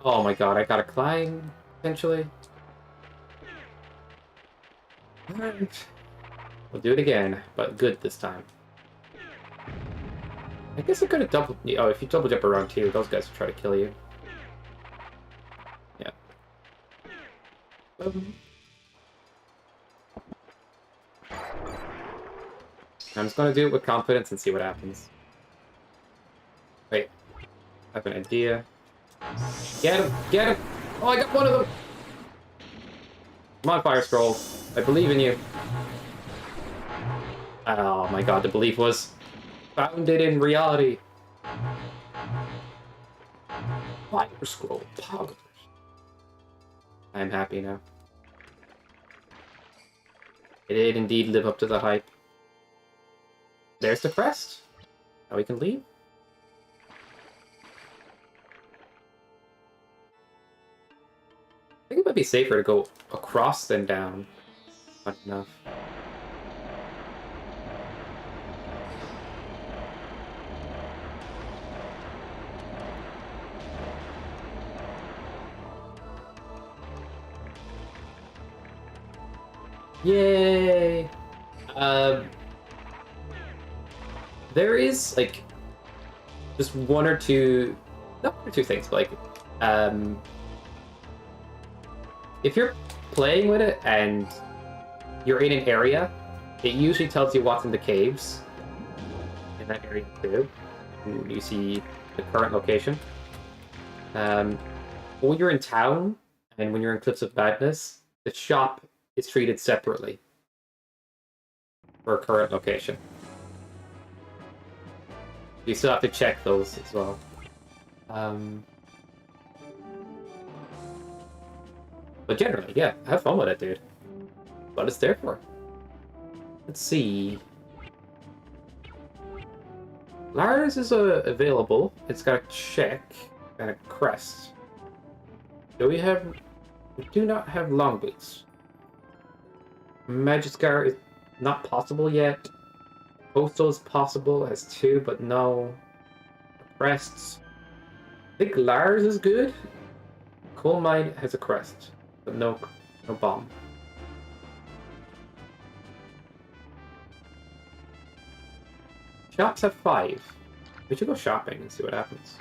Oh my god, I gotta climb, potentially. Alright. We'll do it again, but good this time. I guess I could have double... Oh, if you double jump around too, those guys will try to kill you. Yeah. I'm just gonna do it with confidence and see what happens. Wait. I have an idea. Get him! Get him! Oh, I got one of them! Come on, Fire Scroll. I believe in you. Oh my god, the belief was founded in reality. Fire Scroll. Poggers. I'm happy now. It did indeed live up to the hype. There's the crest. Now we can leave. I think it might be safer to go across than down. Not enough. Yay! There is like just one or two, not one or two things, but like, if you're playing with it and you're in an area, it usually tells you what's in the caves. that area too. You see the current location. When you're in town and when you're in Cliffs of Madness, the shop is treated separately for current location. You still have to check those as well. But generally, yeah, have fun with it, dude. What it's there for. Let's see. Lars is available. It's got a check and a crest. We do not have long boots. Magic Scar is not possible yet. Postal is possible, has 2, but no crests. I think Lars is good. Coal Mine has a crest, but no bomb. Shops have 5. We should go shopping and see what happens.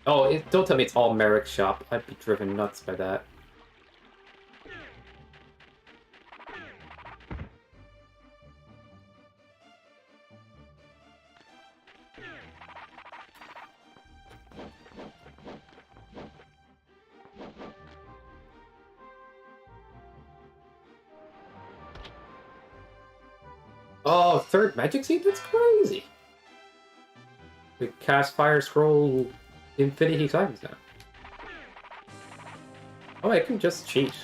Oh, don't tell me it's all Merrick's shop. I'd be driven nuts by that. Oh, 3rd magic seed? That's crazy! We cast Fire Scroll infinity times now. Oh, I can just cheat.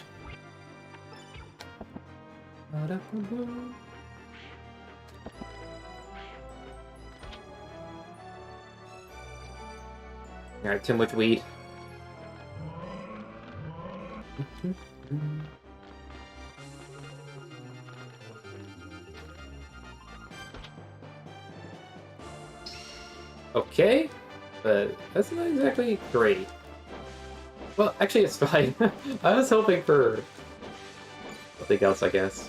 Alright, too much weed. Okay, but that's not exactly great. Well, actually, it's fine. I was hoping for something else, I guess.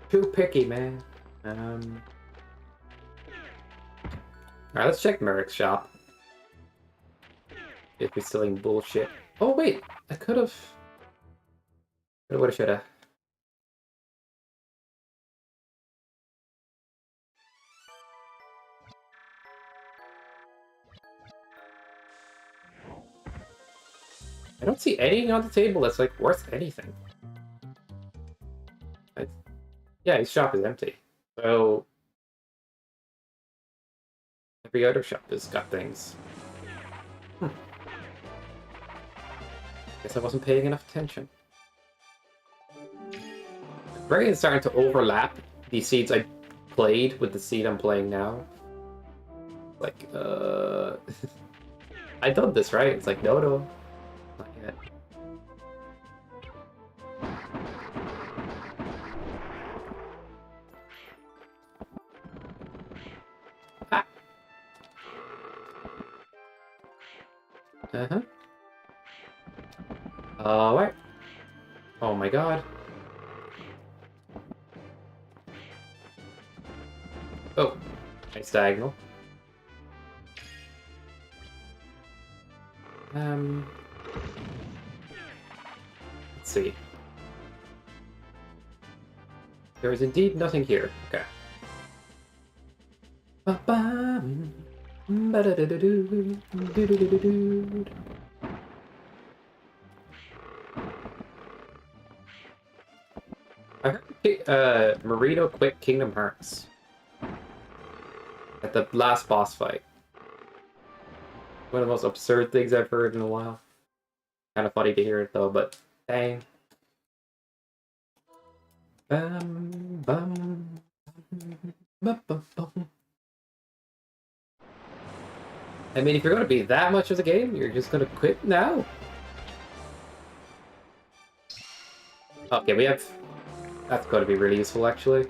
Too picky, man. Alright, let's check Merrick's shop. If he's selling bullshit. Oh, wait! I could've... What I should've... I don't see anything on the table that's, like, worth anything. Yeah, his shop is empty. So... every other shop has got things. Guess I wasn't paying enough attention. Brain's starting to overlap the seeds I played with the seed I'm playing now. Like, I done this, right? It's like, no, not yet. Ah. Uh-huh. Alright. Oh my god. Oh, nice diagonal. Let's see. There is indeed nothing here. Okay. I heard Marino quit Kingdom Hearts at the last boss fight. One of the most absurd things I've heard in a while. Kind of funny to hear it though, but dang. Bum, bum, bum, bum, bum. I mean, if you're going to be that much of the game, you're just going to quit now? Okay, we have... That's going to be really useful, actually.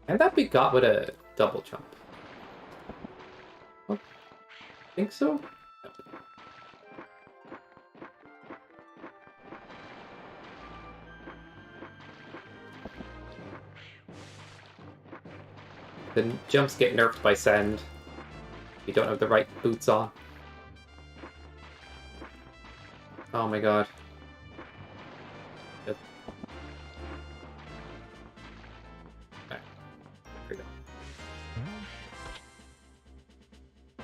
Can that be got with a double jump? Oh, I think so? No. The jumps get nerfed by sand. You don't have the right boots on. Oh my god. Yep. Alright. Here we go.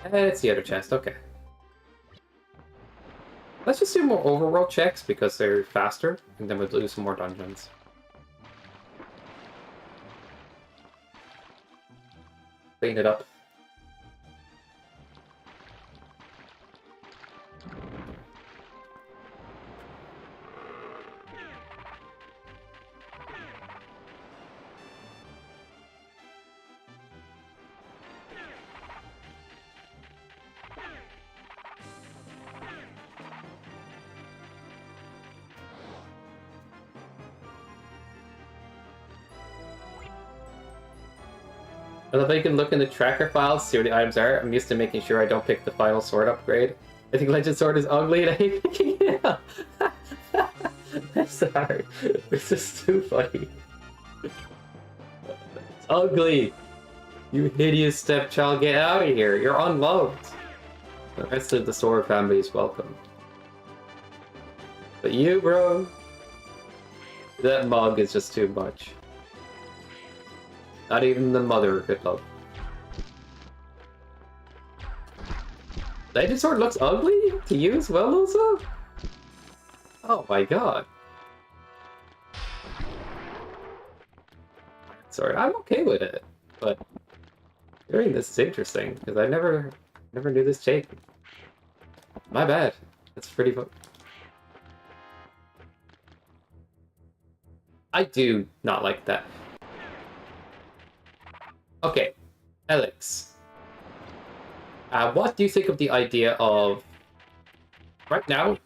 And it's the other chest, okay. Let's just do more overworld checks because they're faster, and then we'll do some more dungeons. Clean it up. I love how you can look in the tracker files, see what the items are. I'm used to making sure I don't pick the final sword upgrade. I think Legend Sword is ugly and I hate picking it up. I'm sorry. This is too funny. It's ugly! You hideous stepchild, get out of here! You're unloved! The rest of the sword family is welcome. But you, bro? That mug is just too much. Not even the mother could love. Legend Sword looks ugly to you as well, also? Oh my god. Sorry, I'm okay with it, but hearing this is interesting because I never knew this shape. My bad. That's pretty fun. I do not like that. Okay, Alex. What do you think of the idea of right now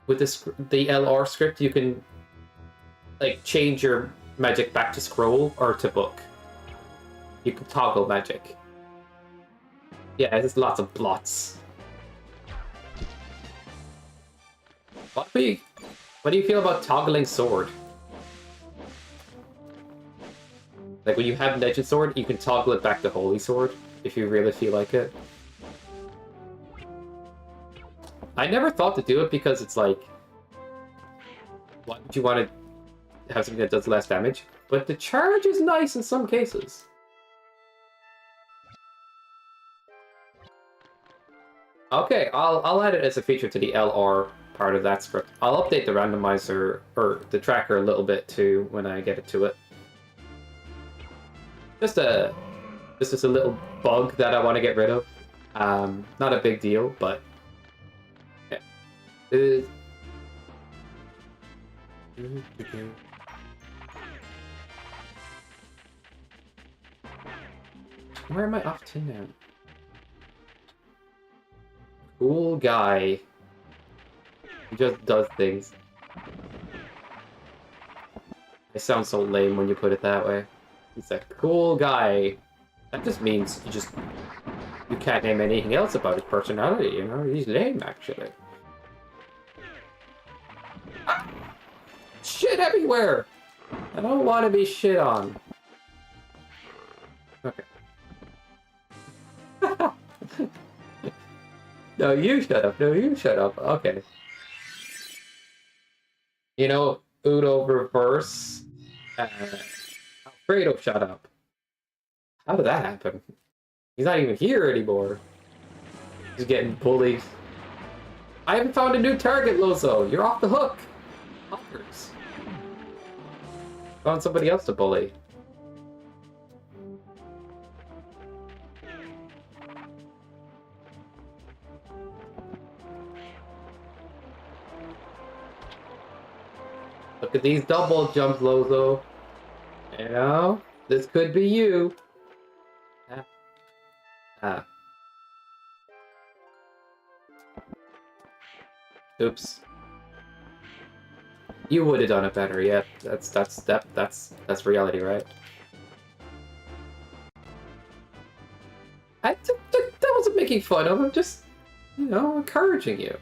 with this the LR script? You can like change your magic back to scroll or to book. You can toggle magic. Yeah, there's lots of blots. What do you feel about toggling sword? Like when you have Legend Sword, you can toggle it back to Holy Sword if you really feel like it. I never thought to do it because it's like, why would you want to have something that does less damage? But the charge is nice in some cases. Okay, I'll add it as a feature to the LR part of that script. I'll update the randomizer or the tracker a little bit too when I get it to it. This is a little bug that I want to get rid of. Not a big deal, but yeah. Where am I off to now? Cool guy. He just does things. It sounds so lame when you put it that way. He's a cool guy. That just means you can't name anything else about his personality, you know? He's lame, actually. Ah! Shit everywhere! I don't want to be shit on. Okay. No, you shut up. No, you shut up. Okay. You know, Udo reverse. Alfredo, shut up. How did that happen? He's not even here anymore. He's getting bullied. I haven't found a new target, Lozo. You're off the hook. Fuckers. Found somebody else to bully. Look at these double jumps, Lozo. You know, this could be you. Ah. Oops. You would have done it better, yeah. That's reality, right? That wasn't making fun of him, just, you know, encouraging you.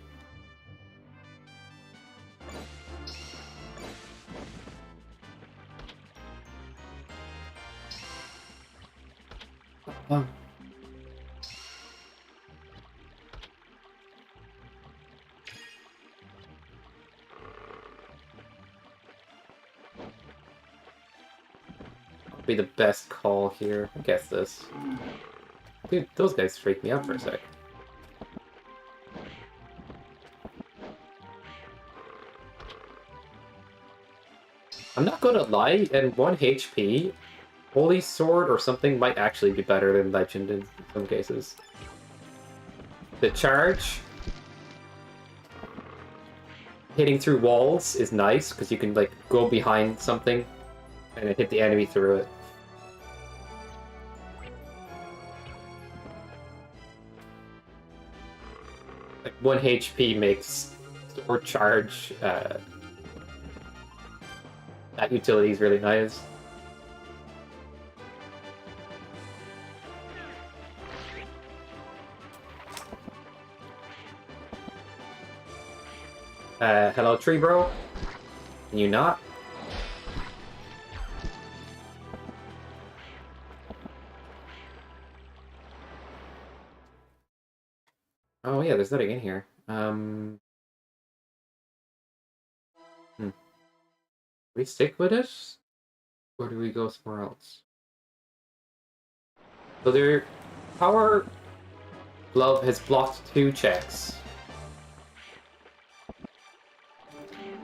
be the best call here. I guess this. Dude, those guys freaked me out for a sec. I'm not gonna lie, at 1 HP, Holy Sword or something might actually be better than Legend in some cases. The charge, hitting through walls is nice, because you can like go behind something and hit the enemy through it. Like 1 HP makes sword charge, that utility is really nice. Hello, tree bro? Can you not? Oh yeah, there's nothing in here. We stick with it? Or do we go somewhere else? So their power glove has blocked 2 checks.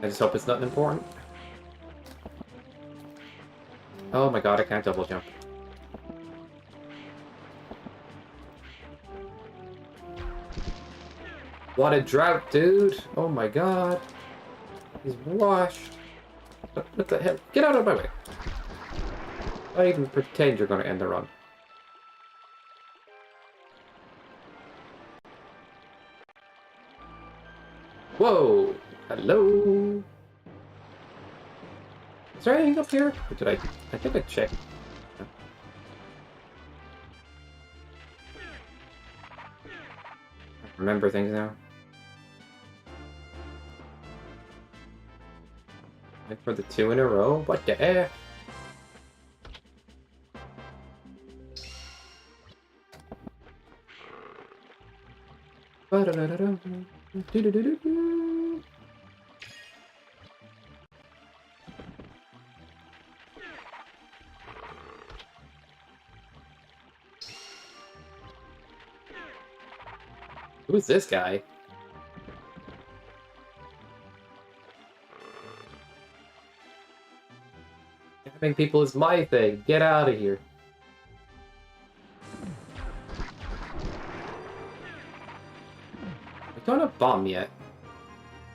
I just hope it's nothing important. Oh my god, I can't double jump. What a drought, dude! Oh my god. He's washed. What the hell? Get out of my way! Don't even pretend you're gonna end the run. Whoa! Hello! Is there anything up here? Or did I think I checked. I remember things now. Like for the 2 in a row? What the F? Who's this guy? Camping people is my thing. Get out of here. I don't have bomb yet.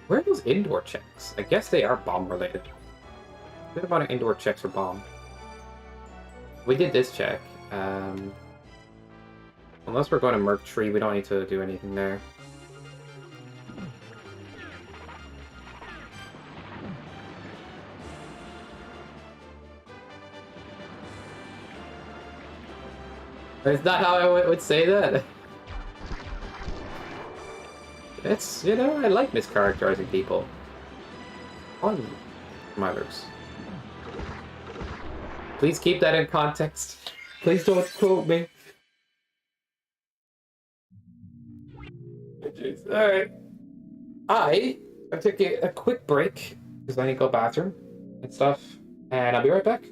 Where are those indoor checks? I guess they are bomb related. Good amount of indoor checks for bomb. We did this check. Unless we're going to Merc Tree, we don't need to do anything there. It's not how I would say that. It's, you know, I like mischaracterizing people. On mothers. Please keep that in context. Please don't quote me. Alright. I'm taking a quick break because I need to go bathroom and stuff. And I'll be right back.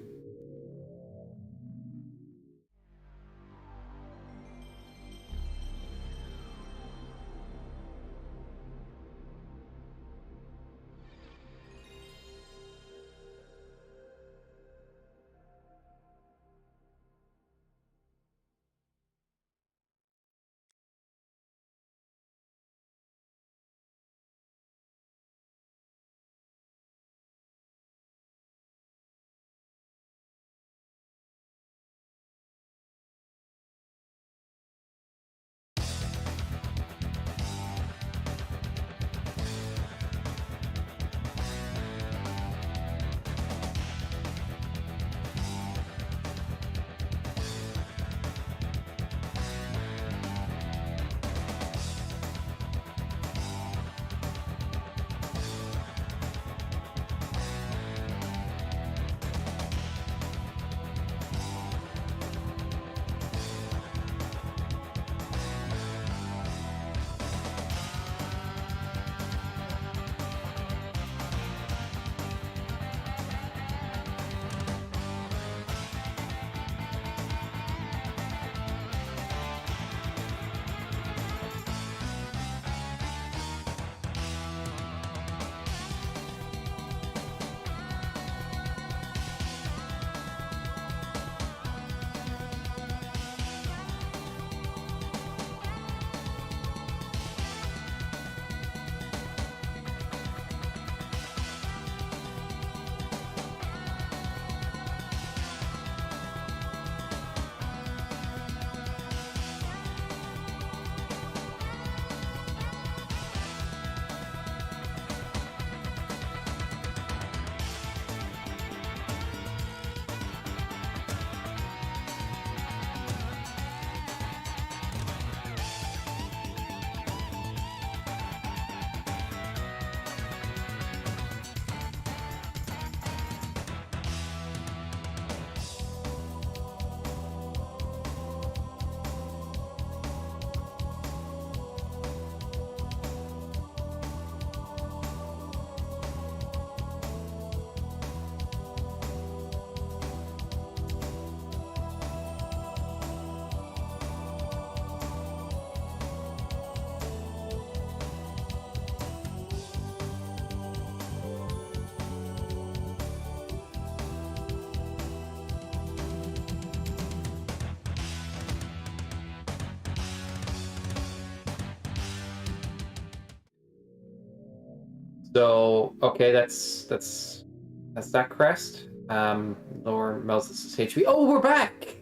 So okay, that's that crest. Lower Moses' HP. Oh, we're back.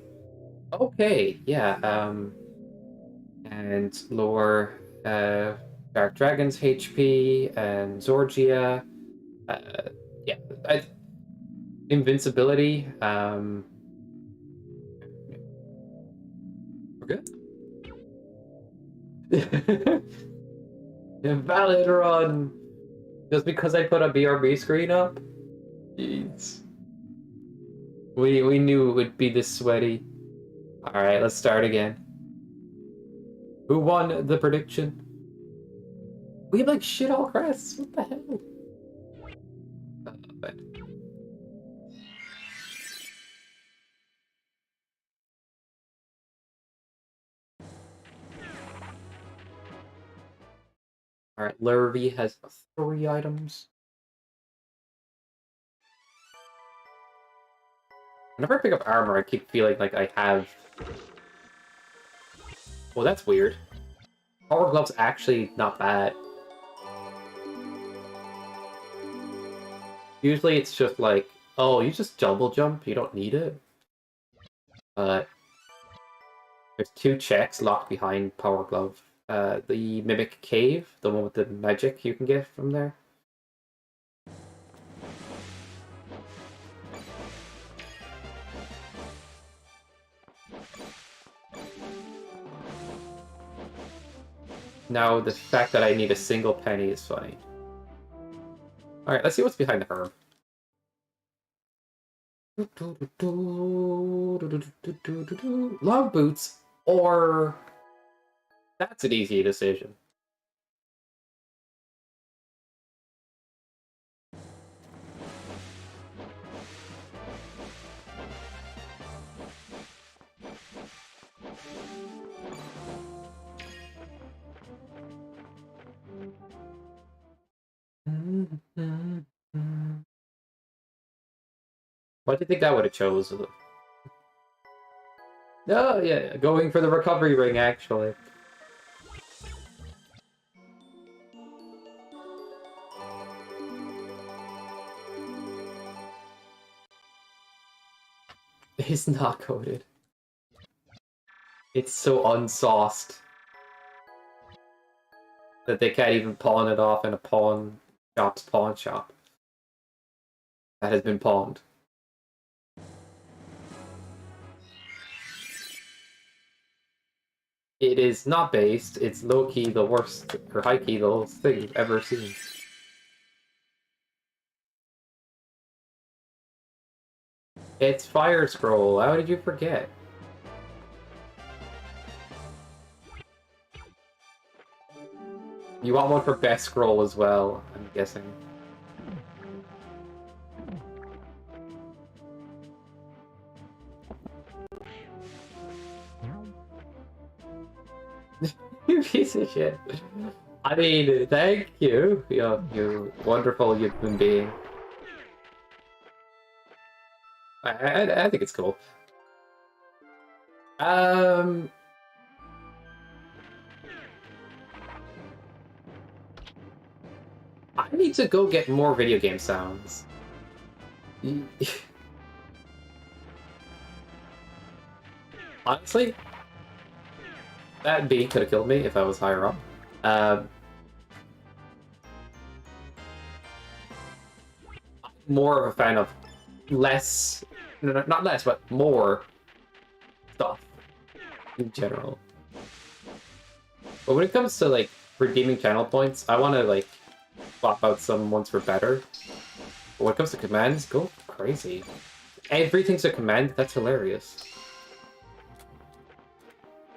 Okay, yeah. And lower Dark Dragon's HP and Zorgia. Yeah, invincibility. We're good. Invalid run. Just because I put a BRB screen up. Jeez. We knew it would be this sweaty. All right, let's start again. Who won the prediction? We have like shit all crests. What the hell? But... All right, Lurvy has 3 items. Whenever I pick up armor, I keep feeling like I have. Well, that's weird. Power Glove's actually not bad. Usually it's just like, oh, you just double jump, you don't need it. But there's 2 checks locked behind Power Glove. The Mimic Cave, the one with the magic you can get from there. Now, the fact that I need a single penny is funny. Alright, let's see what's behind the herb. Long boots, or... That's an easy decision. What do you think I would have chosen? Oh, yeah, going for the recovery ring, actually. It's not coded. It's so unsauced that they can't even pawn it off in a pawn shop that has been pawned. It is not based, it's low-key the worst, or high-key the worst thing you've ever seen. It's Fire Scroll, how did you forget? You want one for Best Scroll as well, I'm guessing. You piece of shit. I mean, thank you, you wonderful human being. I think it's cool. I need to go get more video game sounds. Honestly, that bee could have killed me if I was higher up. I'm more of a fan of less, no, not less, but more stuff in general. But when it comes to like redeeming channel points, I want to like swap out some ones for better. But when it comes to commands, go crazy. Everything's a command. That's hilarious.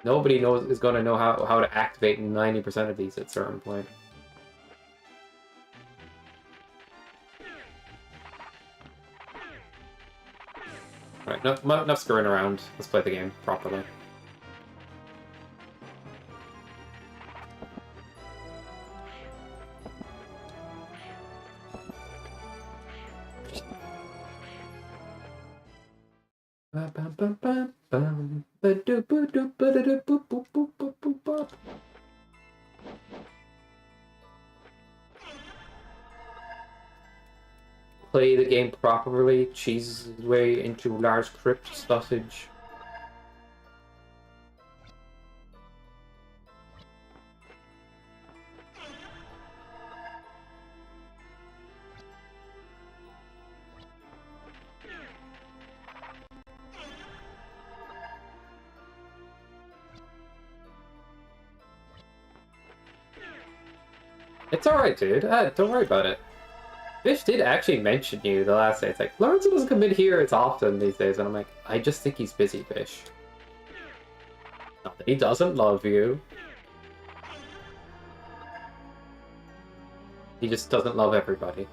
Nobody is going to know how to activate 90% of these at a certain point. Alright, enough screwing around. Let's play the game properly. play the game properly, cheeses his way into large crypt sausage. It's alright, dude. Don't worry about it. Fish did actually mention you the last day. It's like, Lorenzo doesn't come in here as often these days. And I'm like, I just think he's busy, Fish. Not that he doesn't love you. He just doesn't love everybody.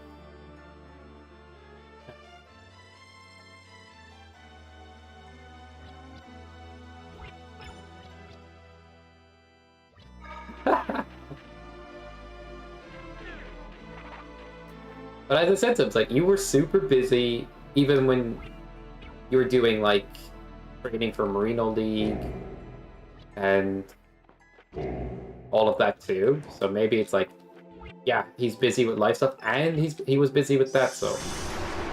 But as I said to him, it's like, you were super busy, even when you were doing, like, training for Merino League, and all of that too. So maybe it's like, yeah, he's busy with life stuff, and he was busy with that, so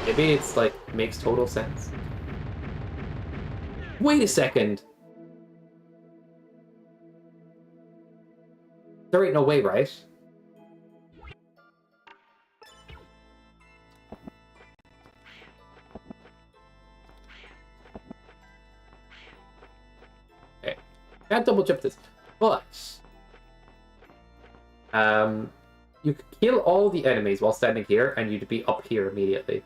maybe it's, like, makes total sense. Wait a second! There ain't no way, right? Can't double jump this, but you could kill all the enemies while standing here, and you'd be up here immediately.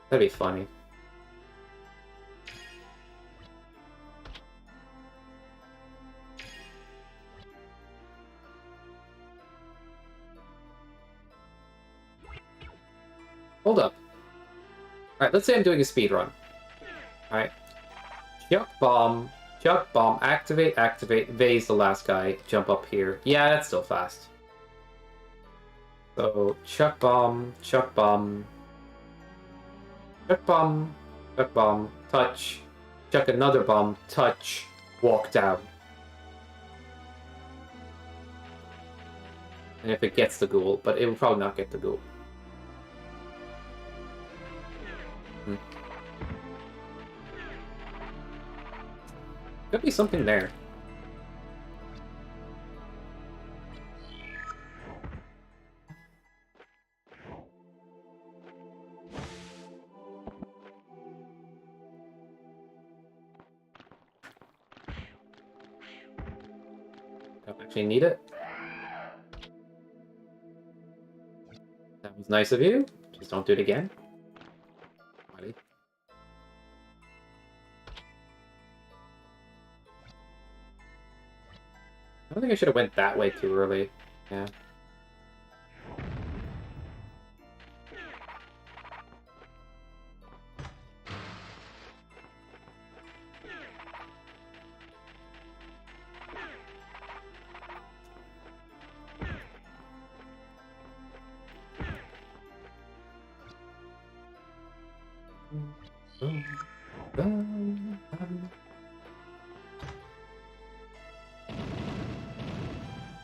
That'd be funny. Hold up. Alright, let's say I'm doing a speed run. Alright. Chuck bomb, activate, vase the last guy, jump up here. Yeah, that's still fast. So, chuck bomb, touch, chuck another bomb, touch, walk down. And if it gets the ghoul, but it will probably not get the ghoul. Could be something there. Don't actually need it. That was nice of you. Just don't do it again. Buddy. I don't think I should have went that way too early. Yeah.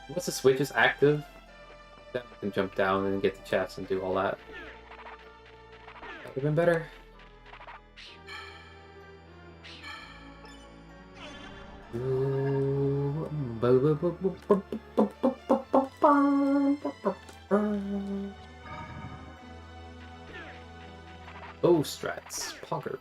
Once the switch is active, then we can jump down and get the chests and do all that. That would have been better. Oh, strats, poggers.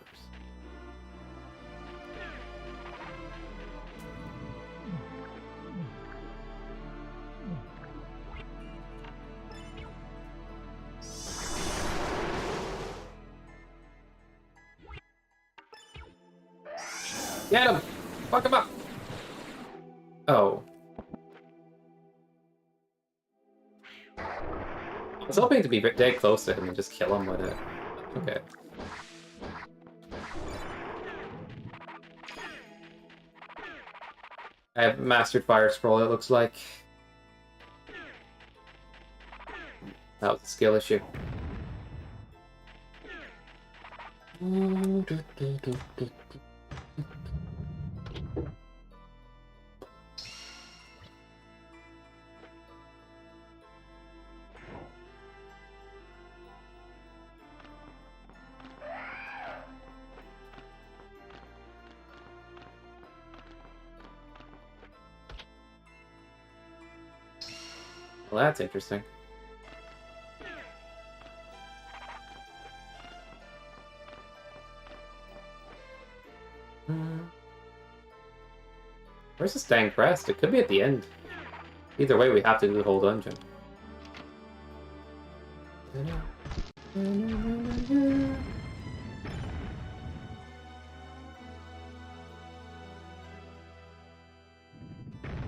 Get him! Fuck him up! Oh. I was hoping to be dead close to him and just kill him with it. Okay. I have mastered Fire Scroll, it looks like. That was a skill issue. Well, that's interesting. Where's this dang crest? It could be at the end. Either way, we have to do the whole dungeon.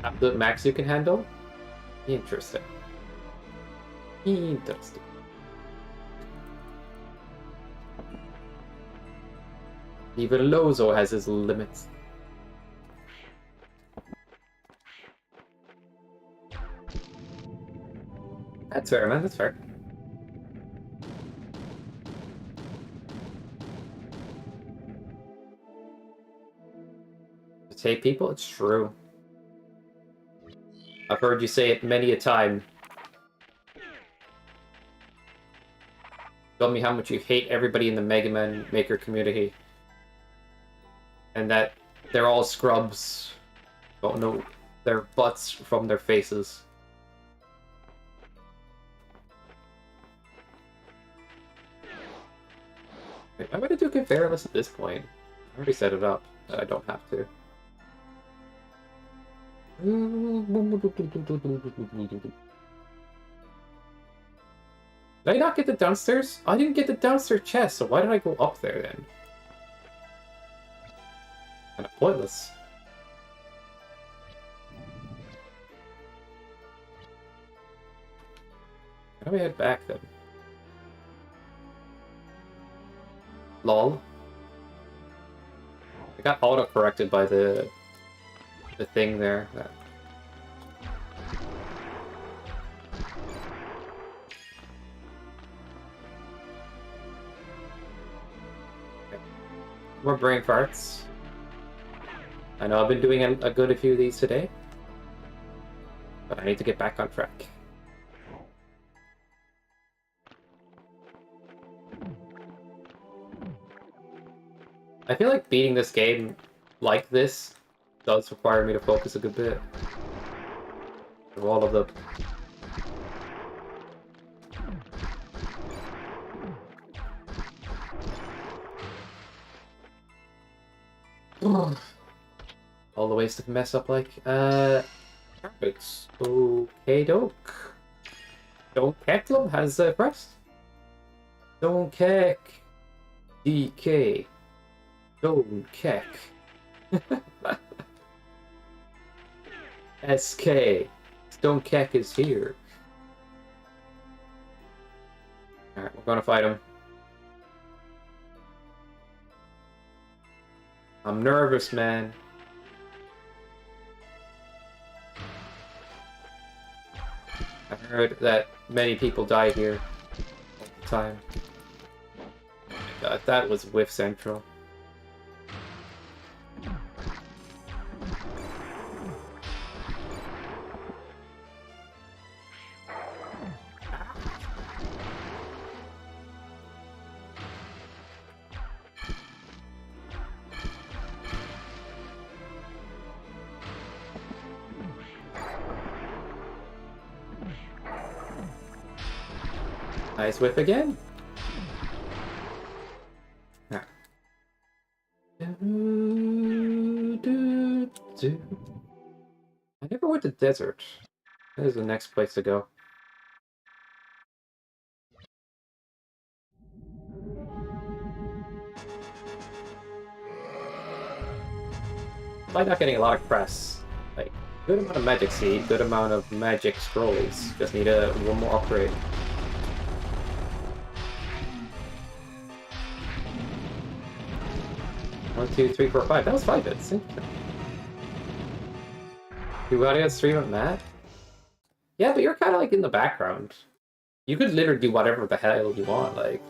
Absolute max you can handle? Interesting. Interesting. Even Lozo has his limits. That's fair, man. That's fair. To hate people? It's true. I've heard you say it many a time. Tell me how much you hate everybody in the Mega Man Maker community. And that they're all scrubs. Don't know their butts from their faces. Wait, I'm gonna do conveyorless at this point. I already set it up. I don't have to. Did I not get the downstairs? I didn't get the downstairs chest, so why did I go up there then? Kinda pointless. How do we head back then? Lol. I got auto-corrected by the thing there. Okay. More brain farts. I know I've been doing a good few of these today, but I need to get back on track. I feel like beating this game like this does require me to focus a good bit. Of all of the... all the ways to mess up like, it's okay, doke. Don't Keklum has a press. Don't Kek. DK. Don't Kek. SK. Stone Kek is here. Alright, we're gonna fight him. I'm nervous, man. I heard that many people die here all the time. Oh my god, that was Whiff Central. Nice whip again. Ah. I never went to desert. That is the next place to go. Like not getting a lot of press. Like good amount of magic seed, good amount of magic scrolls. Just need one more upgrade. 1, 2, 3, 4, 5. That was 5 bits. You got to stream of Matt? Yeah, but you're kind of like in the background. You could literally do whatever the hell you want. Like,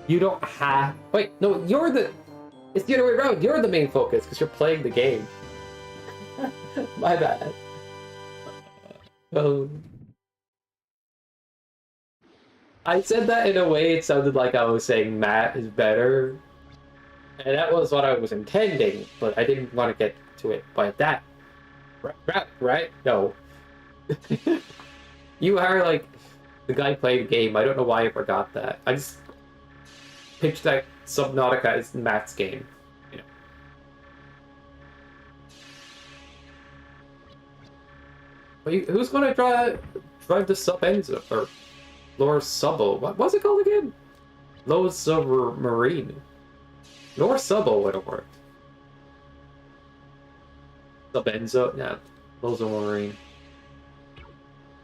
you don't have. Wait, no, you're the. It's the other way around. You're the main focus because you're playing the game. My bad. I said that in a way it sounded like I was saying Matt is better. And that was what I was intending, but I didn't want to get to it by that. Right? No. You are like the guy playing the game. I don't know why I forgot that. I just pitched that Subnautica as Matt's game. You know. But who's gonna drive the Sub Enzo or Lord Subbo? What's it called again? Lord Submarine. Lord Subbo would have worked. Sub Enzo, yeah, Lord Submarine.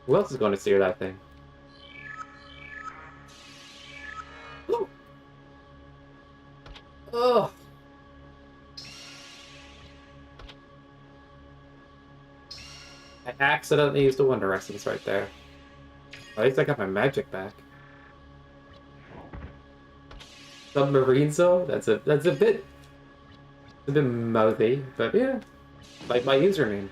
Who else is going to steer that thing? Oh. Oh. I accidentally used the Wonder Essence right there. At least I got my magic back. Submarine Zone? That's a bit mouthy, but yeah. Like my username.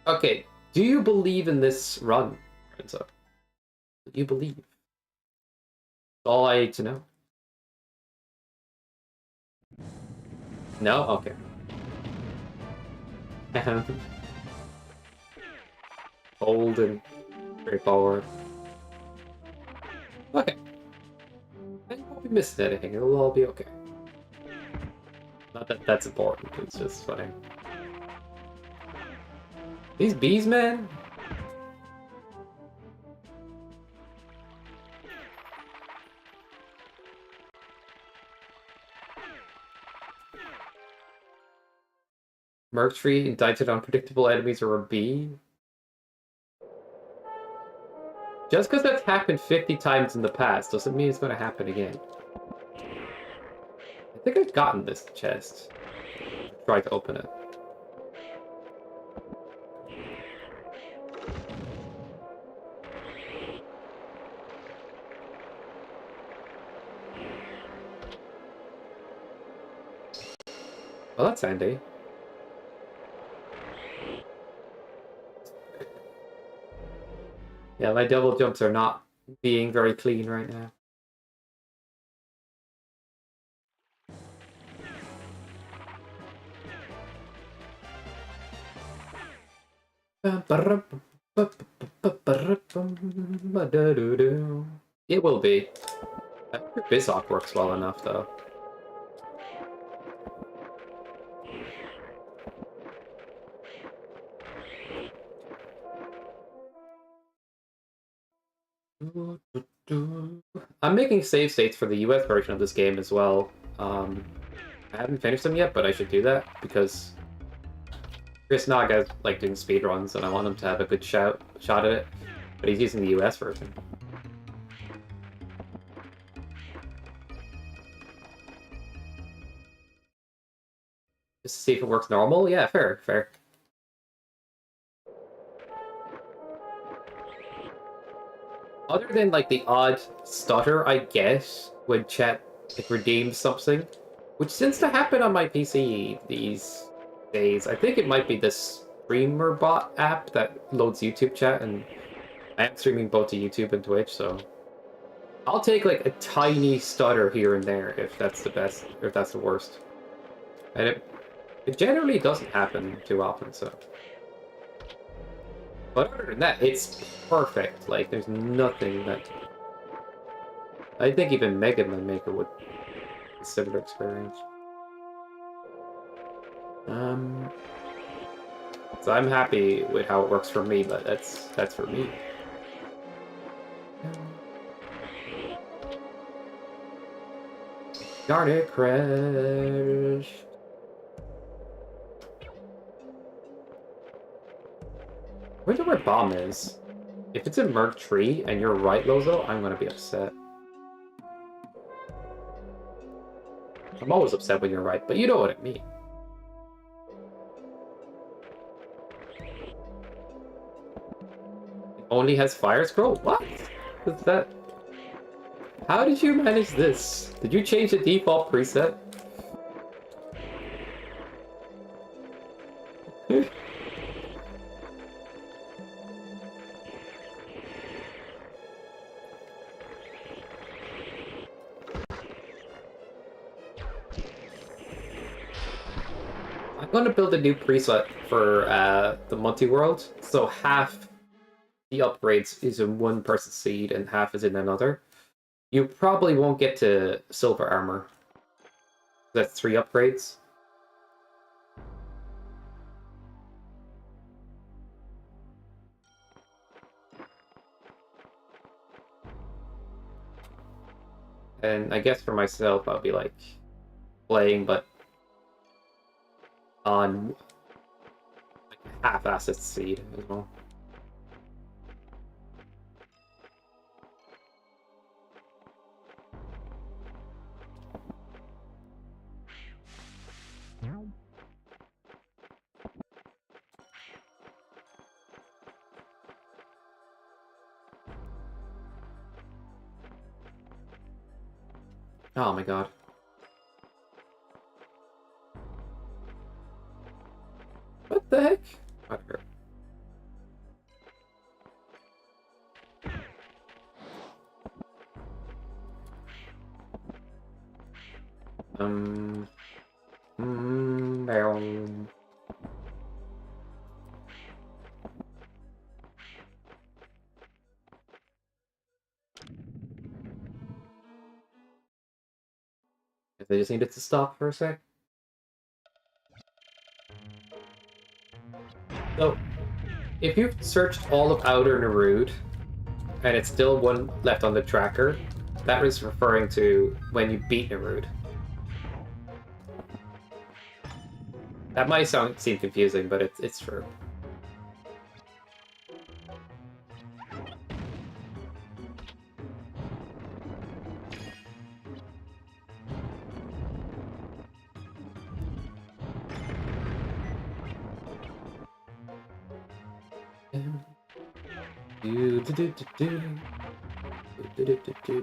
Okay, do you believe in this run, Renzo? Do you believe? That's all I need to know. No? Okay. Hold and straightforward. Okay. I won't be missing anything. It'll all be okay. Not that that's important. It's just funny. These bees, man. Mercury indicted unpredictable enemies or a bee. Just because that's happened 50 times in the past doesn't mean it's going to happen again. I think I've gotten this chest. Try to open it. Well, that's handy. Yeah, my double jumps are not being very clean right now. It will be. I think Bizarre works well enough, though. I'm making save states for the US version of this game as well. I haven't finished them yet, but I should do that because Chris Naga's like doing speedruns and I want him to have a good shot at it, but he's using the US version. Just to see if it works normal? Yeah, fair. Other than like the odd stutter I get when chat like redeems something, which seems to happen on my PC these days. I think it might be this streamer bot app that loads YouTube chat, and I am streaming both to YouTube and Twitch, so I'll take like a tiny stutter here and there if that's the best, or if that's the worst. And it generally doesn't happen too often, so. But other than that, it's perfect. Like, there's nothing that... I think even Mega Man Maker would have a similar experience. So I'm happy with how it works for me, but that's for me. Darn it, crash. I wonder where Bomb is. If it's in Merc Tree and you're right, Lozo, I'm gonna be upset. I'm always upset when you're right, but you know what I mean. It only has Fire Scroll? What? Is that... How did you manage this? Did you change the default preset? I'm going to build a new preset for the multi-world, so half the upgrades is in one person's seed and half is in another. You probably won't get to silver armor. That's 3 upgrades. And I guess for myself, I'll be like playing, but on like half asset seed as well. Oh my god. What the heck? Whatever. Um. Meow. If they just needed to stop for a sec. So, if you've searched all of Outer Nirude, and it's still one left on the tracker, that is referring to when you beat Nirude. That might seem confusing, but it's true.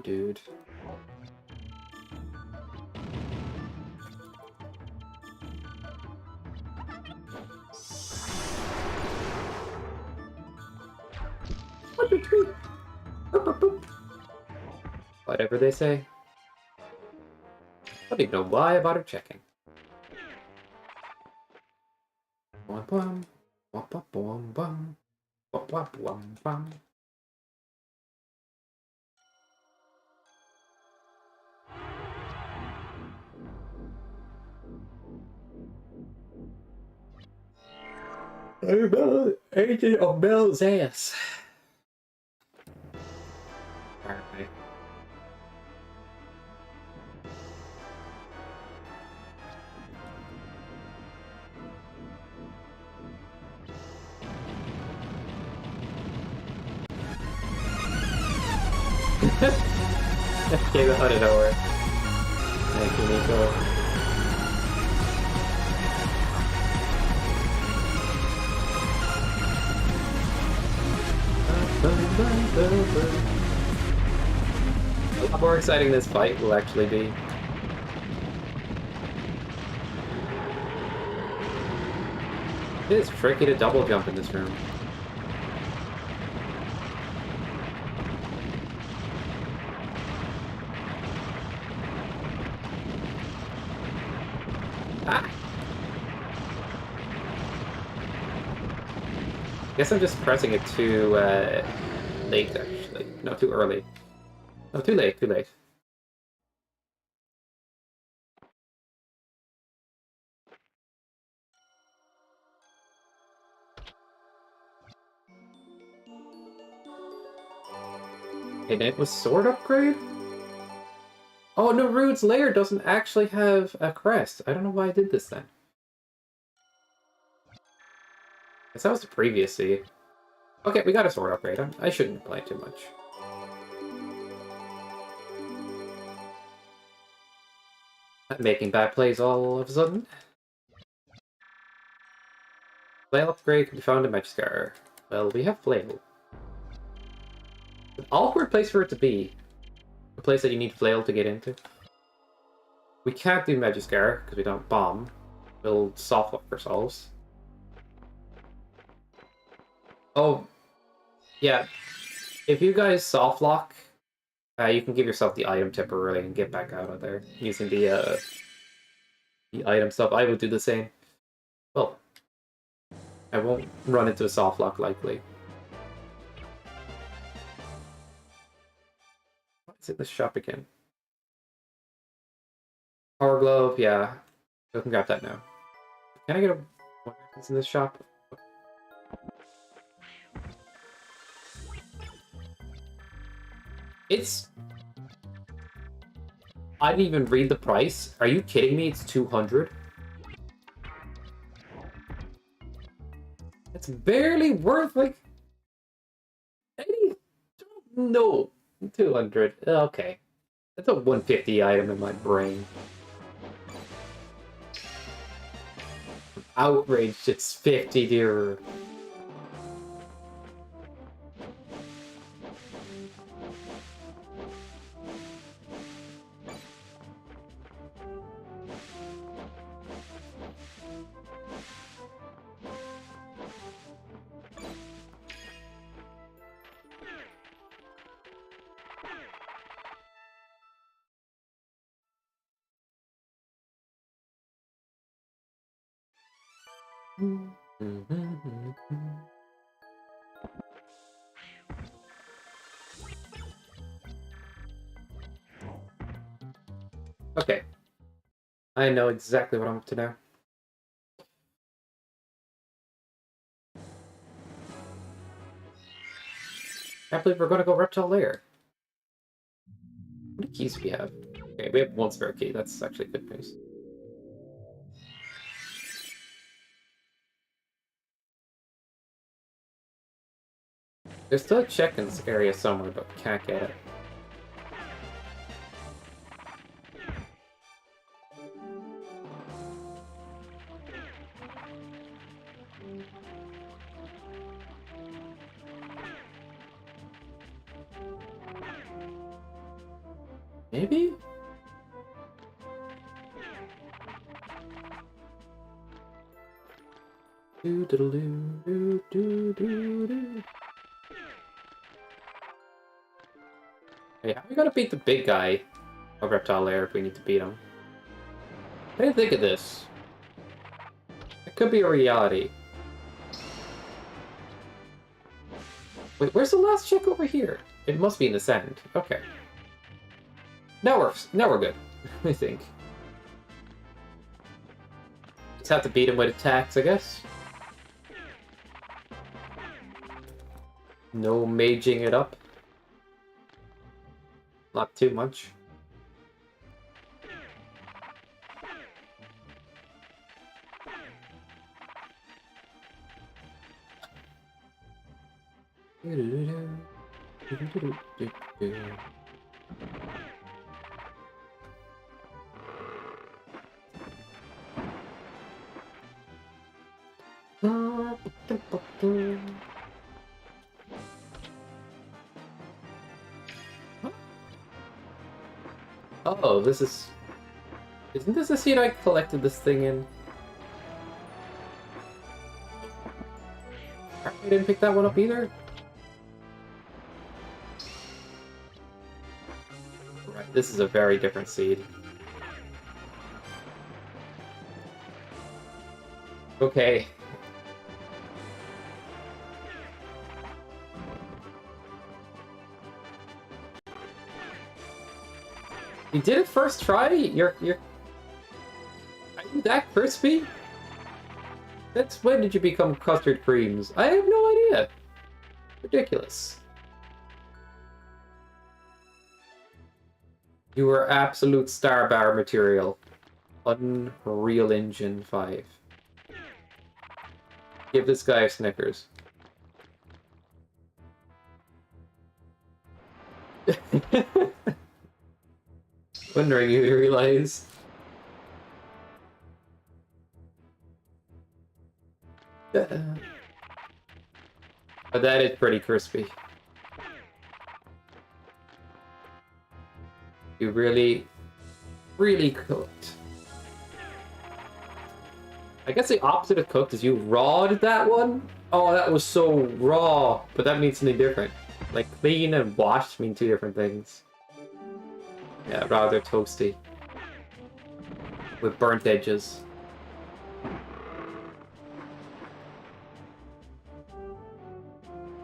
Dude. Whatever they say. I don't even know why I bothered checking. Bum, bum, bum, bum, bum, bum, bum, bum, bum, bum. Agent of Bell's ass. Alright. Came out of nowhere. Thank you, Nico. A lot more exciting this fight will actually be. It is tricky to double jump in this room. Ah! Guess I'm just pressing it too late, actually. No, too early. No, too late, too late. And it was sword upgrade? Oh, no, Rude's lair doesn't actually have a crest. I don't know why I did this then. Guess that was the previous seed. Okay, we got a sword upgrade. I shouldn't play too much. I'm making bad plays all of a sudden. Flail upgrade can be found in Magiscar. Well, we have Flail. An awkward place for it to be. A place that you need Flail to get into. We can't do Magiscar because we don't bomb. We'll soft lock ourselves. Oh, yeah. If you guys soft lock, you can give yourself the item temporarily and get back out of there using the item stuff. I would do the same. I won't run into a soft lock likely. What's in the shop again? Power glove, yeah. I can grab that now. Can I get a what's in this shop? It's... I didn't even read the price. Are you kidding me? It's 200. It's barely worth like 80. No, 200. Okay, that's a 150 item in my brain. Outraged. It's 50, dear. Okay. I know exactly what I'm up to now. I can't believe we're gonna go Reptile Lair. How many keys do we have? Okay, we have one spare key. That's actually good news. There's still a check in this area somewhere, but we can't get it. Maybe? Hey, how are we gonna beat the big guy of Reptile Lair if we need to beat him? What do you think of this? It could be a reality. Wait, where's the last check over here? It must be in this end. Okay. Now we're good, I think. Just have to beat him with attacks, I guess. No maging it up. Not too much. Oh, this is... Isn't this the scene I collected this thing in? I didn't pick that one up either? Right, this is a very different seed. Okay. You did it first try? You're... Are you that crispy? That's when did you become custard creams? I have no idea. Ridiculous. You were absolute star bar material. Unreal Engine 5. Give this guy a Snickers. Wondering you realize. But that is pretty crispy. You really, really cooked. I guess the opposite of cooked is you rawed that one? Oh, that was so raw. But that means something different. Like clean and washed mean two different things. Yeah, rather toasty. With burnt edges.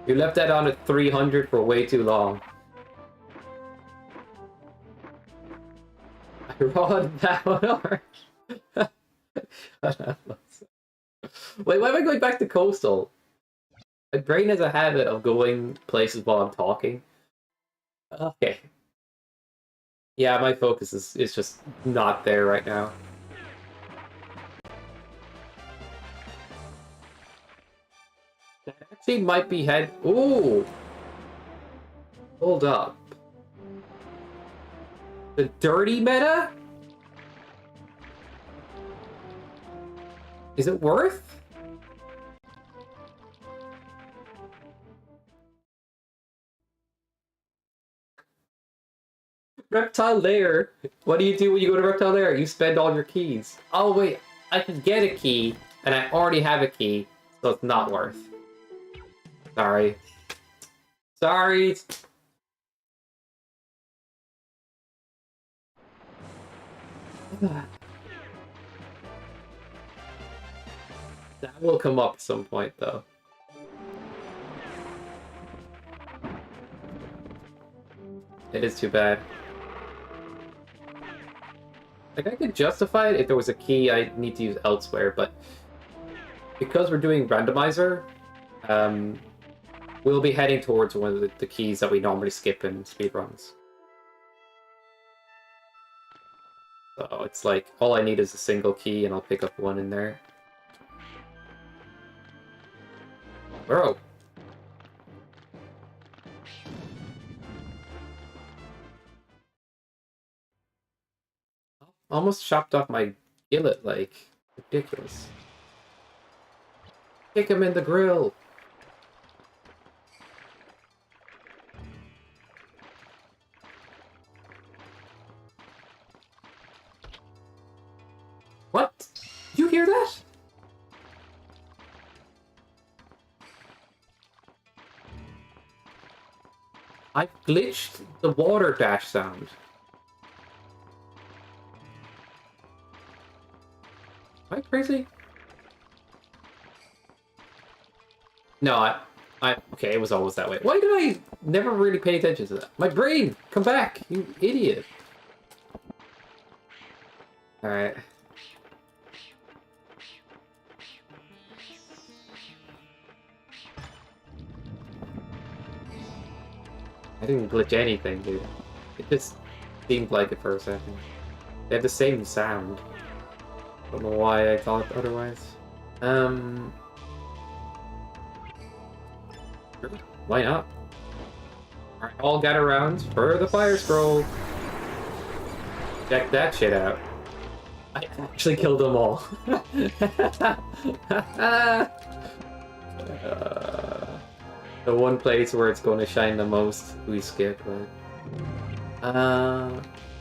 You left that on at 300 for way too long. I rolled that one over. Wait, why am I going back to coastal? My brain has a habit of going places while I'm talking. Okay. Yeah, my focus is just not there right now. That actually might be head. Ooh! Hold up. The dirty meta? Is it worth? Reptile Lair. What do you do when you go to Reptile Lair? You spend all your keys. Oh wait, I can get a key, and I already have a key, so it's not worth. Sorry. Sorry. That will come up at some point, though. It is too bad. Like, I could justify it if there was a key I need to use elsewhere, but because we're doing randomizer, we'll be heading towards one of the keys that we normally skip in speedruns. So it's like, all I need is a single key and I'll pick up one in there. Bro! Almost chopped off my gillet, like, ridiculous. Kick him in the grill! What? Did you hear that? I glitched the water dash sound. Am I crazy? No, okay, it was always that way. Why did I never really pay attention to that? My brain! Come back, you idiot! Alright. I didn't glitch anything, dude. It just seemed like it for a second. They had the same sound. Don't know why I thought otherwise. Why not? Alright, all got around for the fire scroll. Check that shit out. I actually killed them all. The one place where it's going to shine the most, we skip, right?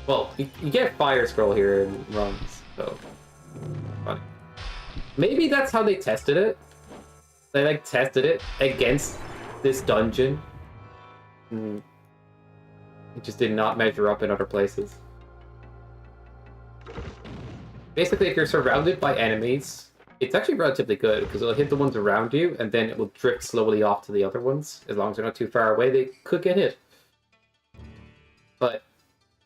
Well, you get fire scroll here in runs, so funny. Maybe that's how they tested it. They like tested it against this dungeon. It just did not measure up in other places. Basically, if you're surrounded by enemies, it's actually relatively good, because it'll hit the ones around you, and then it will drift slowly off to the other ones. As long as they're not too far away, they could get hit. But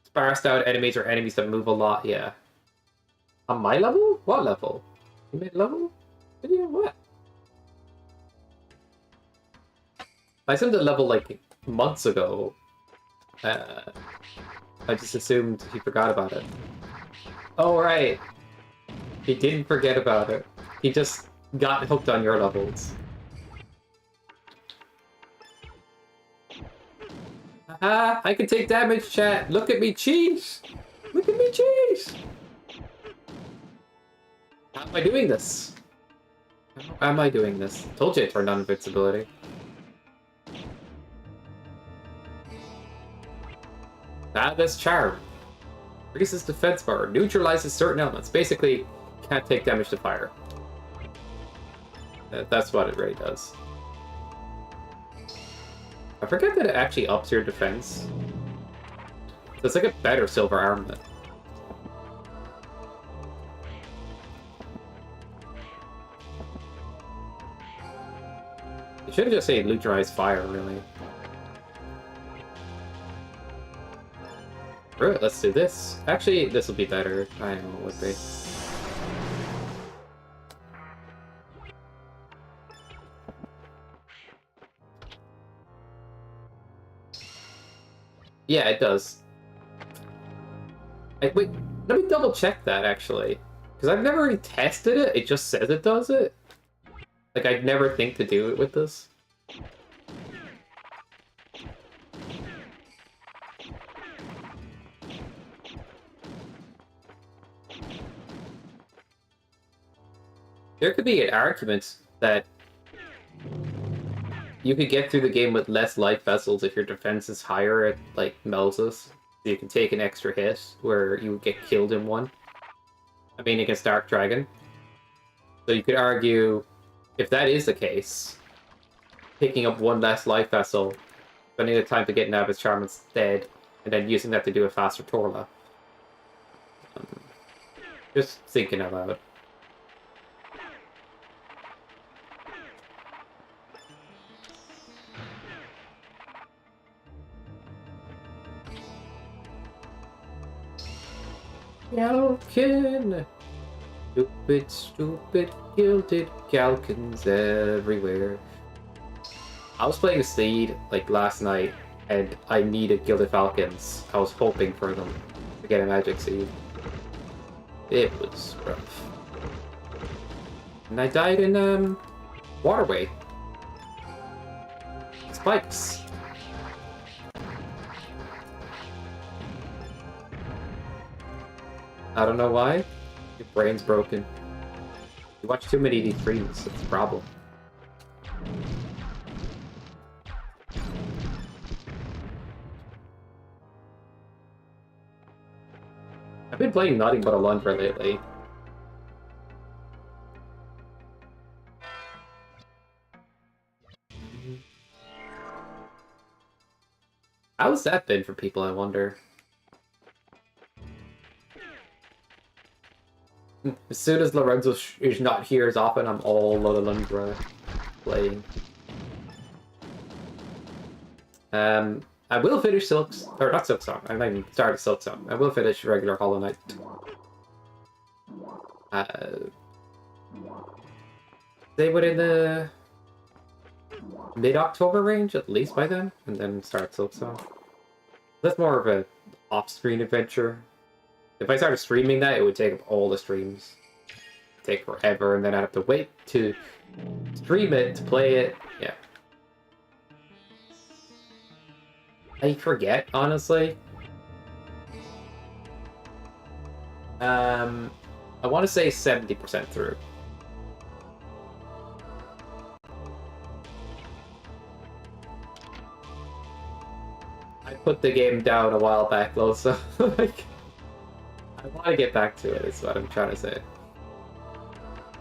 sparsed out enemies or enemies that move a lot, yeah. On my level? What level? You made level? Video? What? I assumed the level, like, months ago. I just assumed he forgot about it. Oh, right. He didn't forget about it. He just got hooked on your levels. Haha, I can take damage, chat. Look at me cheese. Look at me cheese. How am I doing this? How am I doing this? Told you I turned on invincibility. This charm. Increases defense bar. Neutralizes certain elements. Basically, can't take damage to fire. That's what it really does. I forget that it actually ups your defense. So it's like a better silver armament. You should have just said neutralize fire, really. Right, let's do this. Actually, this will be better. I know it would be. Yeah, it does. Wait, let me double check that, actually. Because I've never really tested it, it just says it does it. Like, I'd never think to do it with this. There could be an argument that you could get through the game with less life vessels if your defense is higher at, like, Melzus. So you can take an extra hit where you would get killed in one. I mean, against Dark Dragon. So you could argue, if that is the case, picking up one less life vessel, spending the time to get Navis Charm instead, and then using that to do a faster Torla. Just thinking out loud. Galkin! Stupid, stupid, gilded Galkins everywhere. I was playing Seed, like, last night, and I needed Gilded Falcons. I was hoping for them to get a Magic Seed. It was rough. And I died in, Waterway. Spikes. I don't know why. Your brain's broken. You watch too many of these streams, it's a problem. I've been playing nothing but a Lunder lately. How's that been for people, I wonder? As soon as Lorenzo is not here as often, I'm all Lunder playing. I will finish Silks, or not Silk Song. I might even start Silk Song. I will finish regular Hollow Knight. They would in the mid-October range, at least by then, and then start Silk Song. That's more of a off-screen adventure. If I started streaming that, it would take up all the streams. It'd take forever, and then I'd have to wait to stream it, to play it. Yeah. I forget, honestly. I want to say 70% through. I put the game down a while back, though, so, like, I want to get back to it, is what I'm trying to say.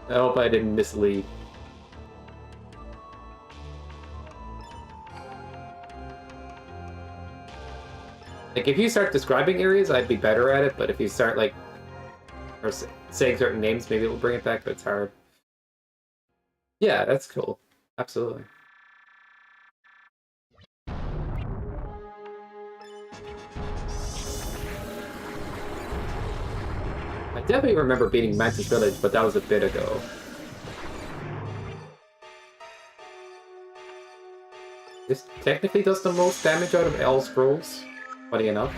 I hope I didn't mislead. Like, if you start describing areas, I'd be better at it, but if you start, like, or saying certain names, maybe it'll bring it back, but it's hard. Yeah, that's cool. Absolutely. I definitely remember beating Mantis Village, but that was a bit ago. This technically does the most damage out of L Scrolls, funny enough.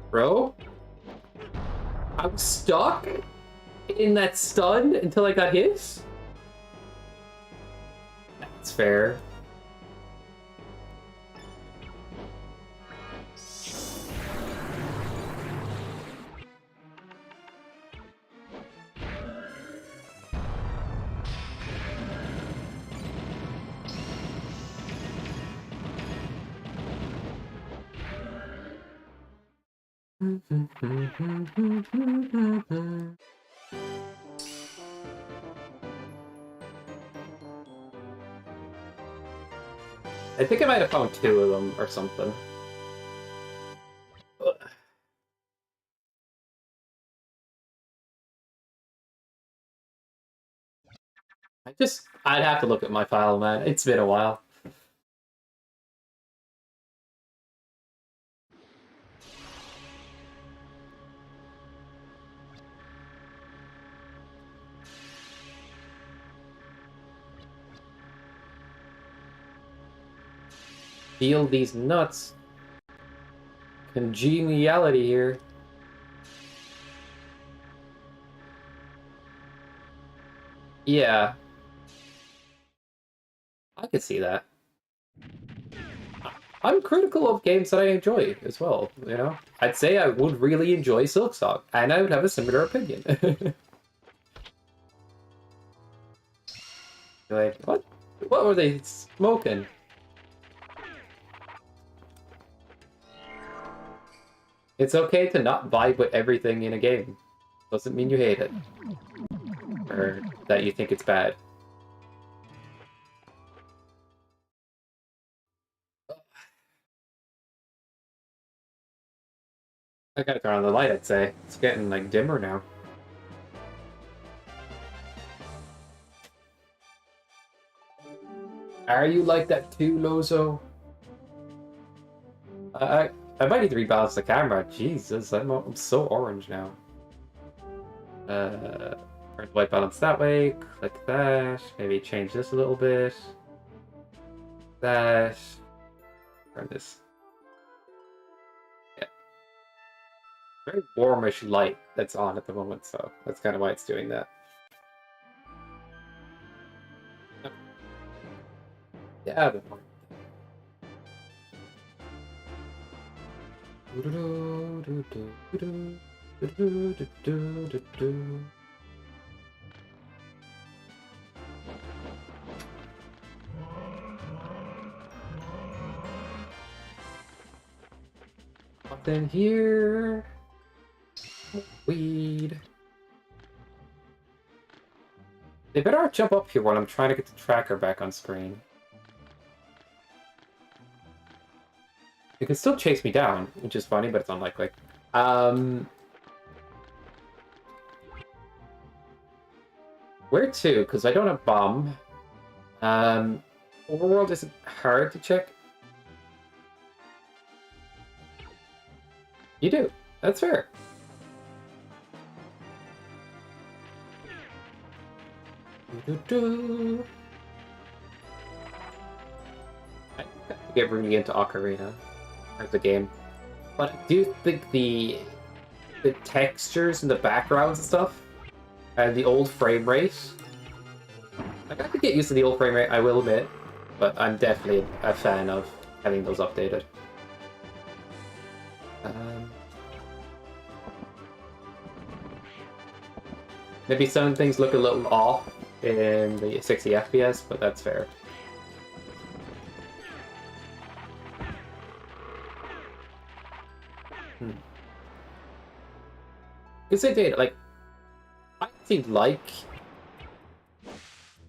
Bro? I was stuck in that stun until I got hit? That's fair. I think I might have found 2 of them or something. I'd have to look at my file, man. It's been a while. Feel these nuts. Congeniality here. Yeah. I could see that. I'm critical of games that I enjoy as well, you know? I'd say I would really enjoy Silksong, and I would have a similar opinion. Like, what? What were they smoking? It's okay to not vibe with everything in a game. Doesn't mean you hate it. Or that you think it's bad. I gotta turn on the light, I'd say. It's getting, like, dimmer now. Are you like that too, Lozo? I might need to rebalance the camera. Jesus, I'm so orange now. Turn the white balance that way. Click that. Maybe change this a little bit. That. Turn this. Yeah. Very warmish light that's on at the moment, so that's kind of why it's doing that. Yeah, the more. Nothing here. Weed. They better jump up here while I'm trying to get the tracker back on screen. It can still chase me down, which is funny, but it's unlikely. Where to? Because I don't have bomb. Overworld isn't hard to check. You do. That's fair. I get really into Ocarina as a game, but I do think the textures and the backgrounds and stuff, and the old frame rate. Like, I could get used to the old frame rate, I will admit, but I'm definitely a fan of having those updated. Maybe some things look a little off in the 60 FPS, but that's fair. Because they did, like, I actually like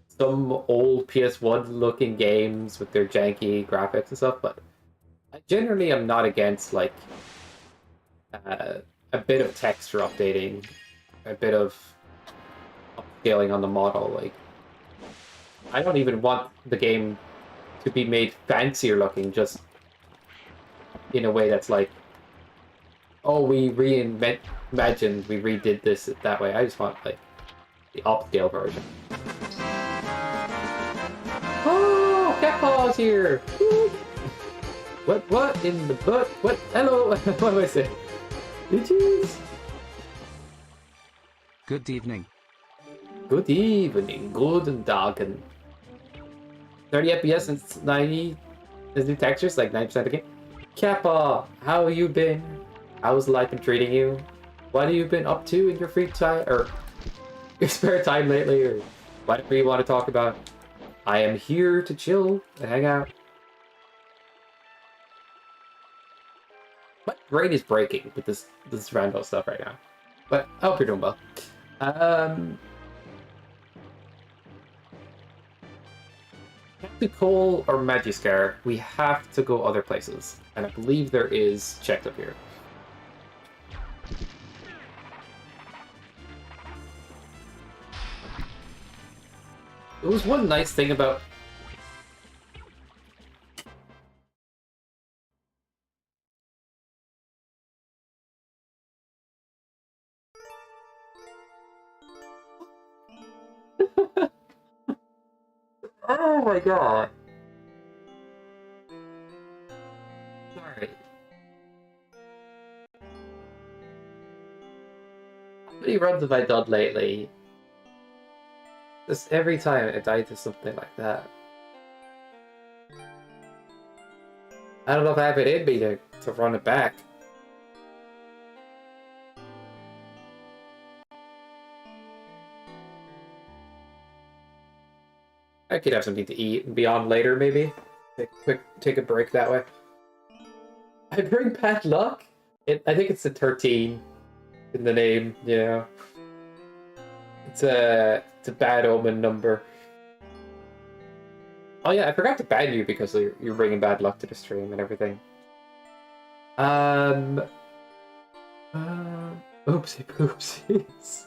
some old PS1 looking games with their janky graphics and stuff, but I generally am not against, like, a bit of texture updating, a bit of upscaling on the model. Like, I don't even want the game to be made fancier looking, just in a way that's like, oh, we imagined we redid this that way. I just want, like, the upscale version. Oh, Cat Paw's here! Woo! What in the butt? What? Hello! What do I say? Bitches! Good evening. Good evening, good doggen. 30 FPS and 90. There's new textures, like 90% of the game. Kappa, how have you been? How's life been treating you? What have you been up to in your free time, or your spare time lately, or whatever you want to talk about? I am here to chill and hang out. My brain is breaking with this Rando stuff right now, but I hope you're doing well. Captain Cole or Magiskar, we have to go other places, and I believe there is checked up here. It was one nice thing about... Oh my god. Sorry. How many runs have I done lately? Just every time I die to something like that. I don't know if I have it in me to run it back. I could have something to eat and be on later, maybe. Take a break that way. I bring bad luck? I think it's the 13 in the name, yeah. It's a bad omen number. Oh yeah, I forgot to ban you because you're bringing bad luck to the stream and everything. Oopsie poopsies.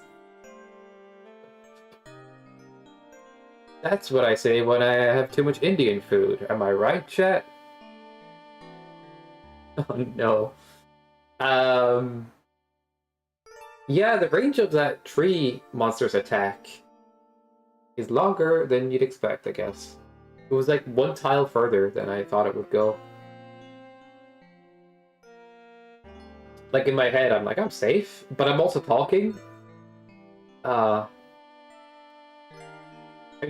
That's what I say when I have too much Indian food. Am I right, chat? Oh no. Yeah, the range of that tree monster's attack is longer than you'd expect, I guess. It was like one tile further than I thought it would go. Like in my head, I'm like, I'm safe, but I'm also talking. I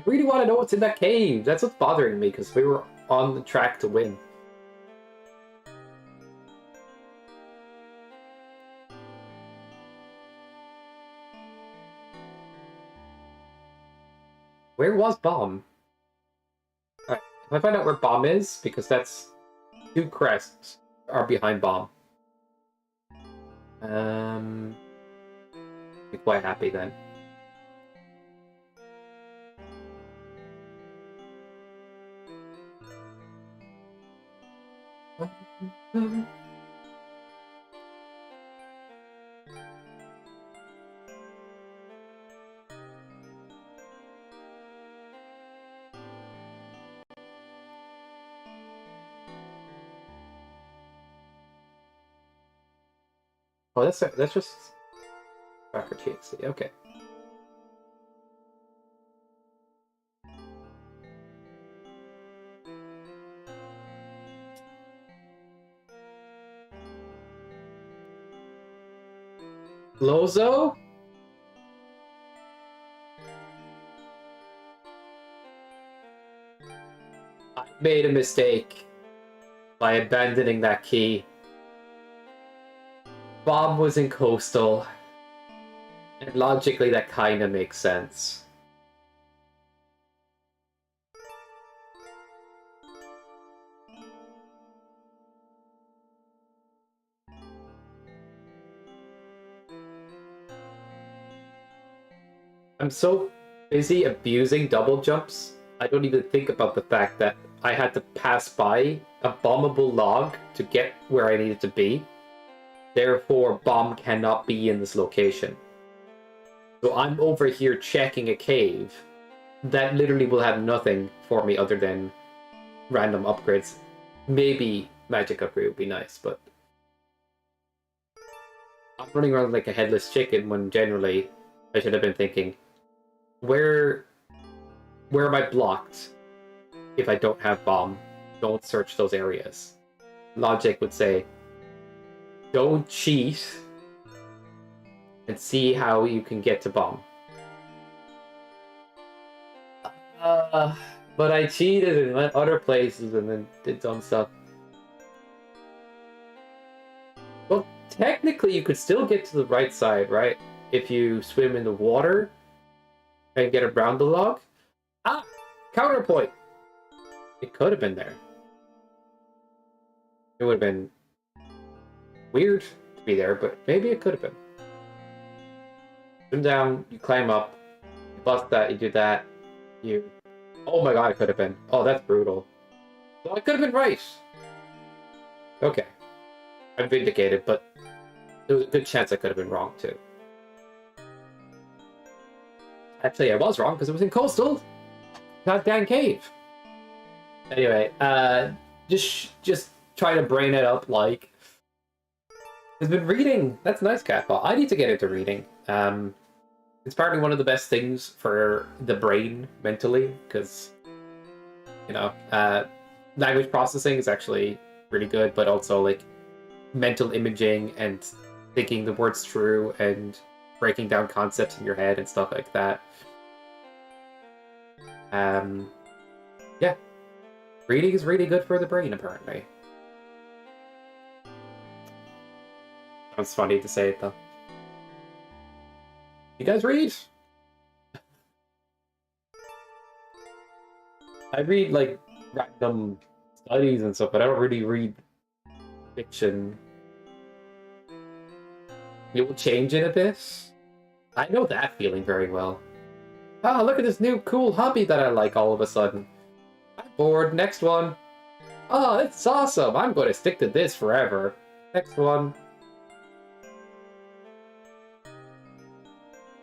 really want to know what's in that cave. That's what's bothering me, because we were on the track to win. Where was Bomb? Alright, if I find out where Bomb is, because that's 2 crests are behind Bomb. Be quite happy then. Oh, that's just Cracker TXC. Okay. Lozo? I made a mistake by abandoning that key. Bomb was in Coastal, and logically that kinda makes sense. I'm so busy abusing double jumps, I don't even think about the fact that I had to pass by a bombable log to get where I needed to be. Therefore, Bomb cannot be in this location. So I'm over here checking a cave that literally will have nothing for me other than random upgrades. Maybe magic upgrade would be nice, but I'm running around like a headless chicken when generally I should have been thinking, where am I blocked if I don't have Bomb? Don't search those areas. Logic would say, don't cheat and see how you can get to Bomb. But I cheated and went other places and then did dumb stuff. Well, technically you could still get to the right side, right? If you swim in the water and get around the log. Ah! Counterpoint! It could have been there. It would have been weird to be there, but maybe it could have been. Swim down, you climb up, you bust that, you do that, you... Oh my god, it could have been. Oh, that's brutal. Well, I could have been right. Okay. I'm vindicated, but there was a good chance I could have been wrong, too. Actually, I was wrong, because it was in Coastal! goddamn cave. Anyway, just try to brain it up. Like, has been reading. That's nice, Catball. I need to get into reading. It's partly one of the best things for the brain mentally, because you know, language processing is actually really good, but also like mental imaging and thinking the words through and breaking down concepts in your head and stuff like that. Yeah, reading is really good for the brain, apparently. It's funny to say it though. You guys read? I read like random studies and stuff, but I don't really read fiction. It will change in a bit. I know that feeling very well. Oh, look at this new cool hobby that I like all of a sudden. I'm bored. Next one. Oh, it's awesome. I'm going to stick to this forever. Next one.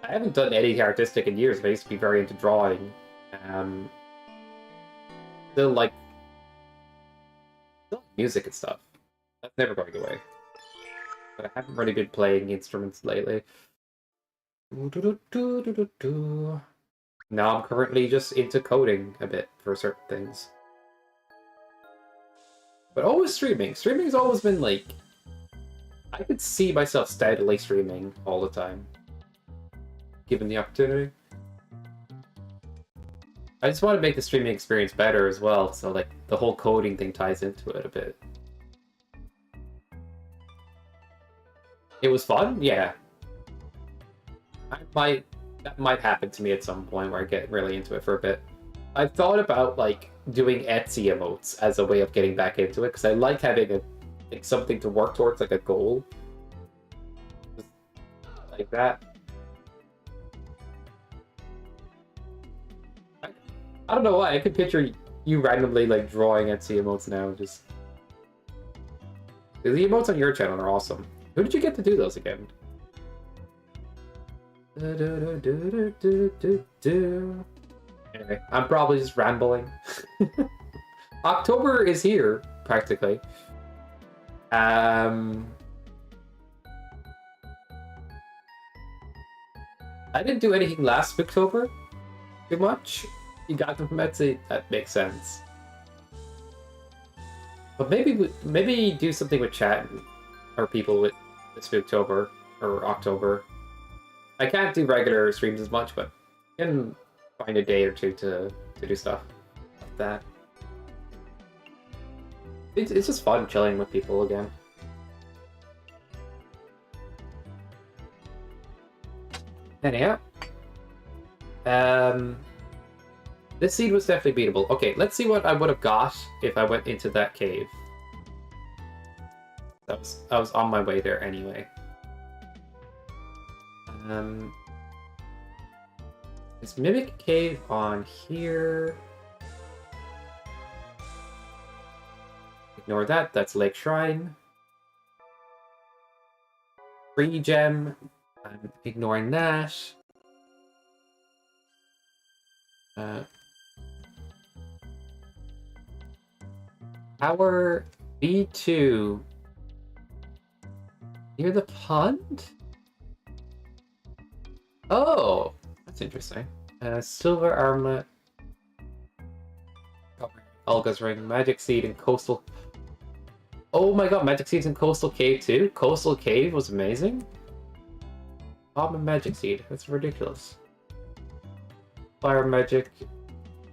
I haven't done anything artistic in years, but I used to be very into drawing. Still like music and stuff. That's never going away. But I haven't really been playing instruments lately. Now I'm currently just into coding a bit for certain things. But always streaming. Streaming's always been like... I could see myself steadily streaming all the time. Given the opportunity. I just want to make the streaming experience better as well, so like the whole coding thing ties into it a bit. It was fun? Yeah. That might happen to me at some point where I get really into it for a bit. I've thought about like doing Etsy emotes as a way of getting back into it, because I like having like something to work towards, like a goal. Just like that. I don't know why, I could picture you randomly like drawing Etsy emotes now. Just the emotes on your channel are awesome. Who did you get to do those again? Anyway, I'm probably just rambling. October is here, practically. I didn't do anything last Spooktober too much. You got them from Etsy. That makes sense. But maybe do something with chat or people with Spooktober or October. I can't do regular streams as much, but I can find a day or two to do stuff like that. It's just fun chilling with people again. Anyhow. This seed was definitely beatable. Okay, let's see what I would have got if I went into that cave. I was on my way there anyway. Is Mimic Cave on here? Ignore that, that's Lake Shrine. Free gem, I'm ignoring that. Tower B2. Near the pond? Oh, that's interesting. Silver armlet. Olga's ring, magic seed, and coastal. Oh my god, magic seeds in coastal cave too? Coastal cave was amazing. Bomb and magic seed. That's ridiculous. Fire magic.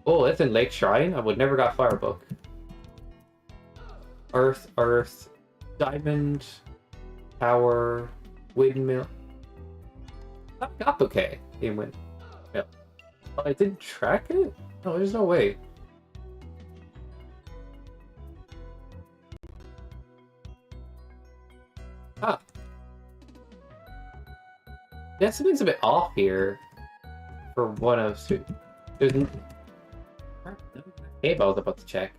Oh, that's in Lake Shrine. I would never got Firebook. Earth, diamond, tower, windmill. I got bouquet in windmill. Oh, I didn't track it? No, there's no way. Ah. Yeah, something's a bit off here. For one of two. There's no cave I was about to check.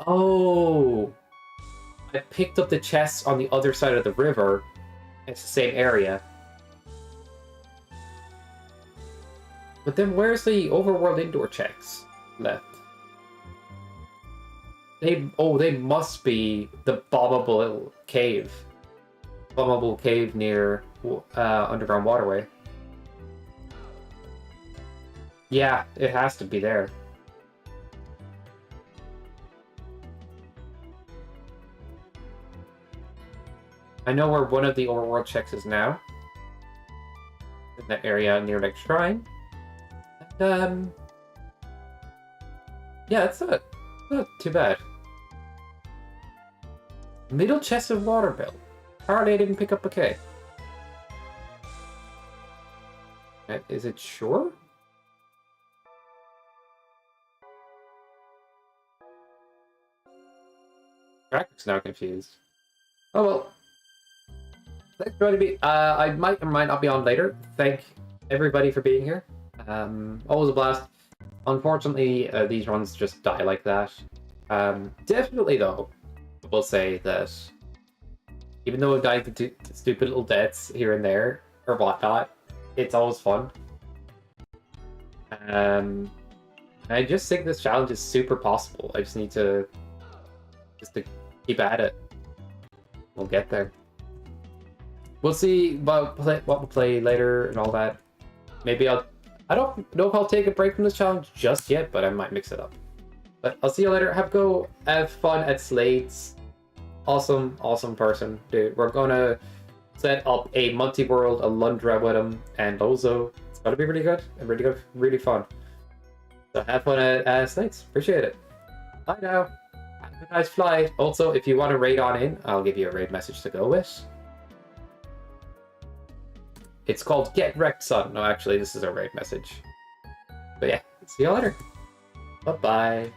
Oh, I picked up the chests on the other side of the river. It's the same area. But then where's the overworld indoor checks left? They must be the bombable cave. Bombable cave near underground waterway. Yeah, it has to be there. I know where one of the overworld checks is now. In that area near Lake Shrine. And, yeah, it's not too bad. Middle chest of water bill. Apparently I didn't pick up a K. Is it sure? Traffic's now confused. Oh well. Thanks for joining me. I might or might not be on later. Thank everybody for being here. Always a blast. Unfortunately, these runs just die like that. Definitely though, I will say that even though I've died to stupid little deaths here and there or whatnot, it's always fun. I just think this challenge is super possible. I just need to keep at it. We'll get there. We'll see what we'll play later and all that. Maybe I don't know if I'll take a break from this challenge just yet, but I might mix it up. But I'll see you later. Have fun at Slade's. Awesome person, dude. We're gonna set up a multi-world, a Lunder with him, and Lozo. It's gonna be really good and really fun. So have fun at Slade's. Appreciate it. Bye now. Have a nice flight. Also, if you want to raid on in, I'll give you a raid message to go with. It's called Get Wrecked Son. No, actually, this is a raid message. But yeah, see you later. Bye-bye.